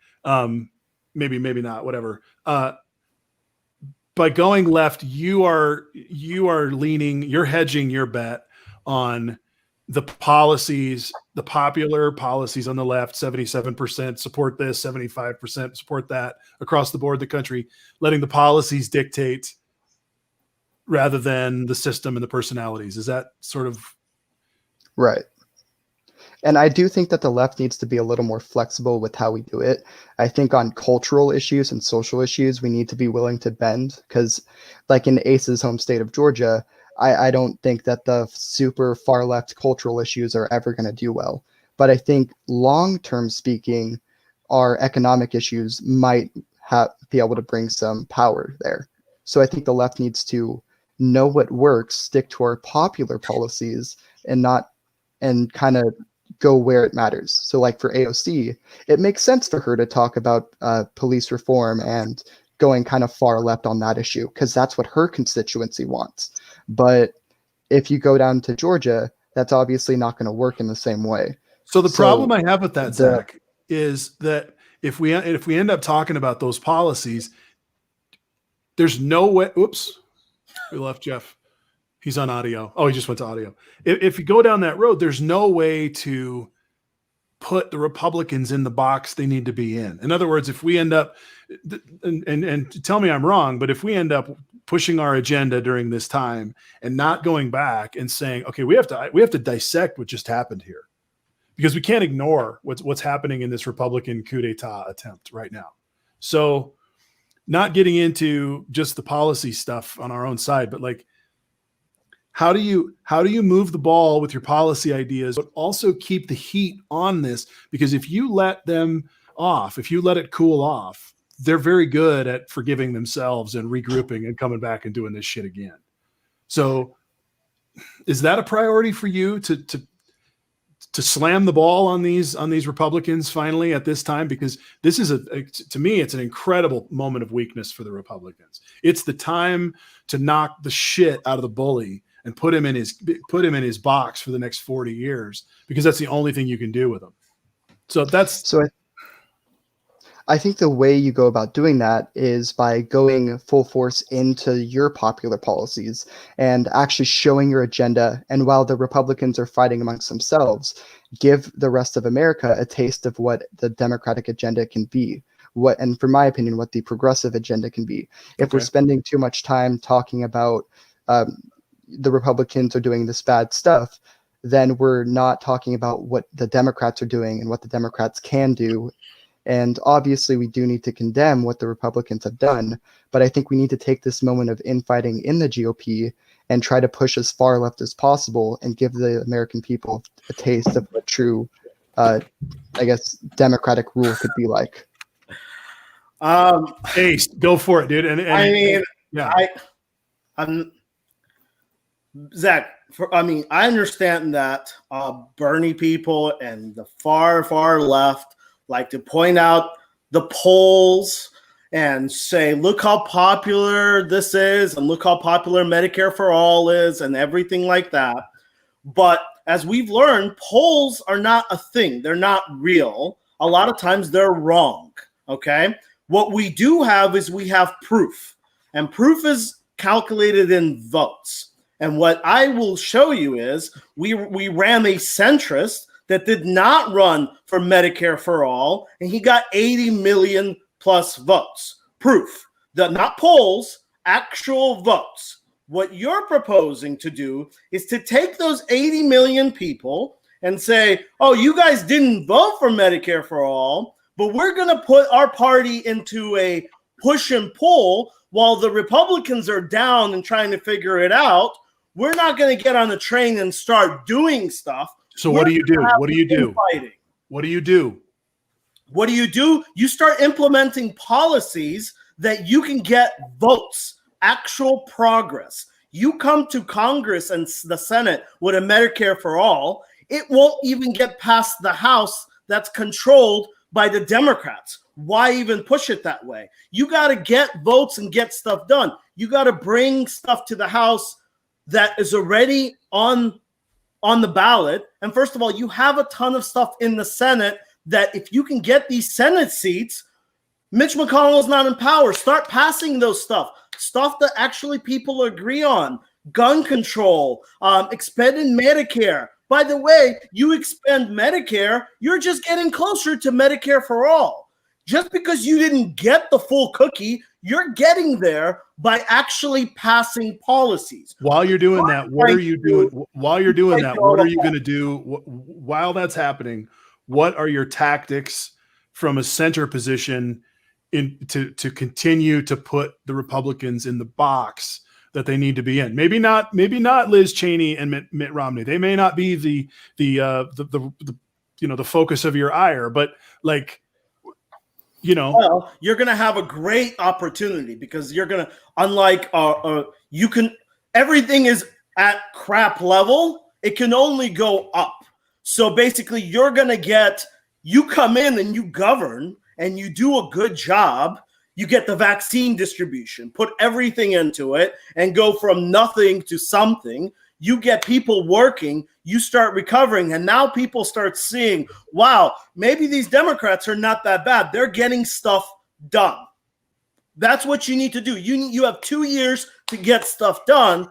Maybe not, whatever. By going left, you're hedging your bet on the policies, the popular policies on the left, 77% support this, 75% support that across the board, the country, letting the policies dictate rather than the system and the personalities. Is that sort of right? And I do think that the left needs to be a little more flexible with how we do it. I think on cultural issues and social issues, we need to be willing to bend because like in Ace's home state of Georgia, I don't think that the super far left cultural issues are ever going to do well. But I think long-term speaking, our economic issues might be able to bring some power there. So I think the left needs to know what works, stick to our popular policies and kind of go where it matters. So like for AOC, it makes sense for her to talk about police reform and going kind of far left on that issue because that's what her constituency wants. But if you go down to Georgia, that's obviously not going to work in the same way. So the problem I have with that, Zach, is that if we end up talking about those policies, there's no way. Oops, we left Jeff. He's on audio. Oh, he just went to audio. If you go down that road, there's no way to put the Republicans in the box they need to be in. In other words, if we end up, and tell me I'm wrong, but if we end up pushing our agenda during this time and not going back and saying, okay, we have to dissect what just happened here, because we can't ignore what's happening in this Republican coup d'etat attempt right now. So not getting into just the policy stuff on our own side, but like, how do you move the ball with your policy ideas, but also keep the heat on this? Because if you let them off, if you let it cool off, they're very good at forgiving themselves and regrouping and coming back and doing this shit again. So is that a priority for you to slam the ball on these Republicans finally at this time? Because this is to me, it's an incredible moment of weakness for the Republicans. It's the time to knock the shit out of the bully and put him in his box for the next 40 years, because that's the only thing you can do with him. So I think the way you go about doing that is by going full force into your popular policies and actually showing your agenda. And while the Republicans are fighting amongst themselves, give the rest of America a taste of what the Democratic agenda can be. And for my opinion, what the progressive agenda can be. If we're spending too much time talking about the Republicans are doing this bad stuff, then we're not talking about what the Democrats are doing and what the Democrats can do. And obviously we do need to condemn what the Republicans have done, but I think we need to take this moment of infighting in the GOP and try to push as far left as possible and give the American people a taste of what true, democratic rule could be like. Ace, go for it, dude. And I mean, yeah. Zach, I understand that Bernie people and the far left like to point out the polls and say, look how popular this is and look how popular Medicare for All is and everything like that. But as we've learned, polls are not a thing. They're not real. A lot of times they're wrong, okay? What we do have is we have proof, and proof is calculated in votes. And what I will show you is we ran a centrist that did not run for Medicare for All, and he got 80 million plus votes. Proof. Not polls, actual votes. What you're proposing to do is to take those 80 million people and say, oh, you guys didn't vote for Medicare for All, but we're going to put our party into a push and pull while the Republicans are down and trying to figure it out. We're not going to get on the train and start doing stuff. So what do you do? What do you do? What do you do? What do you do? You start implementing policies that you can get votes, actual progress. You come to Congress and the Senate with a Medicare for All, it won't even get past the House that's controlled by the Democrats. Why even push it that way? You got to get votes and get stuff done. You got to bring stuff to the House that is already on the ballot. And first of all, you have a ton of stuff in the Senate that if you can get these Senate seats, Mitch McConnell's not in power. Start passing those stuff that actually people agree on. Gun control, expanding Medicare. By the way, you expand Medicare, you're just getting closer to Medicare for All. Just because you didn't get the full cookie, you're getting there by actually passing policies. While you're doing that, what are you doing? While you're doing that, what are you going to do while that's happening? What are your tactics from a center position to continue to put the Republicans in the box that they need to be in? Maybe not Liz Cheney and Mitt Romney. They may not be the focus of your ire, but like, well, you're going to have a great opportunity because you're going to, unlike everything is at crap level. It can only go up. So basically you come in and you govern and you do a good job. You get the vaccine distribution, put everything into it and go from nothing to something. You get people working, you start recovering, and now people start seeing, wow, maybe these Democrats are not that bad. They're getting stuff done. That's what you need to do. You have 2 years to get stuff done.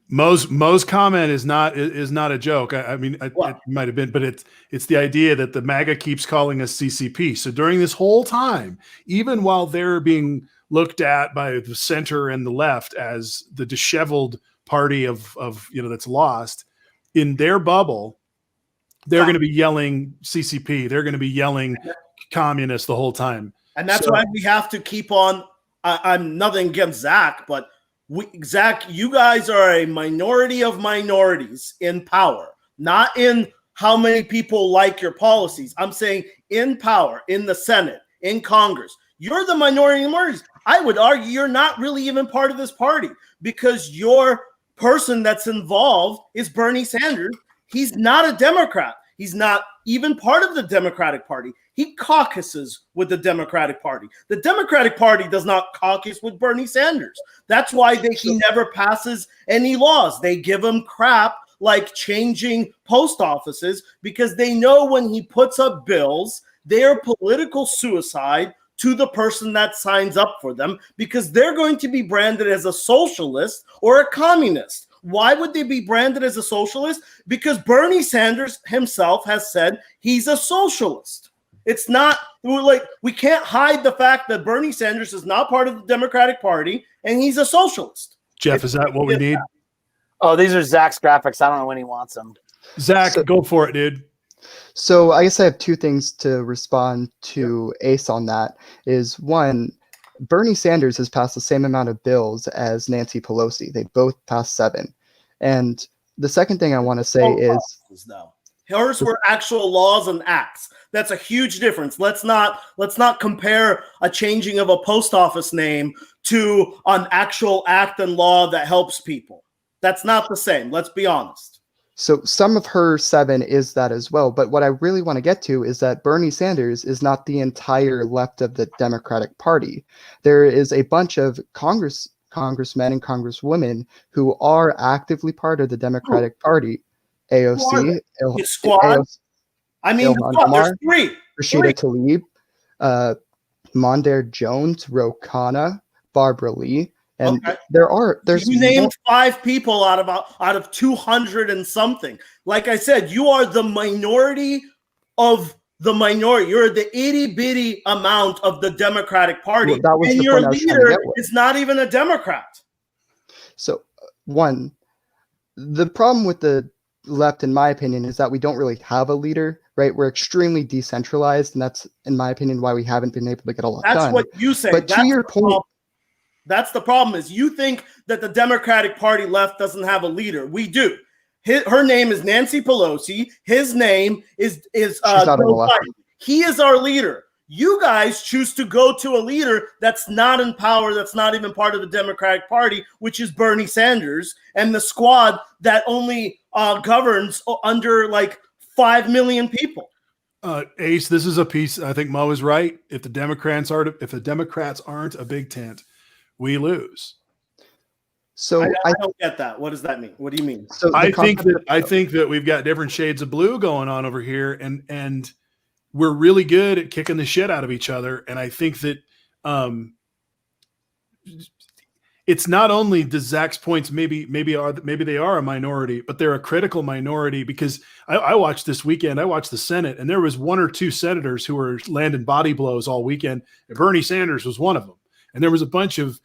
Mo's comment is not a joke. I mean, it might have been, but it's the idea that the MAGA keeps calling us CCP. So during this whole time, even while they're being looked at by the center and the left as the disheveled party of that's lost, in their bubble, they're going to be yelling CCP. They're going to be yelling communist the whole time. And that's why we have to keep on. I'm nothing against Zach, but Zach, you guys are a minority of minorities in power, not in how many people like your policies. I'm saying in power, in the Senate, in Congress. You're the minority of minorities. I would argue you're not really even part of this party because your person that's involved is Bernie Sanders. He's not a Democrat. He's not even part of the Democratic Party. He caucuses with the Democratic Party. The Democratic Party does not caucus with Bernie Sanders. That's why he never passes any laws. They give him crap like changing post offices because they know when he puts up bills, they are political suicide to the person that signs up for them because they're going to be branded as a socialist or a communist. Why would they be branded as a socialist? Because Bernie Sanders himself has said he's a socialist. It's not like we can't hide the fact that Bernie Sanders is not part of the Democratic Party and he's a socialist. Jeff, is that what we need? Oh, these are Zach's graphics. I don't know when he wants them. Zach, go for it, dude. So I guess I have two things to respond to Ace on that. Is one, Bernie Sanders has passed the same amount of bills as Nancy Pelosi. They both passed 7. And the second thing I want to say is hers were actual laws and acts. That's a huge difference. Let's not compare a changing of a post office name to an actual act and law that helps people. That's not the same. Let's be honest. So some of her 7 is that as well. But what I really want to get to is that Bernie Sanders is not the entire left of the Democratic Party. There is a bunch of congressmen and congresswomen who are actively part of the Democratic Party. AOC, Squad. AOC, I mean, there's 3. Rashida Tlaib, Mondaire Jones, Ro Khanna, Barbara Lee, and there's you named 5 people out of 200 and something. Like I said, you are the minority of the minority. You're the itty bitty amount of the Democratic Party, well, that was and the your point I was leader trying to get with. is not even a Democrat. So the problem with the left, in my opinion, is that we don't really have a leader, right? We're extremely decentralized, and that's, in my opinion, why we haven't been able to get a lot done. That's what you say. But to your point, that's the problem, is you think that the Democratic Party left doesn't have a leader. We do. Her name is Nancy Pelosi. His name is Joe Biden. He is our leader. You guys choose to go to a leader that's not in power, that's not even part of the Democratic Party, which is Bernie Sanders, and the squad that only governs under like 5 million people. Ace, this is a piece. I think Mo is right. If the Democrats aren't a big tent, we lose. So I don't get that. What does that mean? What do you mean? So I think that we've got different shades of blue going on over here, and we're really good at kicking the shit out of each other. And I think that it's not only, to Zach's points, maybe they are a minority, but they're a critical minority, because I watched this weekend. I watched the Senate, and there was 1 or 2 senators who were landing body blows all weekend. And Bernie Sanders was one of them, and there was a bunch of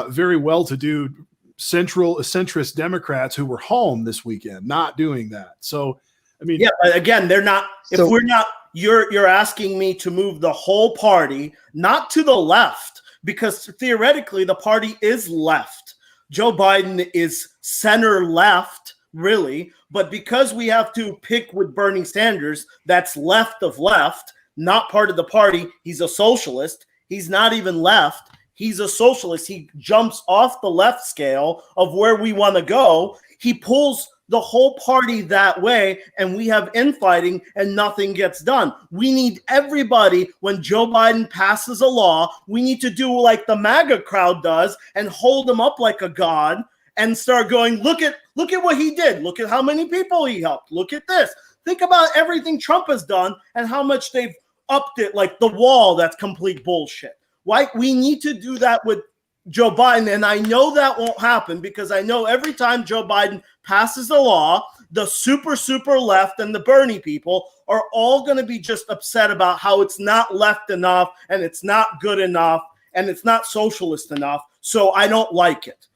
very well-to-do centrist Democrats who were home this weekend, not doing that. So, I mean, yeah, but again, they're not. If we're not, you're asking me to move the whole party, not to the left, because theoretically the party is left. Joe Biden is center left, really, but because we have to pick with Bernie Sanders, that's left of left, not part of the party. He's a socialist. He's not even left. He's a socialist. He jumps off the left scale of where we want to go. He pulls the whole party that way, and we have infighting and nothing gets done. We need everybody. When Joe Biden passes a law, we need to do like the MAGA crowd does and hold him up like a god and start going, look at what he did. Look at how many people he helped. Look at this. Think about everything Trump has done and how much they've upped it, like the wall. That's complete bullshit. Why? We need to do that with Joe Biden, and I know that won't happen, because I know every time Joe Biden passes a law, the super left and the Bernie people are all going to be just upset about how it's not left enough, and it's not good enough, and it's not socialist enough. So I don't like it,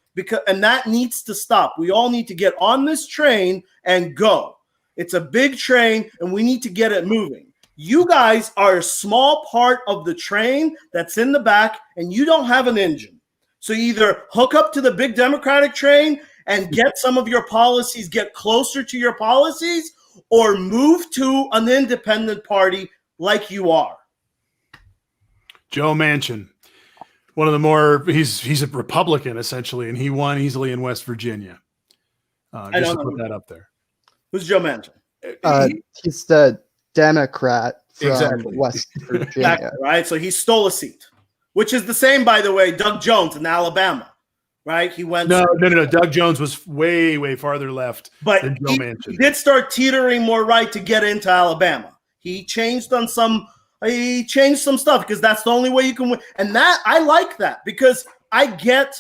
and that needs to stop. We all need to get on this train and go. It's a big train, and we need to get it moving. You guys are a small part of the train that's in the back, and you don't have an engine. So either hook up to the big Democratic train and get some of your policies, get closer to your policies, or move to an independent party like you are. Joe Manchin, one of the more, he's a Republican essentially, and he won easily in West Virginia. Just to put that up there. Who's Joe Manchin? He's the Democrat from West Virginia. Exactly, right? So he stole a seat, which is the same, by the way, Doug Jones in Alabama, right? He went. No. Doug Jones was way farther left than Joe Manchin. He did start teetering more right to get into Alabama. He changed some stuff, because that's the only way you can win. And that, I like that, because I get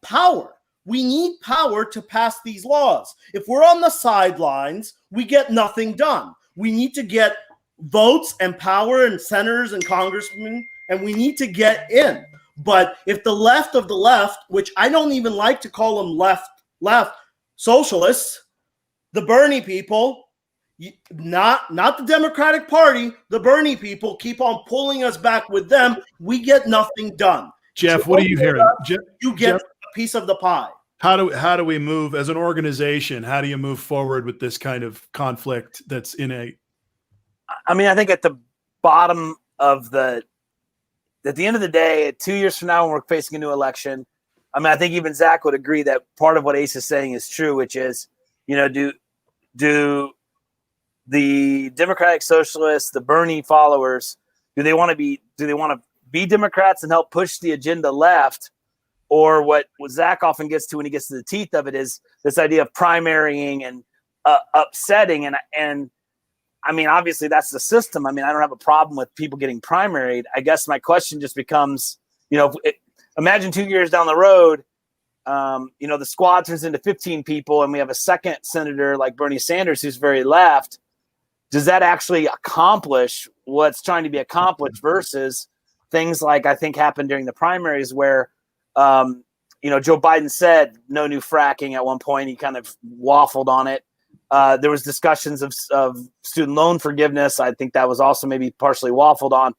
power. We need power to pass these laws. If we're on the sidelines, we get nothing done. We need to get votes and power and senators and congressmen, and we need to get in. But if the left of the left, which I don't even like to call them left socialists, the Bernie people, not the Democratic Party, the Bernie people keep on pulling us back with them, we get nothing done. Jeff, what are you hearing? You get a piece of the pie. How do we move as an organization? How do you move forward with this kind of conflict that's innate? I mean, I think at the bottom of at the end of the day, 2 years from now, when we're facing a new election, I mean, I think even Zach would agree that part of what Ace is saying is true, which is, do the Democratic Socialists, the Bernie followers, do they want to be Democrats and help push the agenda left? Or what Zach often gets to when he gets to the teeth of it is this idea of primarying and upsetting. And I mean, obviously that's the system. I mean, I don't have a problem with people getting primaried. I guess my question just becomes, imagine 2 years down the road, the squad turns into 15 people and we have a second senator like Bernie Sanders, who's very left. Does that actually accomplish what's trying to be accomplished versus things like I think happened during the primaries where, Joe Biden said no new fracking at one point. He kind of waffled on it. There was discussions of student loan forgiveness. I think that was also maybe partially waffled on.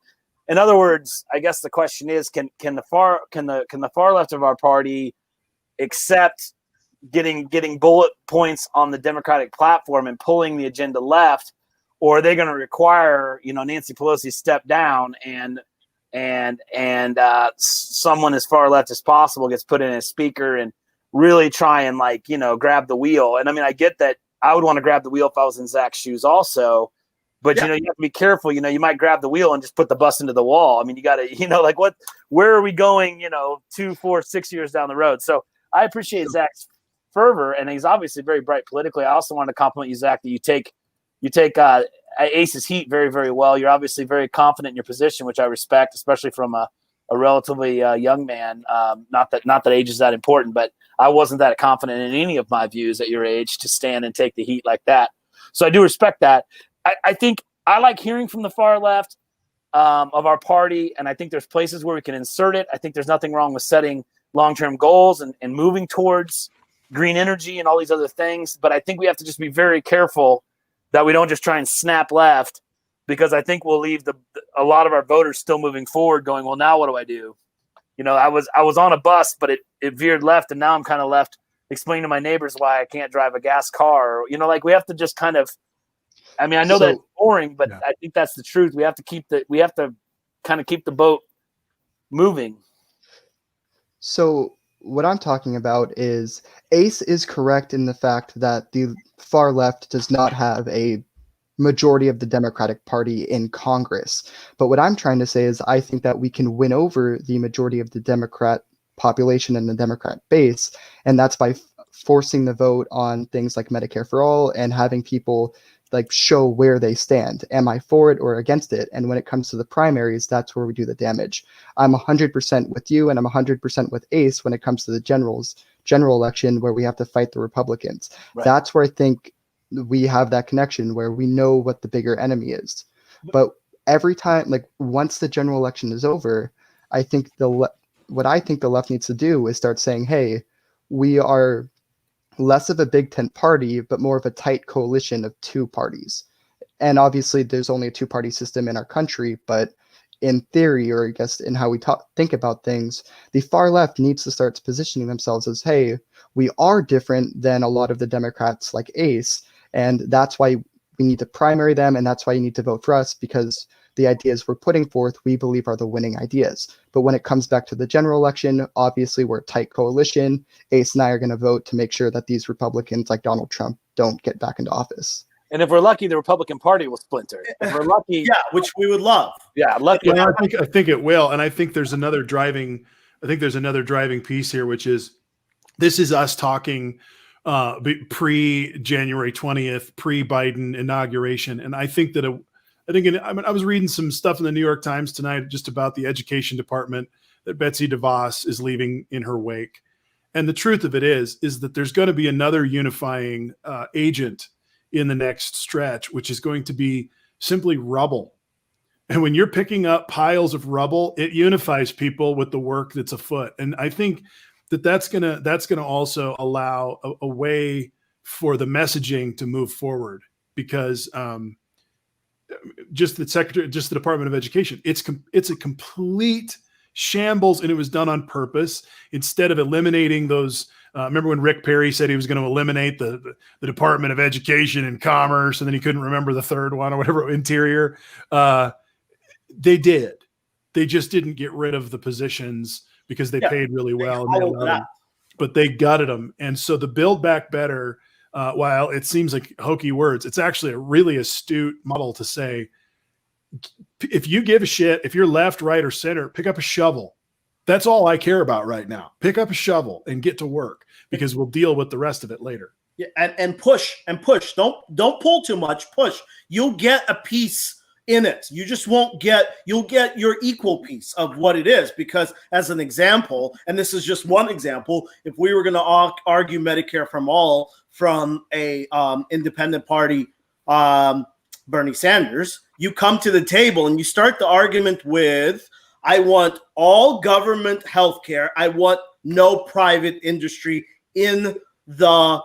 In other words, I guess the question is, can the far left of our party accept getting bullet points on the Democratic platform and pulling the agenda left, or are they going to require Nancy Pelosi step down and someone as far left as possible gets put in as speaker and really try and grab the wheel? And I mean, I get that I would want to grab the wheel if I was in Zach's shoes also, but you have to be careful. You might grab the wheel and just put the bus into the wall. I mean, you got to, where are we going, 2, 4, 6 years down the road? So I appreciate Zach's fervor, and he's obviously very bright politically. I also want to compliment you, Zach, that you take Ace's heat very, very well. You're obviously very confident in your position, which I respect, especially from a relatively young man. Not that age is that important, but I wasn't that confident in any of my views at your age to stand and take the heat like that. So I do respect that. I think I like hearing from the far left of our party, and I think there's places where we can insert it. I think there's nothing wrong with setting long-term goals and moving towards green energy and all these other things. But I think we have to just be very careful that we don't just try and snap left, because I think we'll leave a lot of our voters still moving forward going, well, now what do I do? I was on a bus, but it veered left, and now I'm kind of left explaining to my neighbors why I can't drive a gas car. We have to just kind of, I mean, I know that's boring, but I think that's the truth. We have to kind of keep the boat moving. So what I'm talking about is Ace is correct in the fact that the far left does not have a majority of the Democratic Party in Congress. But what I'm trying to say is I think that we can win over the majority of the Democrat population and the Democrat base, and that's by forcing the vote on things like Medicare for all and having people show where they stand. Am I for it or against it? And when it comes to the primaries, that's where we do the damage. I'm 100% with you, and I'm 100% with Ace when it comes to the general election where we have to fight the Republicans. Right. That's where I think we have that connection where we know what the bigger enemy is. But every time, once the general election is over, I think what I think the left needs to do is start saying, hey, we are less of a big tent party, but more of a tight coalition of two parties. And obviously there's only a two-party system in our country, but in theory, or I guess in how we think about things, the far left needs to start positioning themselves as, hey, we are different than a lot of the Democrats like Ace, and that's why we need to primary them, and that's why you need to vote for us, because the ideas we're putting forth, we believe are the winning ideas. But when it comes back to the general election, obviously we're a tight coalition. Ace and I are going to vote to make sure that these Republicans like Donald Trump don't get back into office. And if we're lucky, the Republican Party will splinter. If we're lucky, which we would love. Yeah, lucky. Well, I think it will, and I think there's another driving piece here, which is this is us talking pre-January 20th, pre-Biden inauguration, and I think that I was reading some stuff in the New York Times tonight just about the education department that Betsy DeVos is leaving in her wake. And the truth of it is that there's going to be another unifying agent in the next stretch, which is going to be simply rubble. And when you're picking up piles of rubble, it unifies people with the work that's afoot. And I think that's going to also allow a way for the messaging to move forward, because just the Department of Education, it's a complete shambles, and it was done on purpose. Instead of eliminating those Remember when Rick Perry said he was going to eliminate the Department of Education and Commerce, and then he couldn't remember the third one or whatever, Interior. They did. They just didn't get rid of the positions because they paid really well. But they gutted them. And so the Build Back Better, while it seems like hokey words, it's actually a really astute model to say, if you give a shit, if you're left, right, or center, pick up a shovel. That's all I care about right now. Pick up a shovel and get to work, because we'll deal with the rest of it later. Yeah, and push. Don't pull too much. Push. You'll get a piece in it. You just won't get. You'll get your equal piece of what it is. Because as an example, and this is just one example, if we were going to argue Medicare for all from a independent party, Bernie Sanders, you come to the table and you start the argument with, I want all government health care. I want no private industry in the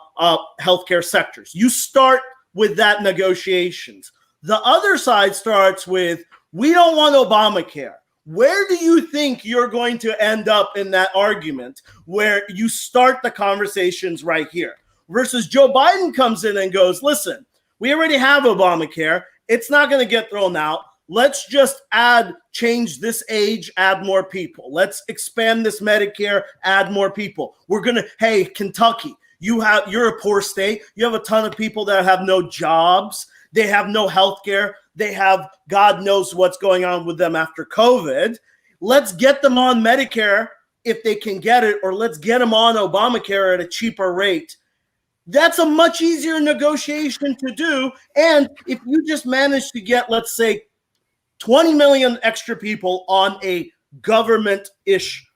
healthcare sectors. You start with that negotiations. The other side starts with, we don't want Obamacare. Where do you think you're going to end up in that argument where you start the conversations right here? Versus Joe Biden comes in and goes, listen, we already have Obamacare. It's not going to get thrown out. Let's just change this age, add more people. Let's expand this Medicare, add more people. We're going to, hey, Kentucky, you're a poor state. You have a ton of people that have no jobs. They have no health care. They have, God knows what's going on with them after COVID. Let's get them on Medicare if they can get it, or let's get them on Obamacare at a cheaper rate. That's a much easier negotiation to do. And if you just manage to get, let's say, 20 million extra people on a government-ish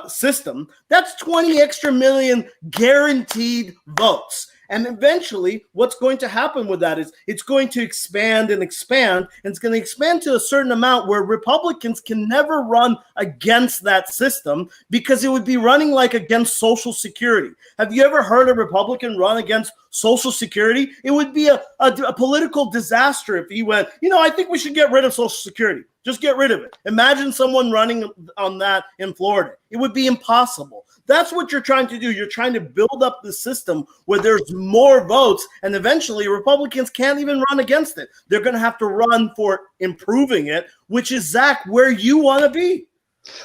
system, that's 20 extra million guaranteed votes. And eventually, what's going to happen with that is it's going to expand and expand, and it's going to expand to a certain amount where Republicans can never run against that system, because it would be running like against Social Security. Have you ever heard a Republican run against Social Security? It would be a political disaster if he went, I think we should get rid of Social Security. Just get rid of it. Imagine someone running on that in Florida. It would be impossible. That's what you're trying to do. You're trying to build up the system where there's more votes, and eventually Republicans can't even run against it. They're going to have to run for improving it, which is, Zach, where you want to be.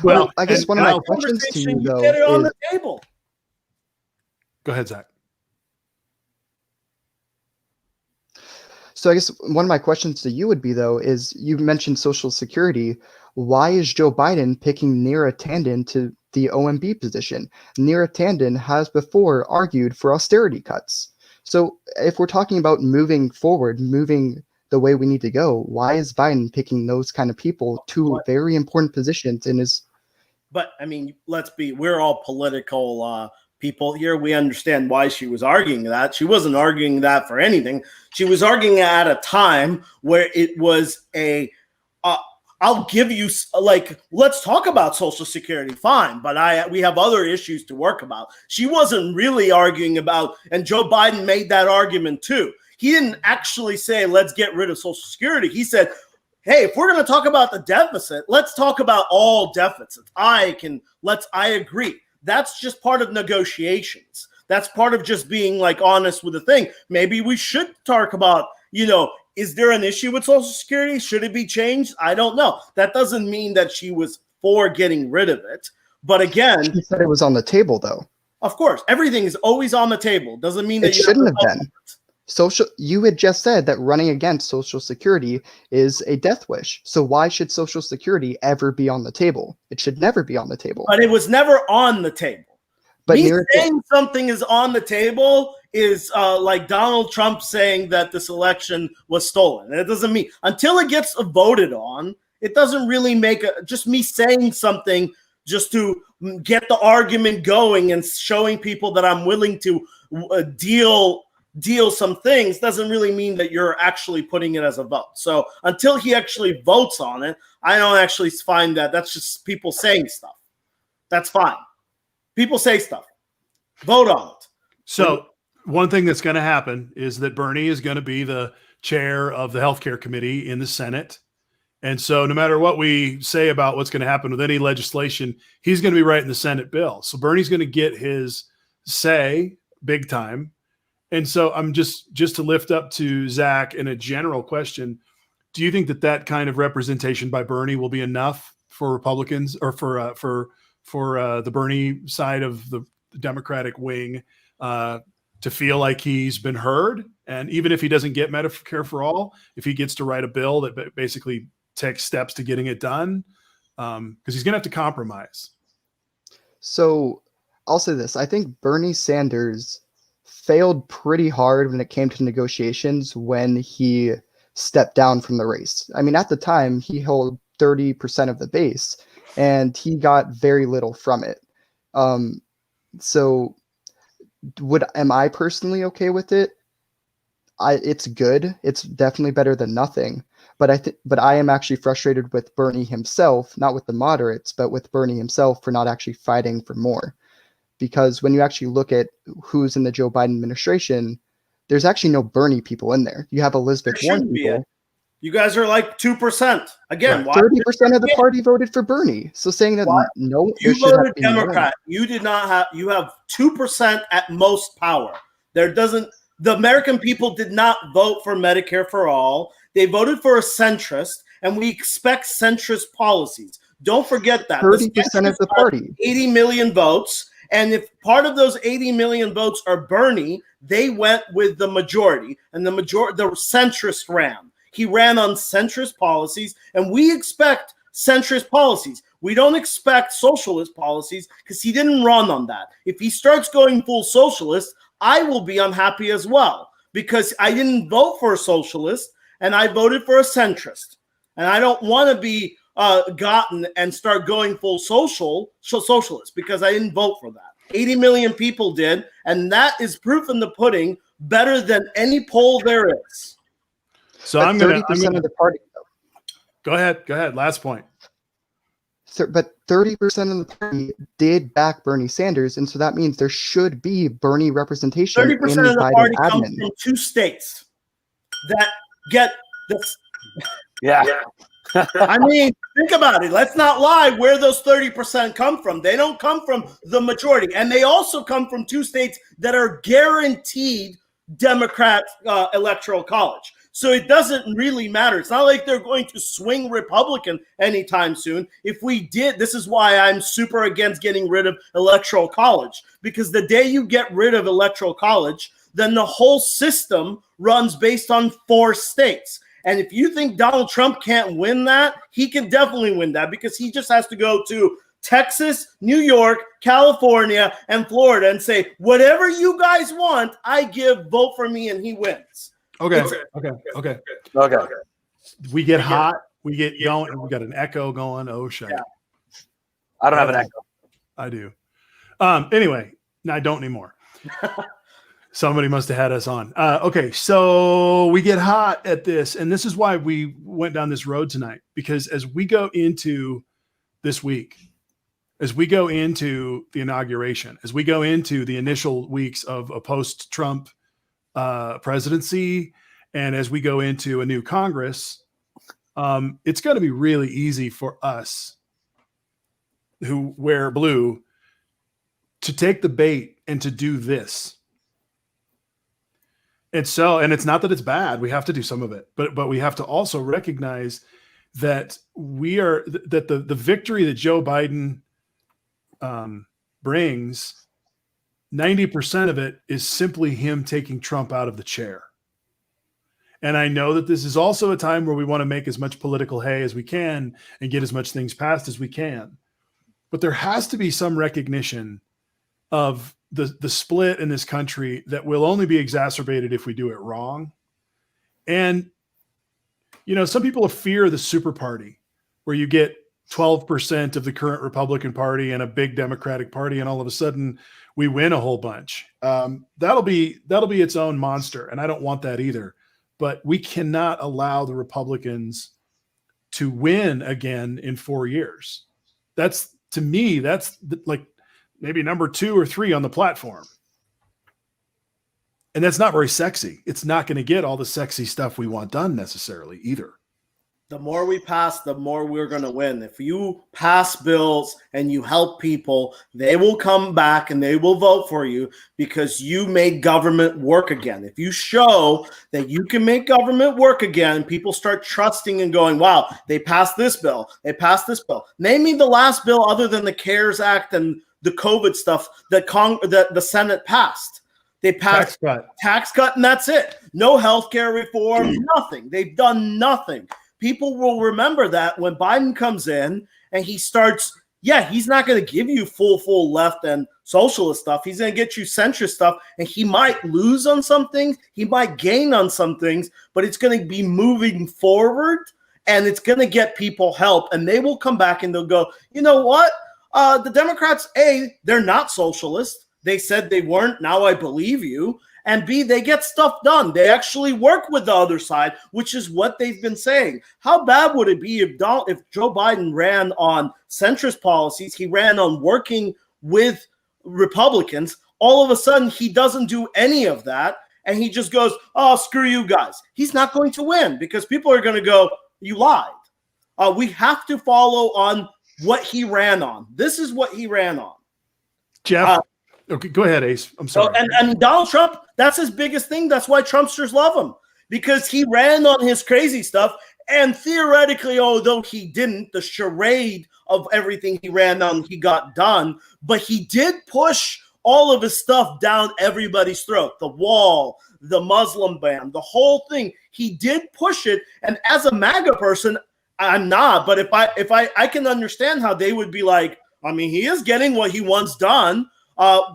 Well, I guess one of my questions to you, though, get it on the table. Go ahead, Zach. So I guess one of my questions to you would be, though, is you mentioned Social Security. Why is Joe Biden picking Neera Tanden to the OMB position? Neera Tanden has before argued for austerity cuts. So if we're talking about moving forward, moving the way we need to go, why is Biden picking those kind of people to very important positions in his? But I mean, we're all political people here. We understand why she was arguing that. She wasn't arguing that for anything. She was arguing at a time where it was I'll give you, let's talk about Social Security, fine, but we have other issues to work about. She wasn't really arguing about, and Joe Biden made that argument too. He didn't actually say, let's get rid of Social Security. He said, hey, if we're going to talk about the deficit, let's talk about all deficits. I agree. That's just part of negotiations. That's part of just being honest with the thing. Maybe we should talk about, is there an issue with Social Security? Should it be changed? I don't know. That doesn't mean that she was for getting rid of it. But again, she said it was on the table, though. Of course, everything is always on the table. Doesn't mean that it shouldn't have been. You had just said that running against Social Security is a death wish. So why should Social Security ever be on the table? It should never be on the table. But it was never on the table. But saying something is on the table is like Donald Trump saying that this election was stolen. And it doesn't mean, until it gets voted on, it doesn't really make just me saying something just to get the argument going and showing people that I'm willing to deal some things doesn't really mean that you're actually putting it as a vote. So until he actually votes on it, I don't actually find that's just people saying stuff. That's fine. People say stuff. Vote on it. So one thing that's going to happen is that Bernie is going to be the chair of the healthcare committee in the Senate. And so no matter what we say about what's going to happen with any legislation, he's going to be writing the Senate bill. So Bernie's going to get his say big time. And so I'm just to lift up to Zach in a general question. Do you think that kind of representation by Bernie will be enough for Republicans or for the Bernie side of the Democratic wing to feel like he's been heard? And even if he doesn't get Medicare for all, if he gets to write a bill that basically takes steps to getting it done, because he's going to have to compromise. So I'll say this. I think Bernie Sanders failed pretty hard when it came to negotiations when he stepped down from the race. I mean, at the time, he held 30% of the base, and he got very little from it. So am I personally okay with it? It's good. It's definitely better than nothing. But I am actually frustrated with Bernie himself, not with the moderates, but with Bernie himself for not actually fighting for more. Because when you actually look at who's in the Joe Biden administration, there's actually no Bernie people in there. You have Elizabeth Warren people. You guys are like 2%. Again, 30% of the party voted for Bernie. So saying that no, you voted Democrat. You did not have. You have 2% at most power. The American people did not vote for Medicare for all. They voted for a centrist, and we expect centrist policies. Don't forget that 30% of the party, 80 million votes. And if part of those 80 million votes are Bernie, they went with the majority, and the centrist ran. He ran on centrist policies, and we expect centrist policies. We don't expect socialist policies because he didn't run on that. If he starts going full socialist, I will be unhappy as well because I didn't vote for a socialist and I voted for a centrist. And I don't want to be gotten and start going full socialist because I didn't vote for that. 80 million people did, and that is proof in the pudding better than any poll there is. So I'm going to of the party. Go ahead. Last point. But 30% of the party did back Bernie Sanders, and so that means there should be Bernie representation. 30% of the party comes from 2 states that get this. Yeah. I mean, think about it. Let's not lie where those 30% come from. They don't come from the majority. And they also come from 2 states that are guaranteed Democrat electoral college. So it doesn't really matter. It's not like they're going to swing Republican anytime soon. If we did, this is why I'm super against getting rid of electoral college. Because the day you get rid of electoral college, then the whole system runs based on 4 states. And if you think Donald Trump can't win that, he can definitely win that because he just has to go to Texas, New York, California, and Florida and say, whatever you guys want, I vote for me, and he wins. Okay. We get hot. We get going. We got an echo going. Oh, shit. Yeah. I don't have an echo. I do. Anyway, no, I don't anymore. Somebody must have had us on. Okay, so we get hot at this, and this is why we went down this road tonight, because as we go into this week, as we go into the inauguration, as we go into the initial weeks of a post-Trump presidency, and as we go into a new Congress, it's going to be really easy for us who wear blue to take the bait and to do this. And it's not that it's bad. We have to do some of it, but we have to also recognize that the victory that Joe Biden brings, 90% of it is simply him taking Trump out of the chair. And I know that this is also a time where we want to make as much political hay as we can and get as much things passed as we can. But there has to be some recognition of the split in this country that will only be exacerbated if we do it wrong. And, some people fear the super party where you get 12% of the current Republican Party and a big Democratic Party, and all of a sudden we win a whole bunch. That'll be its own monster, and I don't want that either. But we cannot allow the Republicans to win again in 4 years. To me, that's like maybe number 2 or 3 on the platform. And that's not very sexy. It's not going to get all the sexy stuff we want done necessarily either. The more we pass, the more we're going to win. If you pass bills and you help people, they will come back and they will vote for you because you made government work again. If you show that you can make government work again, people start trusting and going, wow, they passed this bill. They passed this bill. Name me the last bill other than the CARES Act and the COVID stuff that the Senate passed. They passed tax cut, and that's it. No healthcare reform, nothing. They've done nothing. People will remember that when Biden comes in and he starts, he's not going to give you full left and socialist stuff. He's going to get you centrist stuff, and he might lose on some things. He might gain on some things, but it's going to be moving forward, and it's going to get people help, and they will come back and they'll go, you know what? The Democrats, A, they're not socialist. They said they weren't. Now I believe you. And B, they get stuff done. They actually work with the other side, which is what they've been saying. How bad would it be if Joe Biden ran on centrist policies, he ran on working with Republicans, all of a sudden he doesn't do any of that, and he just goes, oh, screw you guys. He's not going to win because people are going to go, you lied. We have to follow on what he ran on. This is what he ran on. Jeff? Okay, go ahead, Ace. I'm sorry. And Donald Trump, that's his biggest thing. That's why Trumpsters love him, because he ran on his crazy stuff. And theoretically, although he didn't, the charade of everything he ran on, he got done. But he did push all of his stuff down everybody's throat. The wall, the Muslim ban, the whole thing. He did push it. And as a MAGA person, I'm not. But if I can understand how they would be like, I mean, he is getting what he wants done.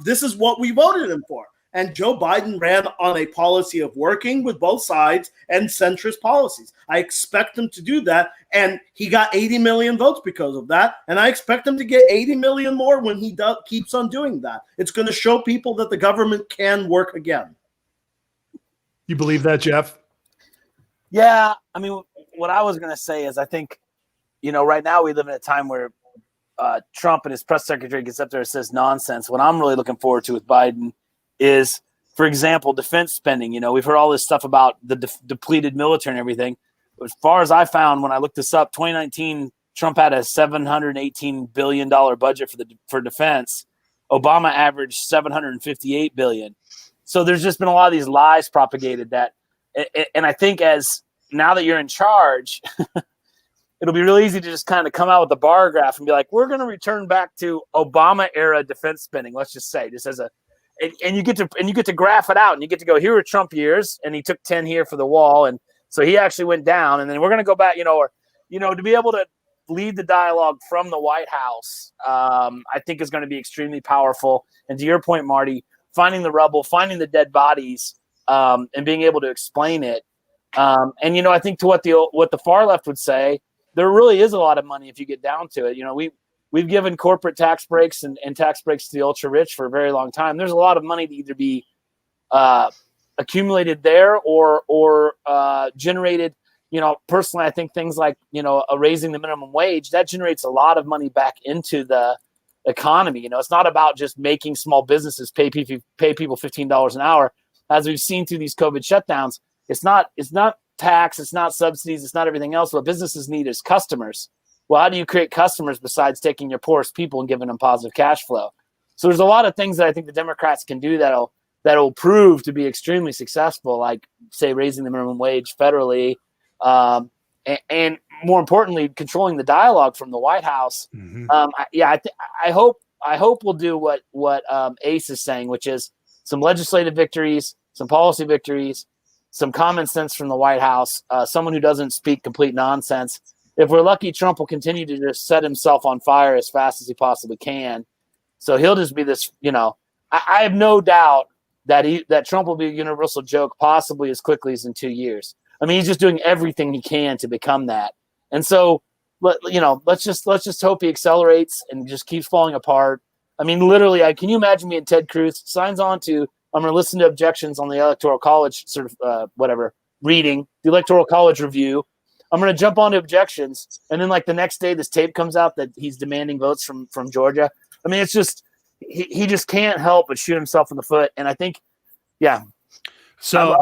This is what we voted him for. And Joe Biden ran on a policy of working with both sides and centrist policies. I expect him to do that. And he got 80 million votes because of that. And I expect him to get 80 million more when he keeps on doing that. It's going to show people that the government can work again. You believe that, Jeff? Yeah. I mean, what I was going to say is I think, right now we live in a time where Trump and his press secretary gets up there and says nonsense. What I'm really looking forward to with Biden is, for example, defense spending. We've heard all this stuff about the depleted military and everything. As far as I found when I looked this up, 2019, Trump had a $718 billion budget for defense. Obama averaged $758 billion. So there's just been a lot of these lies propagated that, and I think as now that you're in charge, it'll be really easy to just kind of come out with a bar graph and be like, we're going to return back to Obama era defense spending. Let's just say just as and you get to graph it out, and you get to go, here are Trump years. And he took 10 here for the wall. And so he actually went down, and then we're going to go back, to be able to lead the dialogue from the White House, I think is going to be extremely powerful. And to your point, Marty, finding the rubble, finding the dead bodies, and being able to explain it. I think to what the far left would say, there really is a lot of money if you get down to it. We've given corporate tax breaks and tax breaks to the ultra rich for a very long time. There's a lot of money to either be accumulated there or generated. Personally, I think things like raising the minimum wage, that generates a lot of money back into the economy. It's not about just making small businesses pay people $15 an hour, as we've seen through these COVID shutdowns. It's not tax, it's not subsidies, it's not everything else. What businesses need is customers. Well, how do you create customers besides taking your poorest people and giving them positive cash flow? So there's a lot of things that I think the Democrats can do that'll prove to be extremely successful, like say raising the minimum wage federally, and more importantly, controlling the dialogue from the White House. Mm-hmm. I hope we'll do what Ace is saying, which is some legislative victories, some policy victories, some common sense from the White House, someone who doesn't speak complete nonsense. If we're lucky, Trump will continue to just set himself on fire as fast as he possibly can. So he'll just be this, I have no doubt that Trump will be a universal joke possibly as quickly as in 2 years. I mean, he's just doing everything he can to become that. And so, let's just hope he accelerates and just keeps falling apart. I mean, literally, can you imagine me and Ted Cruz signs on to, I'm going to listen to objections on the Electoral College reading, the Electoral College review. I'm going to jump onto objections. And then the next day, this tape comes out that he's demanding votes from Georgia. I mean, it's just, he just can't help but shoot himself in the foot. And I think, yeah. So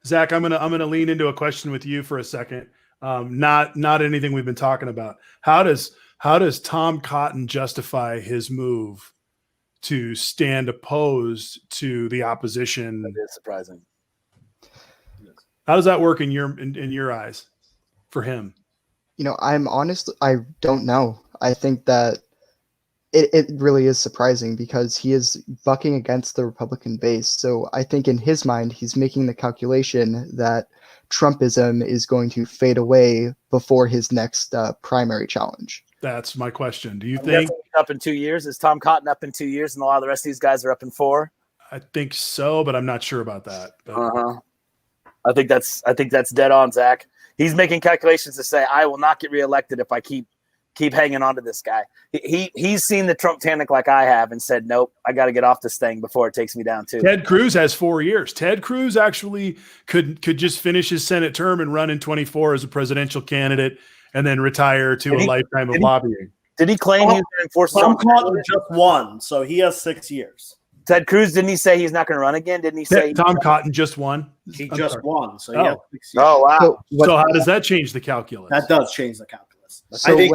Zach, I'm going to lean into a question with you for a second. Not anything we've been talking about. How does Tom Cotton justify his move to stand opposed to the opposition? That is surprising. How does that work in your eyes for him? I'm honest. I don't know. I think that it really is surprising because he is bucking against the Republican base. So I think in his mind, he's making the calculation that Trumpism is going to fade away before his next primary challenge. That's my question. Do you think up in 2 years? Is Tom Cotton up in 2 years and a lot of the rest of these guys are up in 4? I think so, but I'm not sure about that. But. I think that's dead on, Zach. He's making calculations to say, I will not get reelected if I keep hanging on to this guy. He's seen the Trump tactic like I have and said, nope, I got to get off this thing before it takes me down too. Ted Cruz has 4 years. Ted Cruz actually could just finish his Senate term and run in 24 as a presidential candidate and then retire to a lifetime of lobbying. Did he claim he was going to enforce Tom Cotton just won, so he has 6 years. Ted Cruz, didn't he say he's not going to run again? Didn't he say Tom Cotton just won? He just won, so he has 6 years. Oh, wow. So how does that change the calculus? That does change the calculus. So go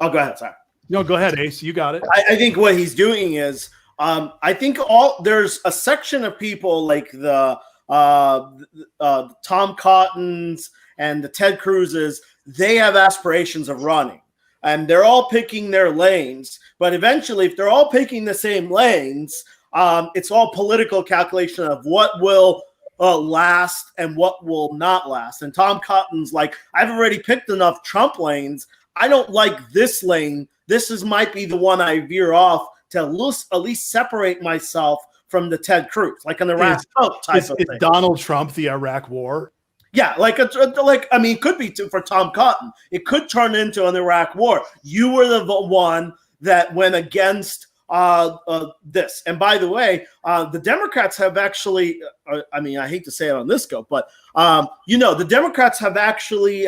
ahead. Sorry. No, go ahead, Ace. You got it. I think what he's doing is, I think there's a section of people like the Tom Cottons and the Ted Cruzes. They have aspirations of running, and they're all picking their lanes. But eventually, if they're all picking the same lanes, it's all political calculation of what will last and what will not last. And Tom Cotton's like, I've already picked enough Trump lanes. I don't like this lane. This might be the one I veer off to at least separate myself from the Ted Cruz, like an Iraq type of thing. Is Donald Trump the Iraq War? Yeah, it could be for Tom Cotton. It could turn into an Iraq War. You were the one that went against this. And by the way, the Democrats have actually, I hate to say it on this scope, but, the Democrats have actually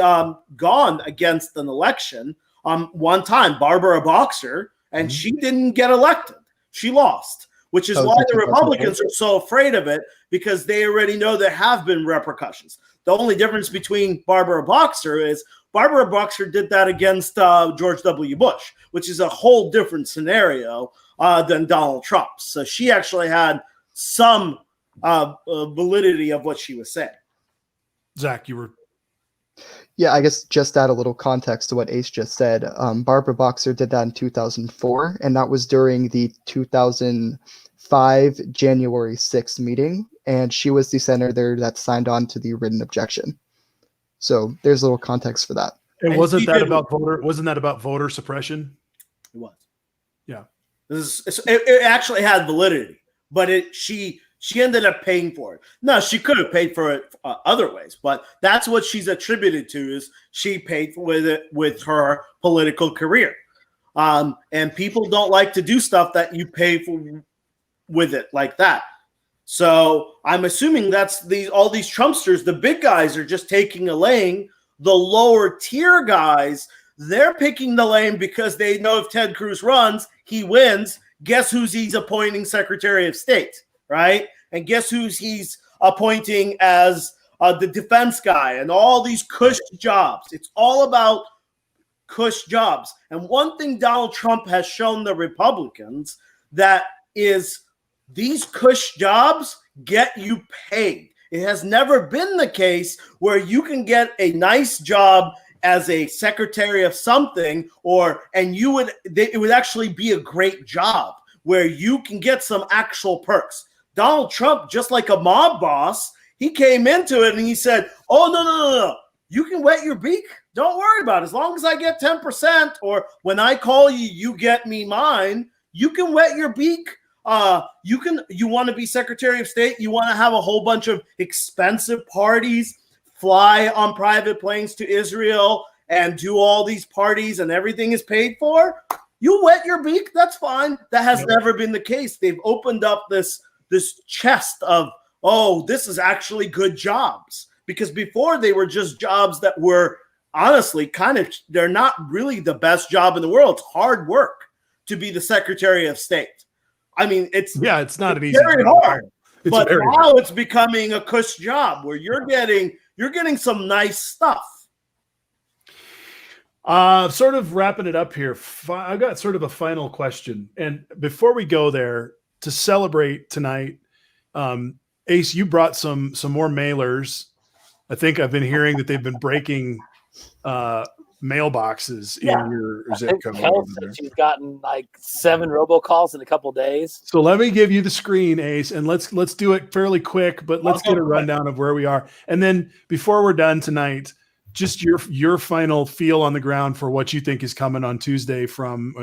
gone against an election one time, Barbara Boxer, and she didn't get elected. She lost, which is why the Republicans are so afraid of it, because they already know there have been repercussions. The only difference between Barbara Boxer is Barbara Boxer did that against George W. Bush, which is a whole different scenario than Donald Trump. So she actually had some validity of what she was saying. Zach, you were... Yeah, I guess just add a little context to what Ace just said. Barbara Boxer did that in 2004, and that was during the 2005 January 6th meeting, and she was the senator that signed on to the written objection. So there's a little context for that. And wasn't that about voter suppression? It was. Yeah. It actually had validity, but she ended up paying for it. No, she could have paid for it other ways, but that's what she's attributed to, is she paid with it with her political career. And people don't like to do stuff that you pay for with it like that. So I'm assuming that's all these Trumpsters, the big guys are just taking a lane. The lower tier guys, they're picking the lane because they know if Ted Cruz runs, he wins. Guess who's he's appointing Secretary of State, right? And guess who's he's appointing as the defense guy and all these cush jobs. It's all about cush jobs. And one thing Donald Trump has shown the Republicans that is these cush jobs get you paid. It has never been the case where you can get a nice job as a secretary of something, it would actually be a great job where you can get some actual perks. Donald Trump, just like a mob boss, he came into it and he said, oh, no. You can wet your beak. Don't worry about it. As long as I get 10%, or when I call you, you get me mine, you can wet your beak. You want to be Secretary of State. You want to have a whole bunch of expensive parties, fly on private planes to Israel and do all these parties and everything is paid for. You wet your beak. That's fine. That has never been the case. They've opened up this chest of, oh, this is actually good jobs, because before they were just jobs that were honestly they're not really the best job in the world. It's hard work to be the Secretary of State. I mean, it's not an easy very job. hard. But now it's becoming a cush job where you're getting some nice stuff. Sort of wrapping it up here. I've got sort of a final question. And before we go there, to celebrate tonight, Ace, you brought some more mailers. I think I've been hearing that they've been breaking mailboxes in your zip code. Kel said she's gotten like 7 robocalls in a couple days. So let me give you the screen, Ace, and let's do it fairly quick, but let's get a rundown of where we are. And then before we're done tonight, just your final feel on the ground for what you think is coming on Tuesday from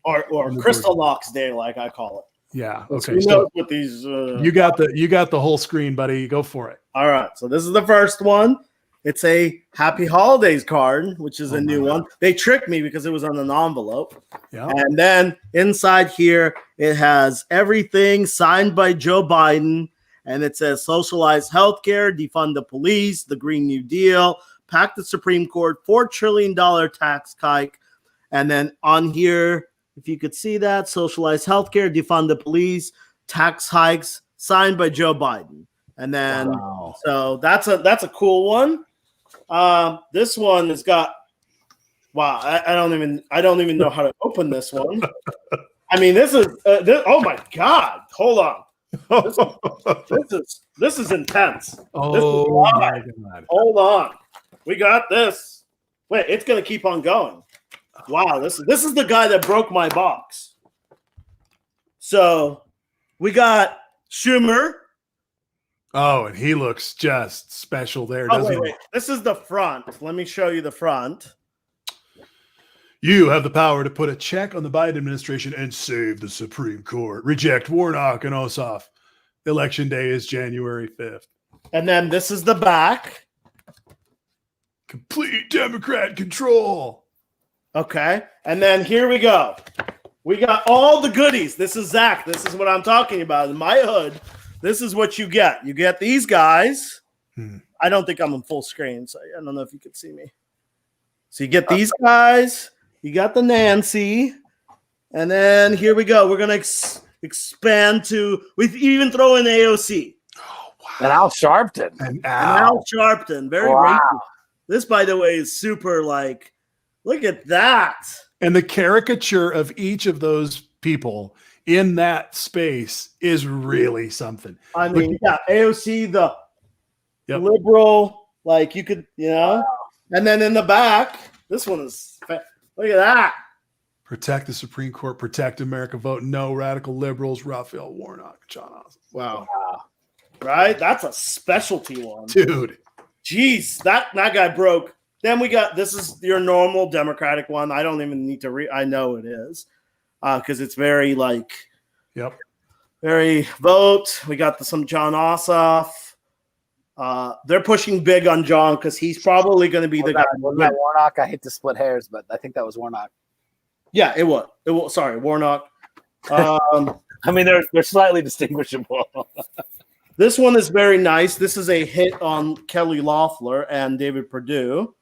or Crystal Locks Day, like I call it. Yeah. Let's Okay. so with these, you got the whole screen, buddy. Go for it. All right. So this is the first one. It's a Happy Holidays card, which is a new one. They tricked me because it was on an envelope. Yeah. And then inside here, it has everything signed by Joe Biden. And it says socialized healthcare, defund the police, the Green New Deal, pack the Supreme Court, $4 trillion tax hike. And then on here, if you could see that, socialized healthcare, defund the police, tax hikes, signed by Joe Biden. And then, so that's a cool one. This one has got, wow, I don't even know how to open this one. I mean, this is, oh my God, hold on. This is intense. Oh my God. Hold on. We got this. Wait, it's going to keep on going. Wow, this is the guy that broke my box. So we got Schumer. Oh, and he looks just special there, doesn't he? This is the front. Let me show you the front. You have the power to put a check on the Biden administration and save the Supreme Court. Reject Warnock and Ossoff. Election day is January 5th. And then this is the back. Complete Democrat control. Okay. And then here we go. We got all the goodies. This is Zach. This is what I'm talking about. In my hood, this is what you get. You get these guys. I don't think I'm on full screen, so I don't know if you can see me. So you get these guys. You got the Nancy. And then here we go. We're going to expand to, we even throw in AOC. Oh, wow. And Al Sharpton. And Al Sharpton. Very racist. This, by the way, is super like, look at that. And the caricature of each of those people in that space is really something. I mean, yeah, AOC, the liberal, like you could, and then in the back, this one is, look at that. Protect the Supreme Court, protect America, vote no, radical liberals, Raphael Warnock, John Ossoff. Wow. Right? That's a specialty one. Dude. Jeez, that guy broke. Then we got, this is your normal Democratic one. I don't even need to read. I know it is because it's very like, very vote. We got some John Ossoff. They're pushing big on John because he's probably going to be the guy. Wasn't that Warnock? I hate to split hairs, but I think that was Warnock. Yeah, it was. Sorry, Warnock. I mean, they're slightly distinguishable. This one is very nice. This is a hit on Kelly Loeffler and David Perdue.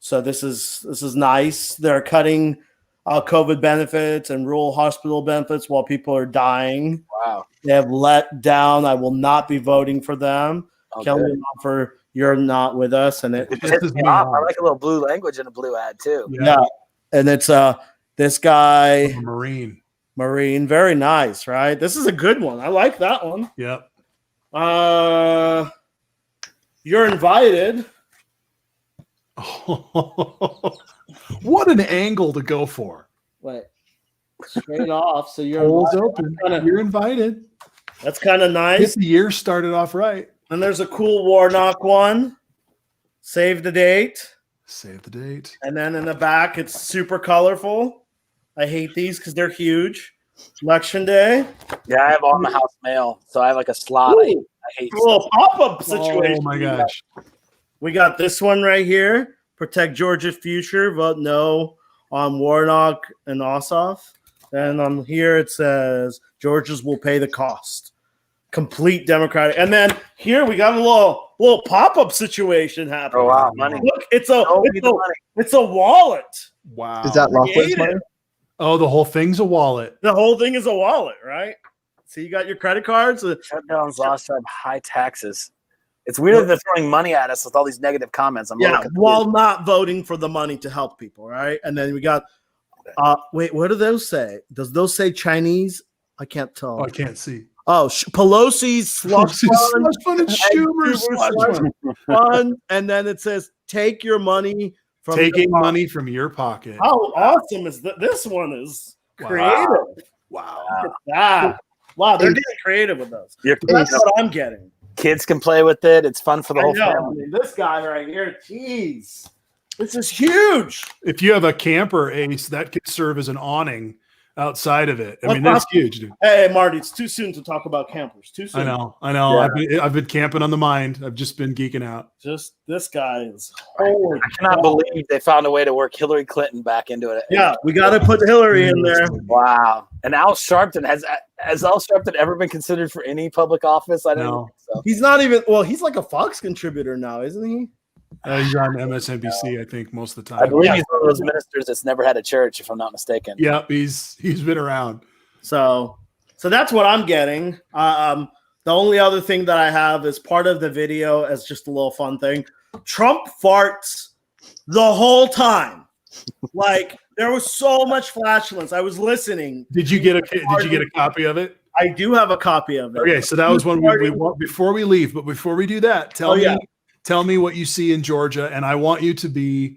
So this is nice. They're cutting COVID benefits and rural hospital benefits while people are dying. Wow. They have let down. I will not be voting for them. Okay. Kelly Loeffler, you're not with us. And it pisses me off. I like a little blue language in a blue ad too. Yeah. And it's this guy. Marine. Very nice, right? This is a good one. I like that one. Yep. You're invited. What an angle to go for. Wait. Straight off. So you're open. You're invited. That's kind of nice. Get the year started off right. And there's a cool Warnock one. Save the date. Save the date. And then in the back, it's super colorful. I hate these because they're huge. Election day. Yeah, I have on the house mail, so I have like a slot. I hate a little pop-up situation. Oh my gosh. We got this one right here. Protect Georgia's future. Vote no on Warnock and Ossoff. And on here it says Georgia's will pay the cost. Complete Democratic. And then here we got a little pop-up situation happening. Oh wow, money. Look, it's a wallet. Wow. Is that Loeffler's money? Oh, the whole thing's a wallet. The whole thing is a wallet, right? So you got your credit cards. Shutdowns last time, high taxes. It's weird that they're throwing money at us with all these negative comments. While not voting for the money to help people, right? And then we got wait, what do those say? Does those say Chinese? I can't tell. Oh, I can't see. Oh, Pelosi's slush fund and Schumer's slush fund, and then it says take your money from taking money from your pocket. How awesome is that? This one is creative. Wow. Look at that. Wow, they're getting creative with those. That's what I'm getting. Kids can play with it. It's fun for the whole family. I mean, this guy right here, geez, this is huge. If you have a camper, Ace, that could serve as an awning outside of it. I mean, that's huge, dude. Hey, Marty, it's too soon to talk about campers. Too soon. I know. Yeah. I've been camping on the mind. I've just been geeking out. Just this guy is holy. I cannot believe they found a way to work Hillary Clinton back into it. Yeah, we got to put Hillary in there. Wow. And Al Sharpton has Al Sharpton ever been considered for any public office? I don't know. So. He's not even. Well, he's like a Fox contributor now, isn't he? He's on MSNBC, I think, most of the time. I believe he's one of those ministers that's never had a church, if I'm not mistaken. Yeah, he's been around. So that's what I'm getting. The only other thing that I have is part of the video as just a little fun thing. Trump farts the whole time. Like there was so much flatulence. I was listening. Did you get a copy of it? I do have a copy of it. Okay, so that was one we want before we leave. But before we do that, tell me what you see in Georgia, and I want you to be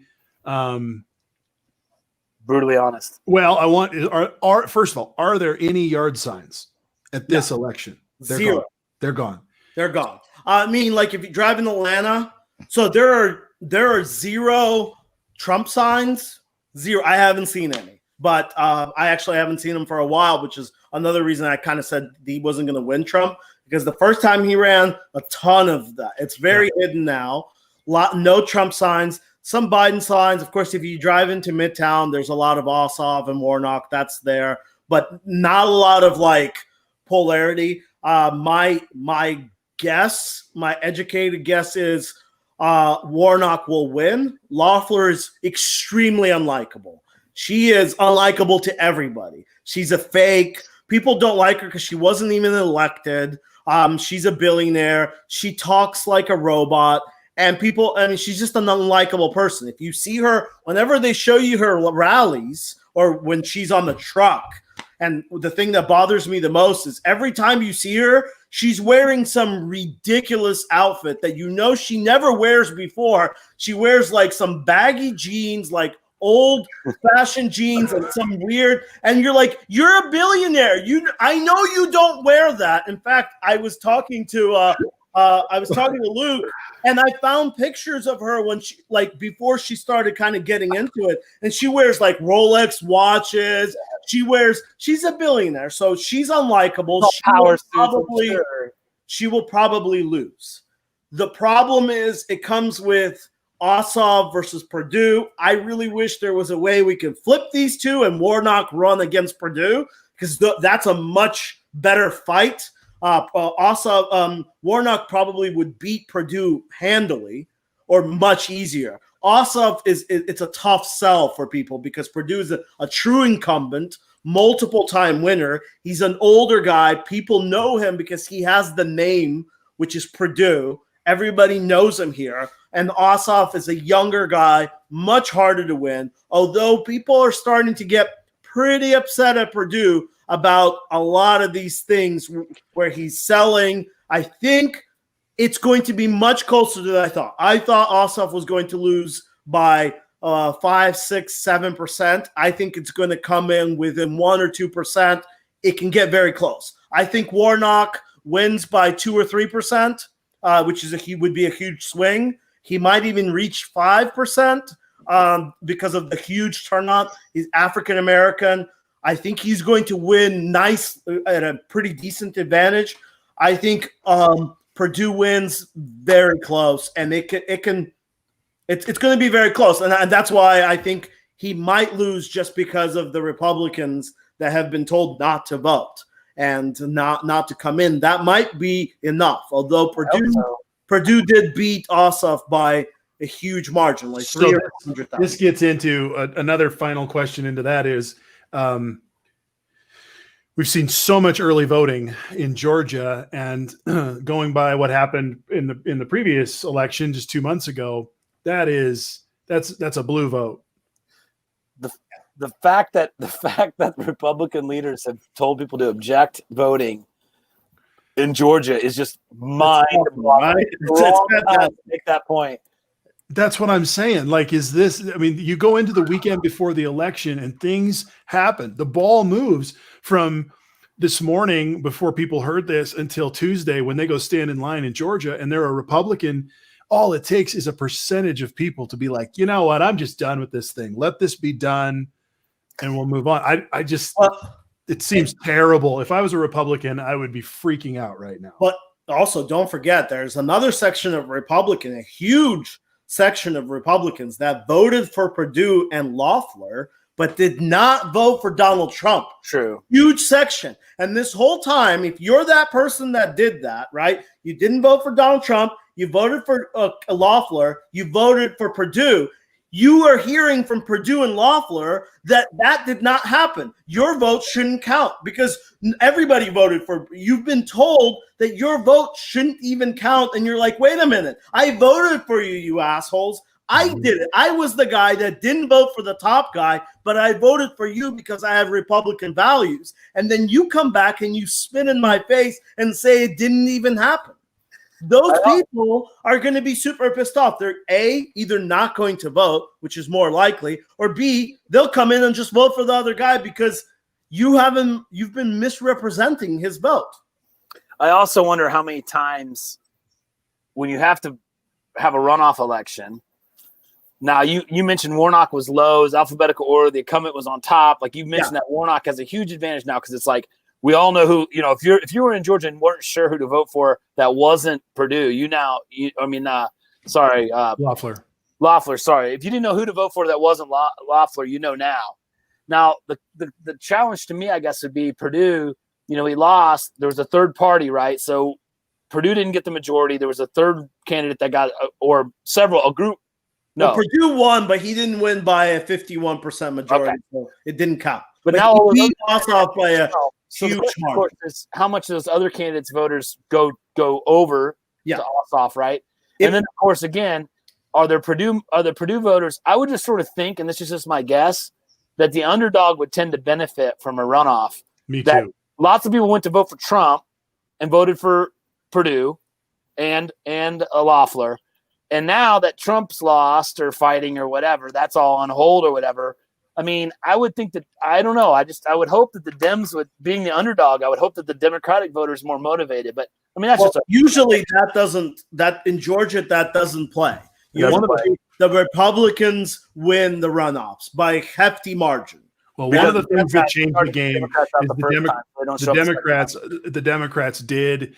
brutally honest. Well, I want first of all, are there any yard signs at this election? Zero. They're gone. They're gone. I mean, like if you drive in Atlanta, so there are zero Trump signs. Zero. I haven't seen any, but I actually haven't seen them for a while, which is another reason I kind of said he wasn't going to win Trump. Because the first time he ran, a ton of that. It's very hidden now. No Trump signs, some Biden signs. Of course, if you drive into Midtown, there's a lot of Ossoff and Warnock. That's there, but not a lot of like polarity. My guess, my educated guess is Warnock will win. Loeffler is extremely unlikable. She is unlikable to everybody. She's a fake. People don't like her because she wasn't even elected. She's a billionaire. She talks like a robot. And she's just an unlikable person. If you see her, whenever they show you her rallies or when she's on the truck, and the thing that bothers me the most is every time you see her, she's wearing some ridiculous outfit that she never wears before. She wears like some baggy jeans, like old-fashioned jeans and some weird, and you're like, you're a billionaire. I know you don't wear that. In fact, I was talking to Luke, and I found pictures of her when she, like, before she started kind of getting into it, and she wears like Rolex watches. She's a billionaire, so she's unlikable. She will probably lose. The problem is it comes with Ossoff versus Perdue. I really wish there was a way we could flip these two and Warnock run against Perdue because that's a much better fight. Warnock probably would beat Perdue handily or much easier. Ossoff it's a tough sell for people because Perdue is a true incumbent, multiple-time winner. He's an older guy. People know him because he has the name, which is Perdue. Everybody knows him here. And Ossoff is a younger guy, much harder to win, although people are starting to get pretty upset at Perdue about a lot of these things where he's selling. I think it's going to be much closer than I thought. I thought Ossoff was going to lose by 5, 6, 7%. I think it's going to come in within 1 or 2%. It can get very close. I think Warnock wins by 2 or 3%, which would be a huge swing. He might even reach 5% because of the huge turnout. He's African American. I think he's going to win nice at a pretty decent advantage. I think Perdue wins very close, and it's going to be very close, and that's why I think he might lose just because of the Republicans that have been told not to vote and not to come in. That might be enough. Although Perdue did beat Ossoff by a huge margin, like 300,000. This gets into another final question into that is, we've seen so much early voting in Georgia, and going by what happened in the previous election just 2 months ago, that's a blue vote. The fact that Republican leaders have told people to object voting in Georgia is just mind-boggling. Right? Make that point. That's what I'm saying. Like, is this? I mean, you go into the weekend before the election, and things happen. The ball moves from this morning before people heard this until Tuesday when they go stand in line in Georgia, and they're a Republican. All it takes is a percentage of people to be like, you know what? I'm just done with this thing. Let this be done, and we'll move on. I just. It seems terrible. If I was a Republican, I would be freaking out right now. But also, don't forget, there's another section of Republican, a huge section of Republicans that voted for Perdue and Loeffler, but did not vote for Donald Trump. True. Huge section. And this whole time, if you're that person that did that, right, you didn't vote for Donald Trump, you voted for Loeffler, you voted for Perdue, you are hearing from Perdue and Loeffler that did not happen. Your vote shouldn't count because everybody voted for. You've been told that your vote shouldn't even count, and you're like, wait a minute, I voted for you, you assholes. I did it. I was the guy that didn't vote for the top guy, but I voted for you because I have Republican values. And then you come back and you spit in my face and say it didn't even happen. Those people are going to be super pissed off. They're either not going to vote, which is more likely, or B, they'll come in and just vote for the other guy because you've been misrepresenting his vote. I also wonder how many times when you have to have a runoff election. Now you mentioned Warnock was low, his alphabetical order, the incumbent was on top. Like you mentioned that Warnock has a huge advantage now because it's like we all know who, if you were in Georgia and weren't sure who to vote for, that wasn't Perdue. Loeffler. Sorry. If you didn't know who to vote for, that wasn't Loeffler, you know now. Now, the challenge to me, I guess, would be Perdue, he lost. There was a third party, right? So Perdue didn't get the majority. There was a third candidate that got, a group. No. Well, Perdue won, but he didn't win by a 51% majority. Okay. So it didn't count. But now he lost off by a huge margin. How much those other candidates' voters go over to Ossoff, right? And then, of course, again, are the Purdue voters? I would just sort of think, and this is just my guess, that the underdog would tend to benefit from a runoff. Me too. Lots of people went to vote for Trump and voted for Perdue and Loeffler. And now that Trump's lost or fighting or whatever, that's all on hold or whatever. I mean, I would think that, I don't know. I would hope that the Dems being the underdog, I would hope that the Democratic voters more motivated. But I mean, that's usually that in Georgia, that doesn't play. The Republicans win the runoffs by a hefty margin. Well, one of the things that changed the game is the Democrats did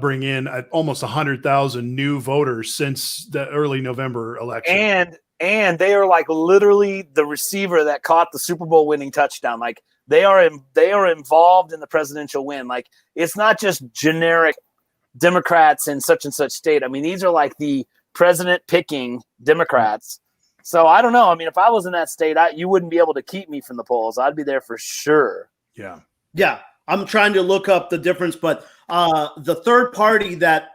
bring in almost 100,000 new voters since the early November election. And they are like literally the receiver that caught the Super Bowl winning touchdown. Like they are involved in the presidential win. Like it's not just generic Democrats in such and such state. I mean, these are like the president picking Democrats. So I don't know. I mean, if I was in that state, you wouldn't be able to keep me from the polls. I'd be there for sure. Yeah. Yeah. I'm trying to look up the difference, but the third party that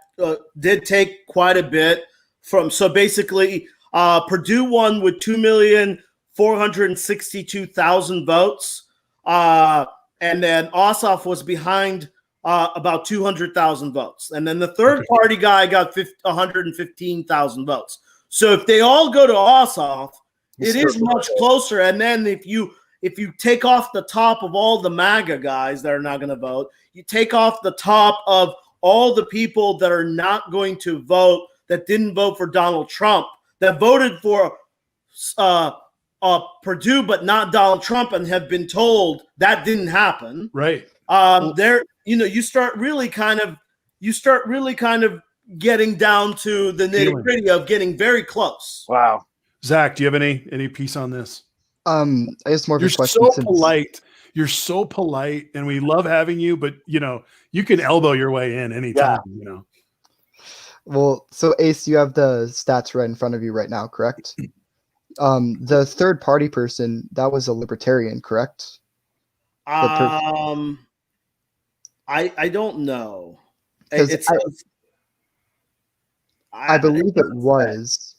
did take quite a bit from, so basically Perdue won with 2,462,000 votes. And then Ossoff was behind about 200,000 votes. And then the third party guy got 115,000 votes. So if they all go to Ossoff, it is much closer. And then if you take off the top of all the MAGA guys that are not going to vote, you take off the top of all the people that are not going to vote, that didn't vote for Donald Trump, that voted for Perdue but not Donald Trump and have been told that didn't happen. Right. You start really kind of getting down to the nitty-gritty of getting very close. Wow. Zach, do you have any piece on this? I guess more of a question. You're so polite. You're so polite, and we love having you, but you can elbow your way in anytime, Well, so Ace, you have the stats right in front of you right now, correct? The third party person, that was a libertarian, correct? I don't know. 'Cause It's I believe it was.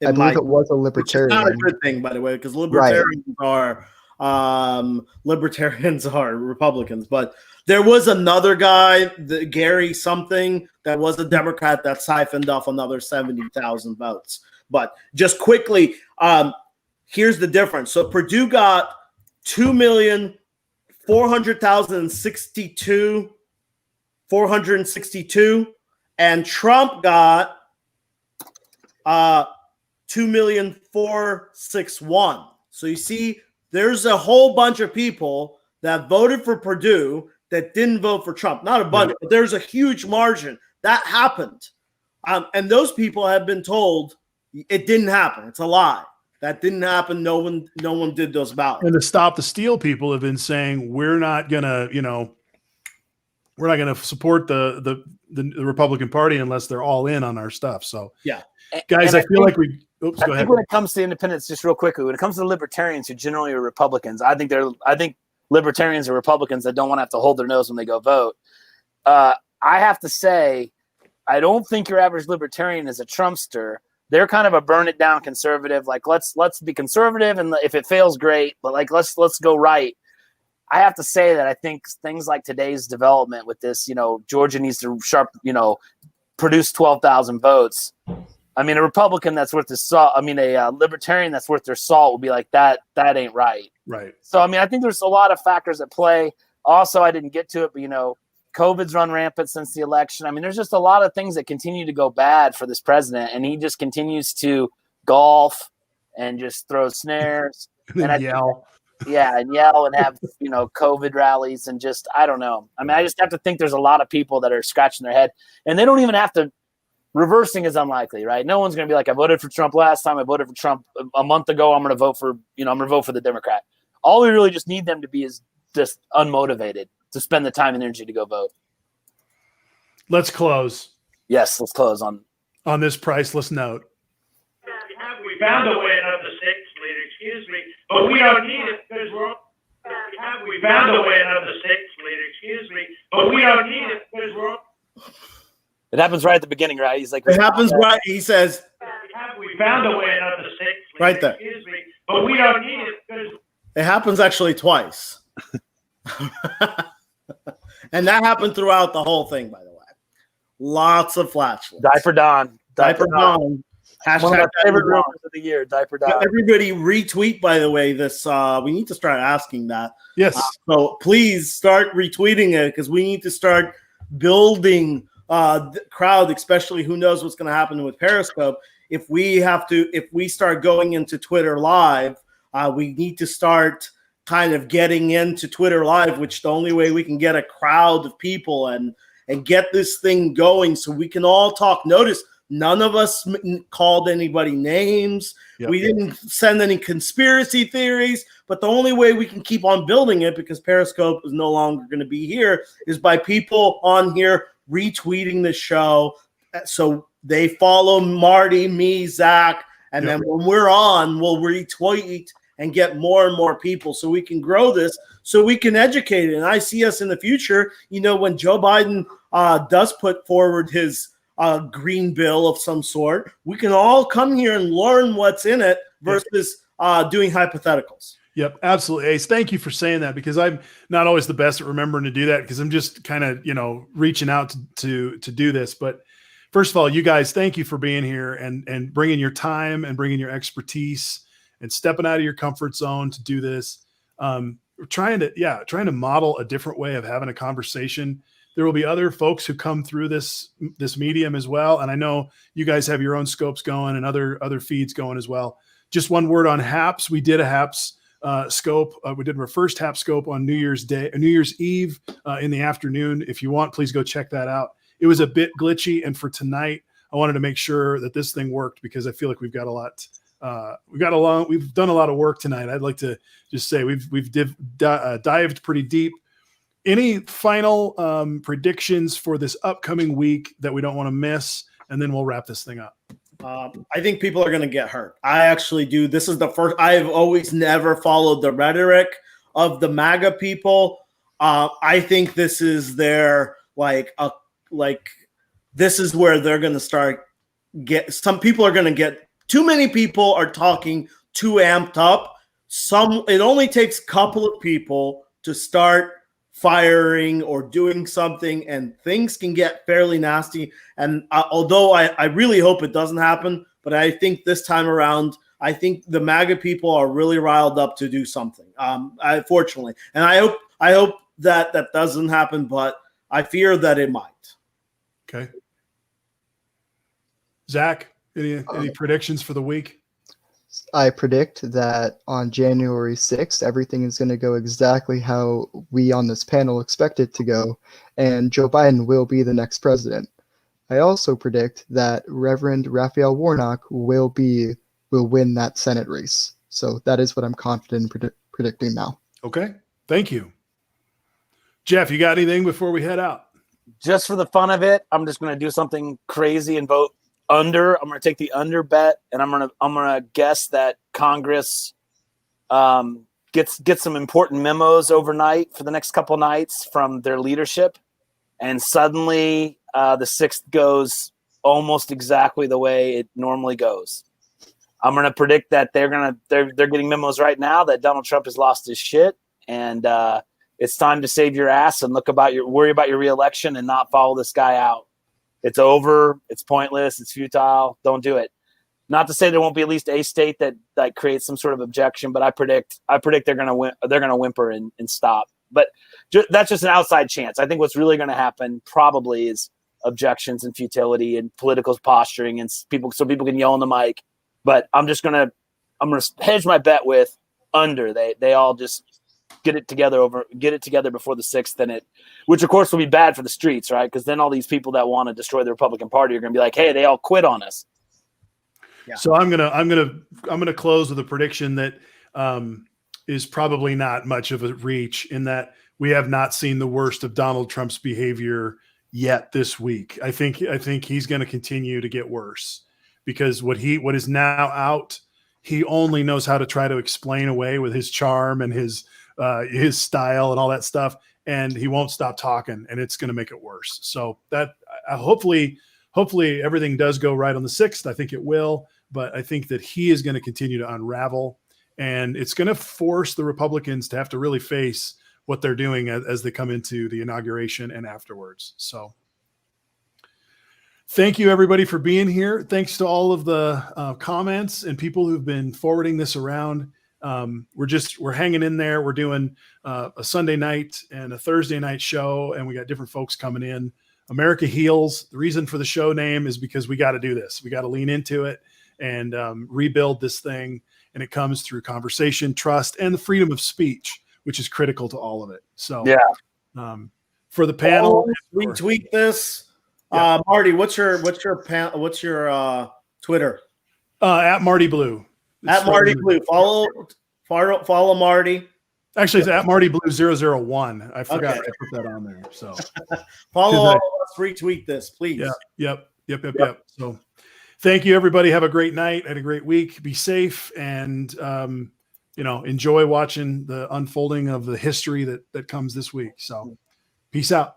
I believe it was a which is not a libertarian. good thing, by the way, because Right. libertarians are Republicans. But there was another guy, Gary something, that was a Democrat that siphoned off another 70,000 votes. But just quickly, here's the difference. So Purdue got 2,400,062, and Trump got 2,461,000. So you see, there's a whole bunch of people that voted for Purdue that didn't vote for Trump. Not a bunch, but there's a huge margin. That happened. And those people have been told it didn't happen. It's a lie. That didn't happen. No one did those ballots. And to stop the steal, people have been saying we're not gonna support the Republican Party unless they're all in on our stuff. So yeah, guys, I feel like we. Oops, go ahead. When it comes to independents, just real quickly, when it comes to libertarians who generally are Republicans, I think libertarians are Republicans that don't want to have to hold their nose when they go vote. I have to say, I don't think your average libertarian is a Trumpster. They're kind of a burn it down conservative. Like let's be conservative, and if it fails, great. But like let's go right. I have to say that I think things like today's development with this, Georgia needs to produce 12,000 votes. I mean, a Republican that's worth their salt. I mean, a libertarian that's worth their salt will be like that ain't right. Right. So I mean, I think there's a lot of factors at play. Also, I didn't get to it, but COVID's run rampant since the election. I mean, there's just a lot of things that continue to go bad for this president, and he just continues to golf and just throw snares and yell. And yell and have COVID rallies and just I don't know. I mean, I just have to think there's a lot of people that are scratching their head, and they don't even have to. Reversing is unlikely, right? No one's going to be like, I voted for Trump last time. I voted for Trump a month ago. I'm going to vote for the Democrat. All we really just need them to be is just unmotivated to spend the time and energy to go vote. Let's close. Yes, let's close on this priceless note. We found a way another state leader, excuse me, but we don't need it because we found a way another state leader, excuse me, but we don't need it because It happens right at the beginning, right? He's like, it happens right. He says, we found a way another state leader, right there. Excuse me, but we don't need it because it happens actually twice. And that happened throughout the whole thing, by the way. Lots of flatulence. Diaper Don. Dawn. One of my favorite rumors of the year, Diaper Don. Everybody retweet, by the way, this. We need to start asking that. Yes. So please start retweeting it because we need to start building the crowd, especially who knows what's going to happen with Periscope. If we start going into Twitter Live, we need to start kind of getting into Twitter Live, which the only way we can get a crowd of people and get this thing going so we can all talk. Notice none of us called anybody names. Yep. We didn't send any conspiracy theories, but the only way we can keep on building it, because Periscope is no longer going to be here, is by people on here retweeting the show. So they follow Marty, me, Zach, and then when we're on, we'll retweet and get more and more people so we can grow this, so we can educate it. And I see us in the future, when Joe Biden does put forward his green bill of some sort, we can all come here and learn what's in it versus doing hypotheticals. Yep, absolutely. Ace, thank you for saying that, because I'm not always the best at remembering to do that, because I'm just kind of, reaching out to do this. But first of all, you guys, thank you for being here and bringing your time and bringing your expertise and stepping out of your comfort zone to do this. Trying to model a different way of having a conversation. There will be other folks who come through this medium as well. And I know you guys have your own scopes going and other feeds going as well. Just one word on HAPS. We did a HAPS scope. We did our first HAPS scope on New Year's Eve in the afternoon. If you want, please go check that out. It was a bit glitchy. And for tonight, I wanted to make sure that this thing worked, because I feel like we've got a lot. We've done a lot of work tonight. I'd like to just say we've dived pretty deep. Any final predictions for this upcoming week that we don't want to miss, and then we'll wrap this thing up? I think people are going to get hurt. I actually do. This is the first. I've always never followed the rhetoric of the MAGA people. I think this is their this is where they're going to start some people are going to get too many people are talking too amped up. It only takes a couple of people to start firing or doing something, and things can get fairly nasty. And although I really hope it doesn't happen, but I think this time around, I think the MAGA people are really riled up to do something. Fortunately, and I hope that doesn't happen, but I fear that it might. Okay. Zach, any predictions for the week? I predict that on January 6th, everything is going to go exactly how we on this panel expect it to go, and Joe Biden will be the next president. I also predict that Reverend Raphael Warnock will win that Senate race. So that is what I'm confident in predicting now. Okay. Thank you. Jeff, you got anything before we head out? Just for the fun of it, I'm just going to do something crazy and vote under. I'm going to take the under bet, and I'm going to guess that Congress gets some important memos overnight for the next couple nights from their leadership, and suddenly the 6th goes almost exactly the way it normally goes. I'm going to predict that they're getting memos right now that Donald Trump has lost his shit, and it's time to save your ass and worry about your reelection and not follow this guy out. It's over. It's pointless. It's futile. Don't do it. Not to say there won't be at least a state that creates some sort of objection, but I predict they're going to win. They're going to whimper and stop. But that's just an outside chance. I think what's really going to happen probably is objections and futility and political posturing and people can yell on the mic. But I'm going to hedge my bet with under. They all just get it together before the 6th, which of course will be bad for the streets, right? Because then all these people that want to destroy the Republican Party are going to be like, hey, they all quit on us. Yeah. So I'm gonna close with a prediction that is probably not much of a reach, in that we have not seen the worst of Donald Trump's behavior yet this week. I think he's going to continue to get worse, because what is now out, he only knows how to try to explain away with his charm and his style and all that stuff, and he won't stop talking, and it's going to make it worse. So that hopefully everything does go right on the 6th. I think it will, but I think that he is going to continue to unravel, and it's going to force the Republicans to have to really face what they're doing as they come into the inauguration and afterwards. So thank you, everybody, for being here. Thanks to all of the comments and people who've been forwarding this around. We're hanging in there. We're doing a Sunday night and a Thursday night show, and we got different folks coming in. America Heals. The reason for the show name is because we got to do this. We got to lean into it and rebuild this thing. And it comes through conversation, trust, and the freedom of speech, which is critical to all of it. So yeah. For the panel, retweet this. Yeah. Marty, what's your Twitter? At Marty Blue. At Marty Blue. Follow Marty. Actually, it's at Marty Blue 001. I forgot I put that on there. So follow all of us. Retweet this, please. Yeah. Yep. So thank you, everybody. Have a great night. Had a great week. Be safe, and enjoy watching the unfolding of the history that comes this week. So peace out.